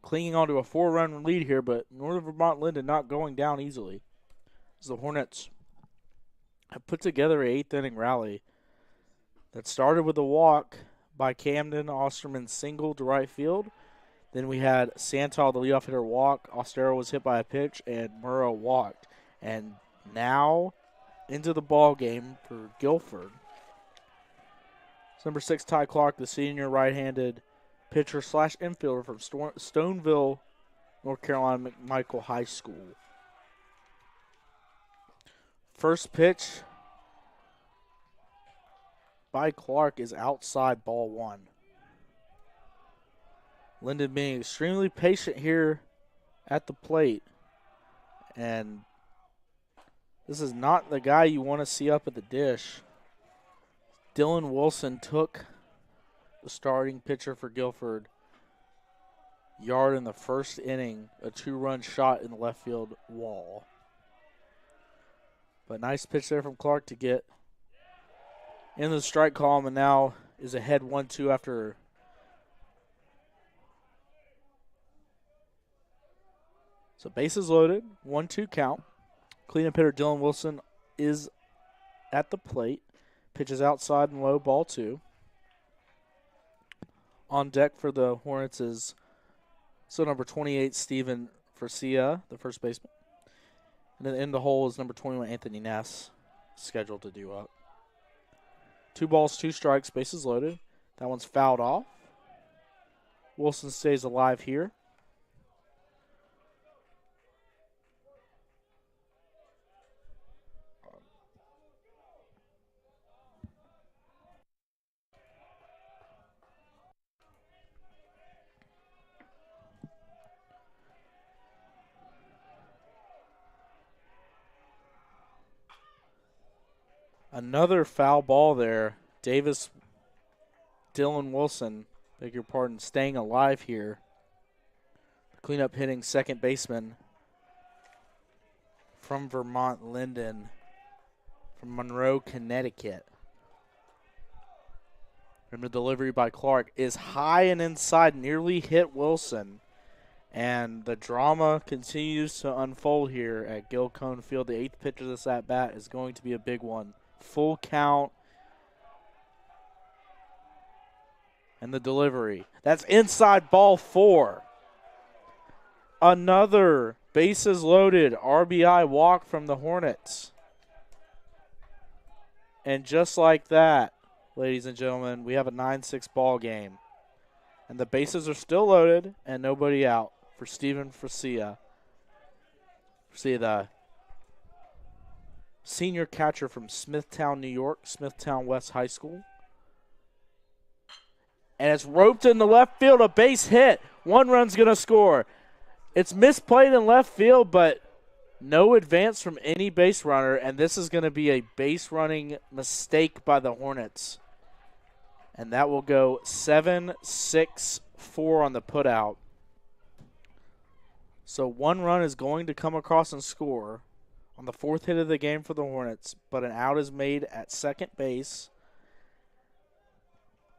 clinging on to a 4-run lead here, but Northern Vermont Lyndon not going down easily. As the Hornets have put together an 8th-inning rally that started with a walk by Camden. Osterman singled to right field. Then we had Santal, the leadoff hitter, walk. Ostero was hit by a pitch, and Murrow walked. And now into the ball game for Guilford. Number 6, Ty Clark, the senior right-handed pitcher / infielder from Stoneville, North Carolina McMichael High School. First pitch by Clark is outside, ball 1. Lyndon being extremely patient here at the plate. And this is not the guy you want to see up at the dish. Dylan Wilson took the starting pitcher for Guilford. Yard in the first inning, a 2-run shot in the left field wall. But nice pitch there from Clark to get into the strike column, and now is ahead 1-2 after. So bases loaded, 1-2 count. Cleanup hitter Dylan Wilson is at the plate. Pitches outside and low, ball 2. On deck for the Hornets is number 28, Steven Farcia, the first baseman. And then in the hole is number 21, Anthony Ness, scheduled to due up. 2 balls, 2 strikes, bases loaded. That one's fouled off. Wilson stays alive here. Another foul ball there. Dylan Wilson, beg your pardon, staying alive here. Cleanup hitting second baseman from Vermont, Lyndon, from Monroe, Connecticut. And the delivery by Clark is high and inside, nearly hit Wilson. And the drama continues to unfold here at Guilford Field. The eighth pitch of this at-bat is going to be a big one. Full count. And the delivery. That's inside, ball 4. Another bases loaded RBI walk from the Hornets. And just like that, ladies and gentlemen, we have a 9-6 ball game. And the bases are still loaded and nobody out for Steven Frasia. Frasia, the senior catcher from Smithtown, New York, Smithtown West High School. And it's roped in the left field, a base hit. 1 run's going to score. It's misplayed in left field, but no advance from any base runner, and this is going to be a base running mistake by the Hornets. And that will go 7-6-4 on the putout. So 1 run is going to come across and score on the 4th hit of the game for the Hornets, but an out is made at second base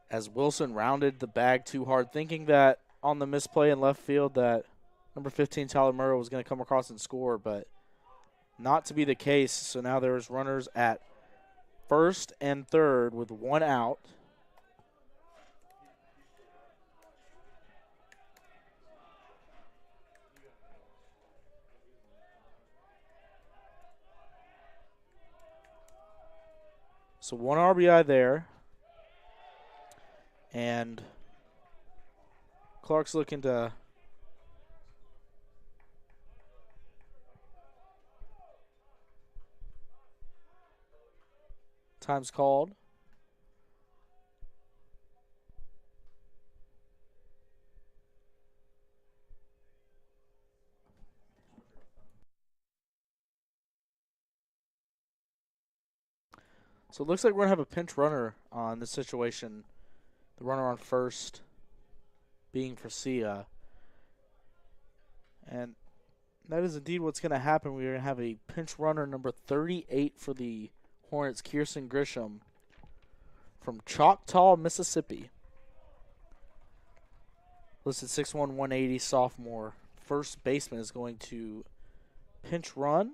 as Wilson rounded the bag too hard, thinking that on the misplay in left field that number 15, Tyler Murrow, was going to come across and score, but not to be the case. So now there's runners at first and third with 1 out. So 1 RBI there. And Clark's looking to time's called. So it looks like we're going to have a pinch runner on this situation. The runner on first being Frasia. And that is indeed what's going to happen. We're going to have a pinch runner number 38 for the Hornets, Kirsten Grisham, from Choctaw, Mississippi. Listed 6'1", 180, sophomore. First baseman is going to pinch run.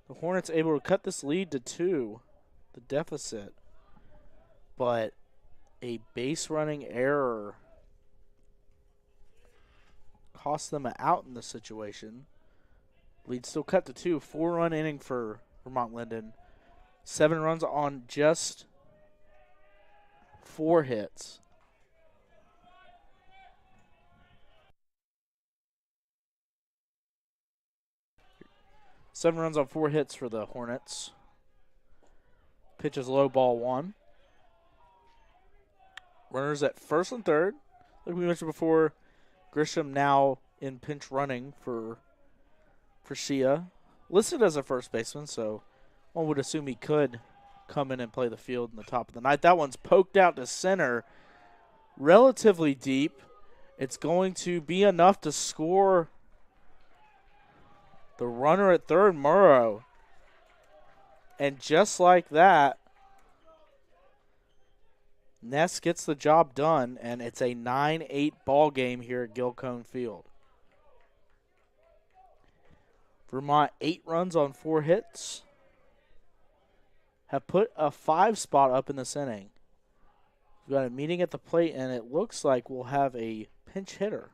The Hornets able to cut this lead to 2, the deficit. But a base running error cost them an out in this situation. Lead still cut to 2. 4-run inning for Vermont Lyndon. 7 runs on just 4 hits. Seven runs on 4 hits for the Hornets. Pitch is low, ball 1. Runners at first and third. Like we mentioned before, Grisham now in pinch running for Shia. Listed as a first baseman, so one would assume he could come in and play the field in the top of the ninth. That one's poked out to center relatively deep. It's going to be enough to score the runner at third, Murrow. And just like that, Ness gets the job done, and it's a 9-8 ball game here at Guilford Field. Vermont 8 runs on 4 hits. Have put a 5 spot up in this inning. We've got a meeting at the plate, and it looks like we'll have a pinch hitter.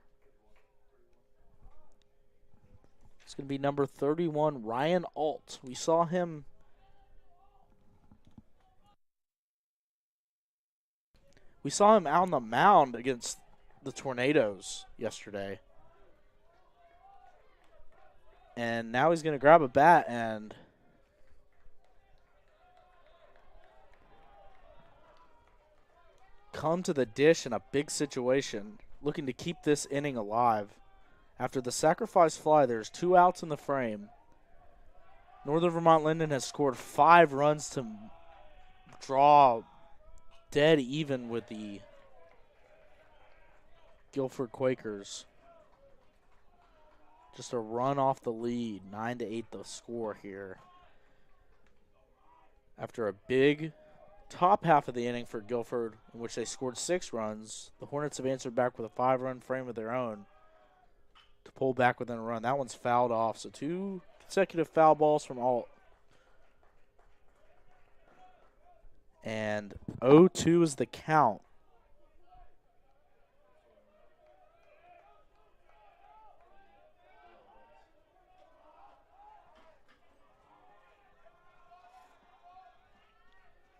It's going to be number 31, Ryan Alt. We saw him out on the mound against the Tornadoes yesterday. And now he's going to grab a bat and come to the dish in a big situation, looking to keep this inning alive. After the sacrifice fly, there's 2 outs in the frame. Northern Vermont Lyndon has scored 5 runs to draw dead even with the Guilford Quakers. Just a run off the lead, 9-8 the score here. After a big top half of the inning for Guilford, in which they scored 6 runs, the Hornets have answered back with a 5-run frame of their own to pull back within a run. That one's fouled off, so 2 consecutive foul balls from Alt. And 0-2 is the count.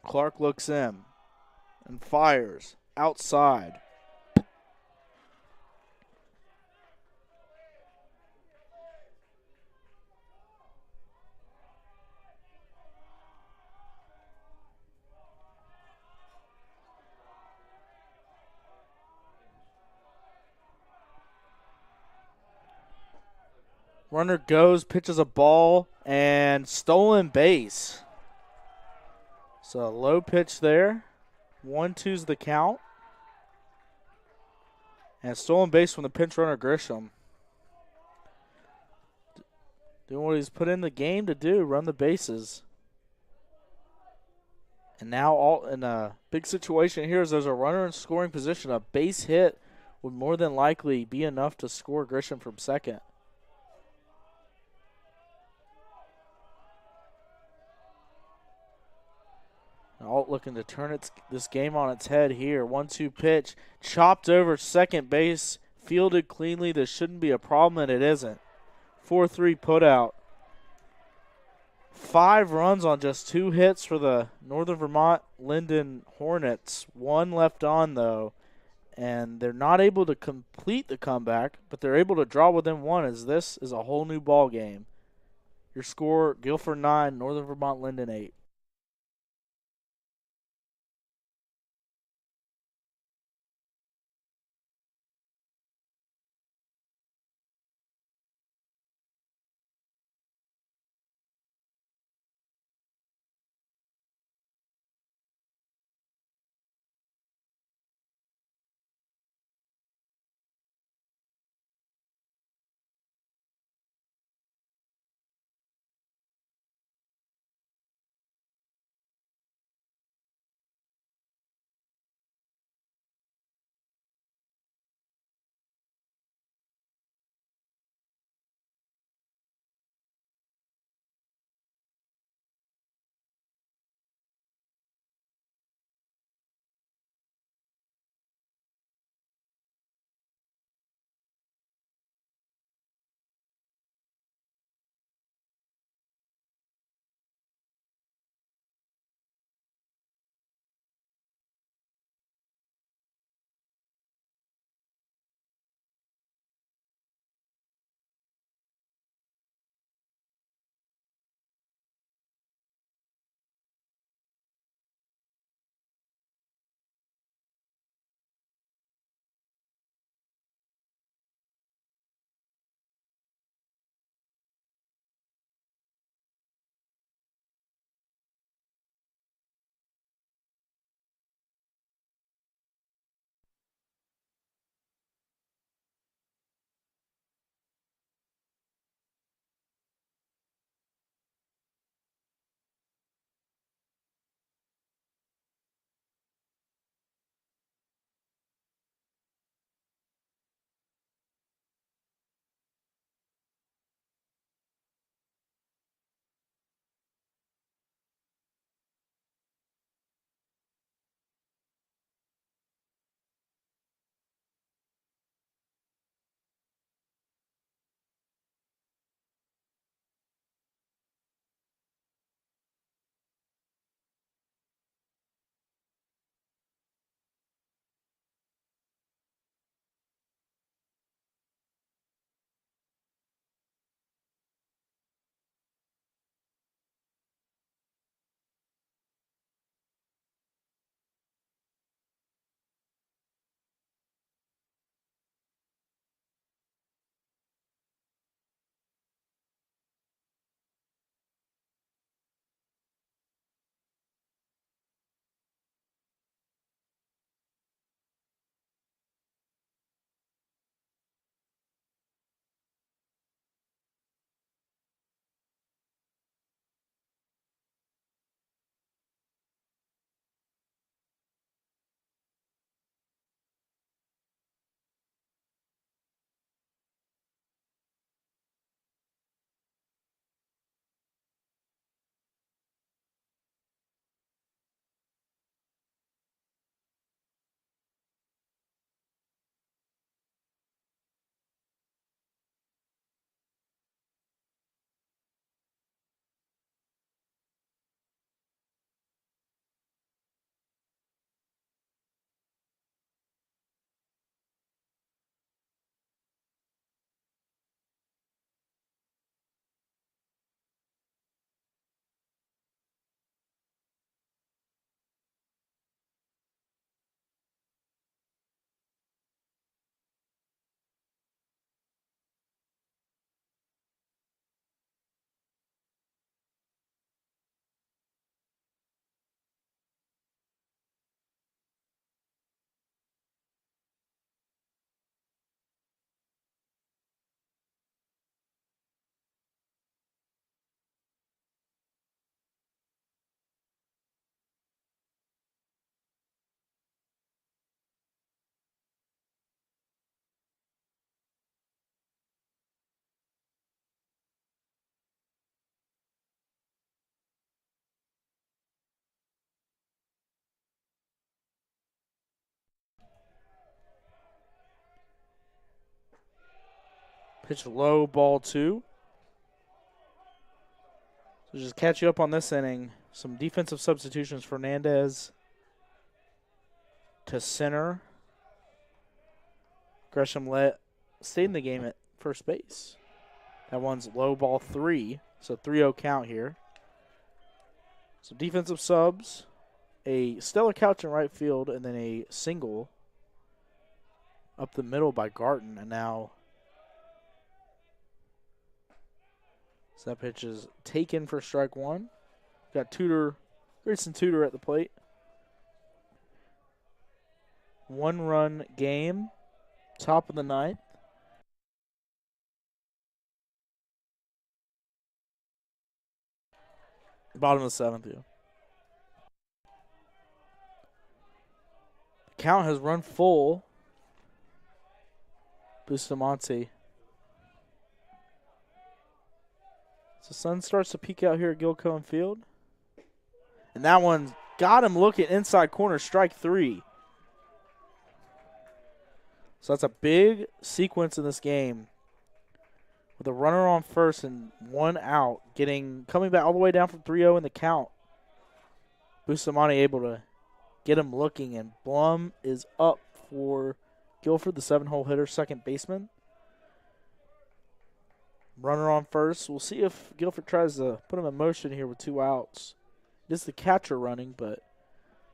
Clark looks in and fires outside. Runner goes, pitches a ball, and stolen base. So a low pitch there. 1-2's the count. And stolen base from the pinch runner Grisham. Doing what he's put in the game to do, run the bases. And now all in a big situation here is there's a runner in scoring position. A base hit would more than likely be enough to score Grisham from second. Alt looking to turn this game on its head here. 1-2 pitch. Chopped over second base. Fielded cleanly. This shouldn't be a problem, and it isn't. 4-3 put out. 5 runs on just 2 hits for the Northern Vermont Lyndon Hornets. 1 left on, though. And they're not able to complete the comeback, but they're able to draw within 1 as this is a whole new ball game. Your score, Guilford 9, Northern Vermont Lyndon 8. Pitch low, ball 2. So just catch you up on this inning. Some defensive substitutions. Fernandez to center. Gresham stayed in the game at first base. That one's low, ball 3. So 3-0 count here. So defensive subs. A Stella Couch in right field, and then a single up the middle by Garton. And now so that pitch is taken for strike 1. Got Grayson Tudor at the plate. 1-run game. Top of the 9th. Bottom of the 7th, yeah. The count has run full. Bustamante. So sun starts to peek out here at Guilford Field. And that one got him looking inside corner, strike 3. So that's a big sequence in this game. With a runner on first and 1 out, coming back all the way down from 3-0 in the count. Bustamante able to get him looking, and Blum is up for Guilford, the 7-hole hitter, second baseman. Runner on first. We'll see if Guilford tries to put him in motion here with 2 outs. It is the catcher running, but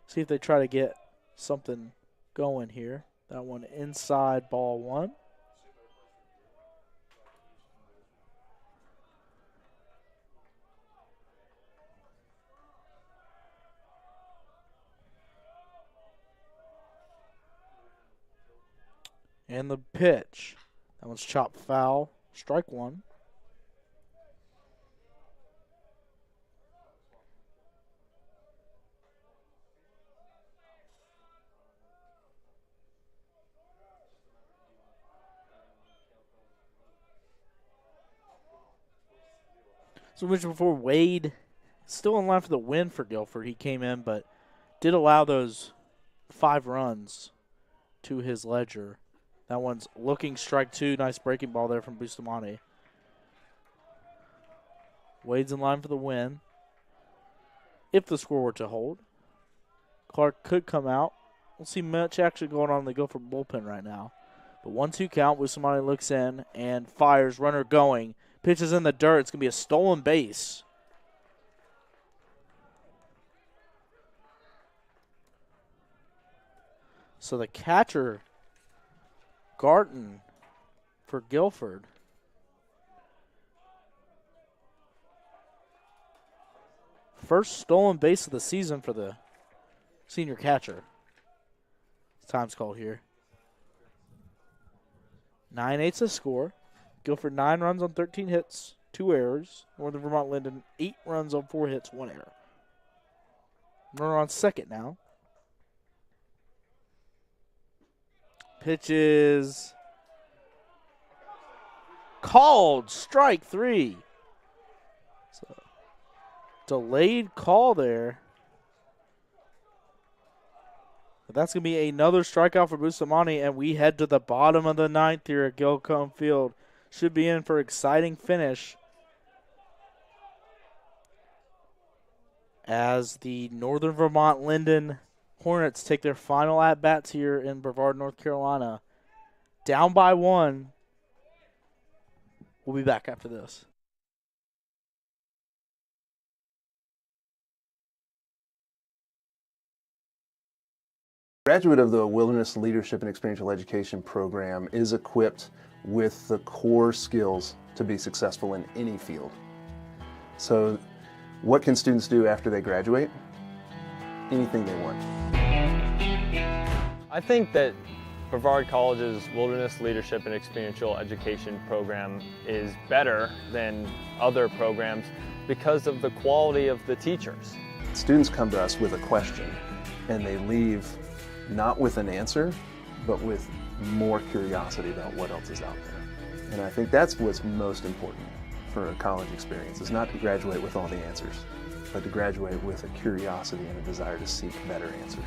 see if they try to get something going here. That one inside, ball 1. And the pitch. That one's chopped foul. Strike 1. So we mentioned before, Wade still in line for the win for Guilford. He came in, but did allow those 5 runs to his ledger. That one's looking, strike 2. Nice breaking ball there from Bustamante. Wade's in line for the win. If the score were to hold, Clark could come out. We'll see much action going on in the Guilford bullpen right now. But 1-2 count. Bustamante looks in and fires. Runner going. Pitches in the dirt. It's going to be a stolen base. So the catcher, Garton, for Guilford. First stolen base of the season for the senior catcher. Time's called here. 9-8's the score. Guilford 9 runs on 13 hits, 2 errors. Northern Vermont Lyndon 8 runs on 4 hits, 1 error. Runner on second now. Pitch is called, strike 3. So delayed call there. But that's going to be another strikeout for Bustamante, and we head to the bottom of the 9th here at Guilford Field. Should be in for an exciting finish as the Northern Vermont Lyndon Hornets take their final at-bats here in Brevard, North Carolina. Down by 1. We'll be back after this. Graduate of the Wilderness Leadership and Experiential Education program is equipped with the core skills to be successful in any field. So what can students do after they graduate? Anything they want. I think that Brevard College's Wilderness Leadership and Experiential Education program is better than other programs because of the quality of the teachers. Students come to us with a question and they leave not with an answer, but with more curiosity about what else is out there. And I think that's what's most important for a college experience, is not to graduate with all the answers, but to graduate with a curiosity and a desire to seek better answers.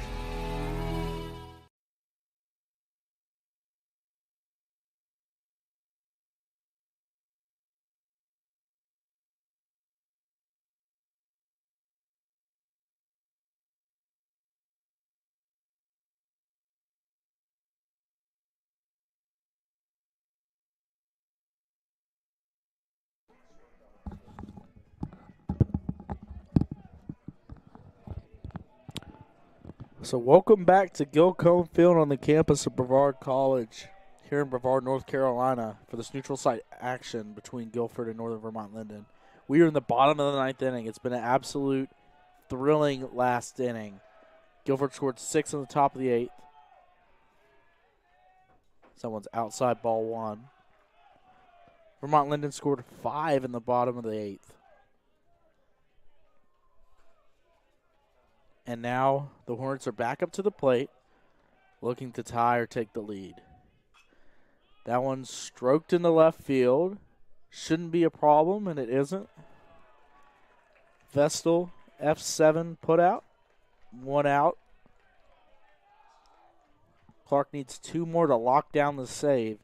So welcome back to Guilford Field on the campus of Brevard College here in Brevard, North Carolina for this neutral site action between Guilford and Northern Vermont Lyndon. We are in the bottom of the ninth inning. It's been an absolute thrilling last inning. Guilford scored 6 in the top of the 8th. Someone's outside ball 1. Vermont Lyndon scored 5 in the bottom of the 8th. And now the Hornets are back up to the plate, looking to tie or take the lead. That one's stroked in the left field. Shouldn't be a problem, and it isn't. Vestal, F7 put out. 1 out. Clark needs 2 more to lock down the save.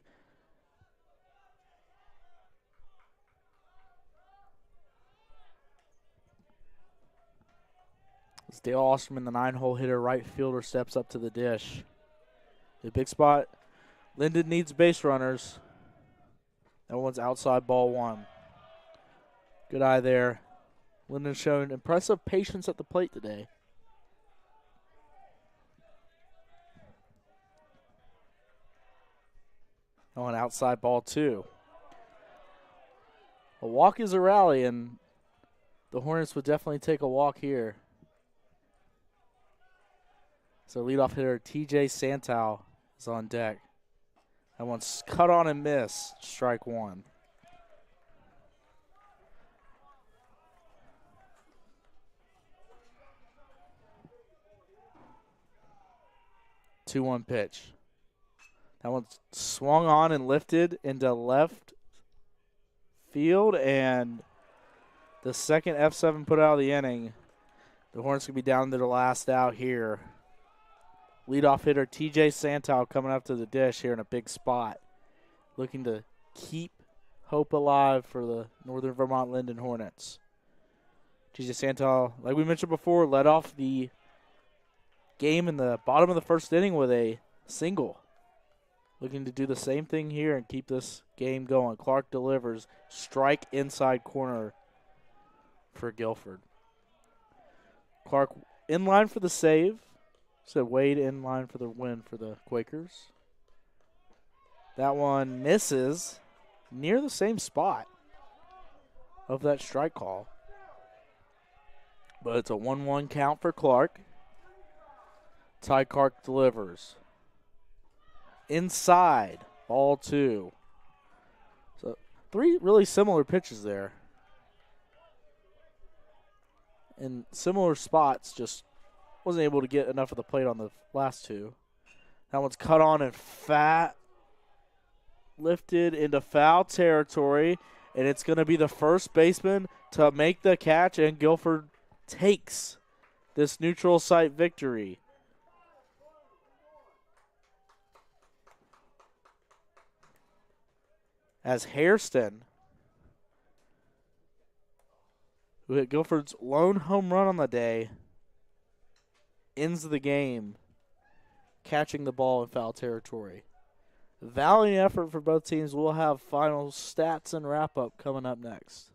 As Dale Osterman, the 9-hole hitter, right fielder, steps up to the dish. The big spot. Lyndon needs base runners. That one's outside ball 1. Good eye there. Lyndon showing impressive patience at the plate today. On outside ball 2. A walk is a rally, and the Hornets would definitely take a walk here. So leadoff hitter TJ Santow is on deck. That one's cut on and miss. Strike 1. Two-one pitch. That one's swung on and lifted into left field, and the second F7 put out of the inning. The Hornets going to be down to the last out here. Leadoff hitter TJ Santow coming up to the dish here in a big spot, looking to keep hope alive for the Northern Vermont Lyndon Hornets. TJ Santow, like we mentioned before, led off the game in the bottom of the first inning with a single. Looking to do the same thing here and keep this game going. Clark delivers. Strike inside corner for Guilford. Clark in line for the save. So Wade in line for the win for the Quakers. That one misses near the same spot of that strike call. But it's a 1-1 count for Clark. Ty Clark delivers. Inside, ball 2. So 3 really similar pitches there. In similar spots, just wasn't able to get enough of the plate on the last 2. That one's cut on and lifted into foul territory, and it's going to be the first baseman to make the catch, and Guilford takes this neutral site victory. As Hairston, who hit Guilford's lone home run on the day, ends the game catching the ball in foul territory. Valiant effort for both teams. We'll have final stats and wrap-up coming up next.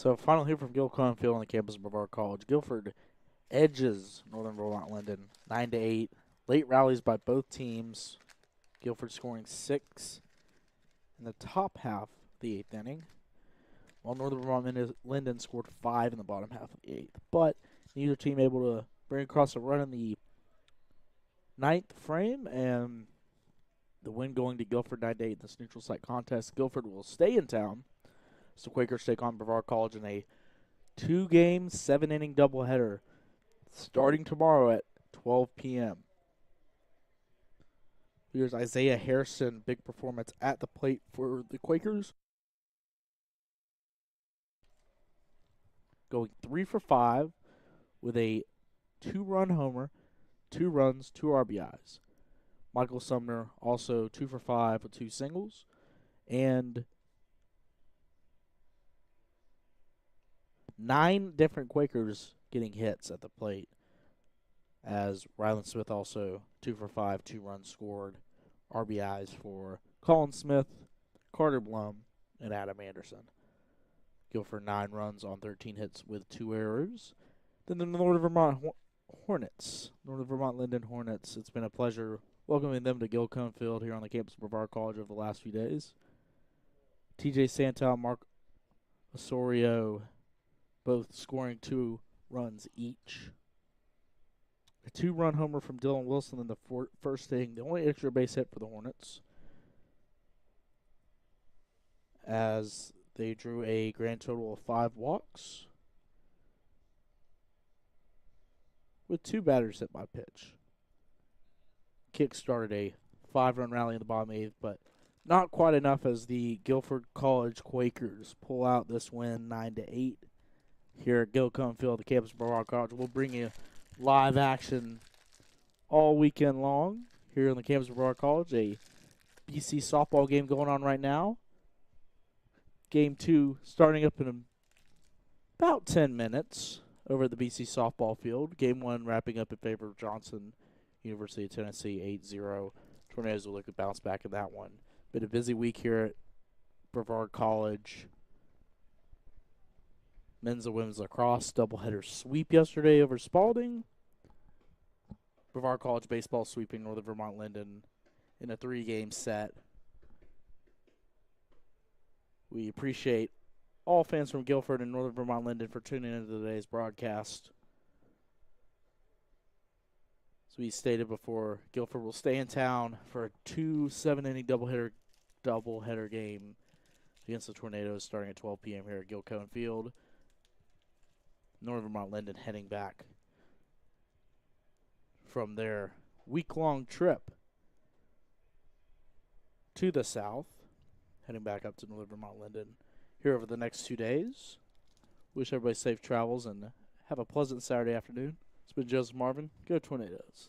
So, final here from Guilford Field on the campus of Brevard College. Guilford edges Northern Vermont Lyndon 9-8. Late rallies by both teams. Guilford scoring 6 in the top half of the 8th inning, while Northern Vermont Lyndon scored 5 in the bottom half of the 8th. But neither team able to bring across a run in the 9th frame, and the win going to Guilford 9-8 in this neutral site contest. Guilford will stay in town, so the Quakers take on Brevard College in a 2-game, 7-inning doubleheader starting tomorrow at 12 p.m. Here's Isaiah Harrison, big performance at the plate for the Quakers. Going 3 for 5 with a 2-run homer, 2 runs, 2 RBIs. Michael Sumner also 2 for 5 with 2 singles. And 9 different Quakers getting hits at the plate, as Ryland Smith also 2 for 5, 2 runs scored, RBIs for Colin Smith, Carter Blum, and Adam Anderson. Guilford 9 runs on 13 hits with 2 errors. Then the Northern Vermont Hornets, Northern Vermont Lyndon Hornets. It's been a pleasure welcoming them to Guilford Field here on the campus of Brevard College over the last few days. TJ Santel, Mark Osorio, both scoring 2 runs each. A 2-run homer from Dylan Wilson in the first inning, the only extra base hit for the Hornets, as they drew a grand total of 5 walks, with 2 batters hit by pitch. Kick started a 5-run rally in the bottom 8th, but not quite enough as the Guilford College Quakers pull out this win 9-8 here at Guilford Field, the campus of Brevard College. We'll bring you live action all weekend long here on the campus of Brevard College. A BC softball game going on right now. Game 2 starting up in about 10 minutes over at the BC softball field. Game 1 wrapping up in favor of Johnson University of Tennessee 8-0. Tornadoes will look to bounce back in that one. Been a busy week here at Brevard College. Men's and women's lacrosse doubleheader sweep yesterday over Spalding. Brevard College baseball sweeping Northern Vermont Lyndon in a 3-game set. We appreciate all fans from Guilford and Northern Vermont Lyndon for tuning into today's broadcast. As we stated before, Guilford will stay in town for a 2 7-inning doubleheader game against the Tornadoes starting at 12 p.m. here at Guilford Field. Northern Vermont Lyndon heading back from their week-long trip to the south, heading back up to Northern Vermont Lyndon here over the next 2 days. Wish everybody safe travels and have a pleasant Saturday afternoon. It's been Joseph Marvin. Go Tornadoes.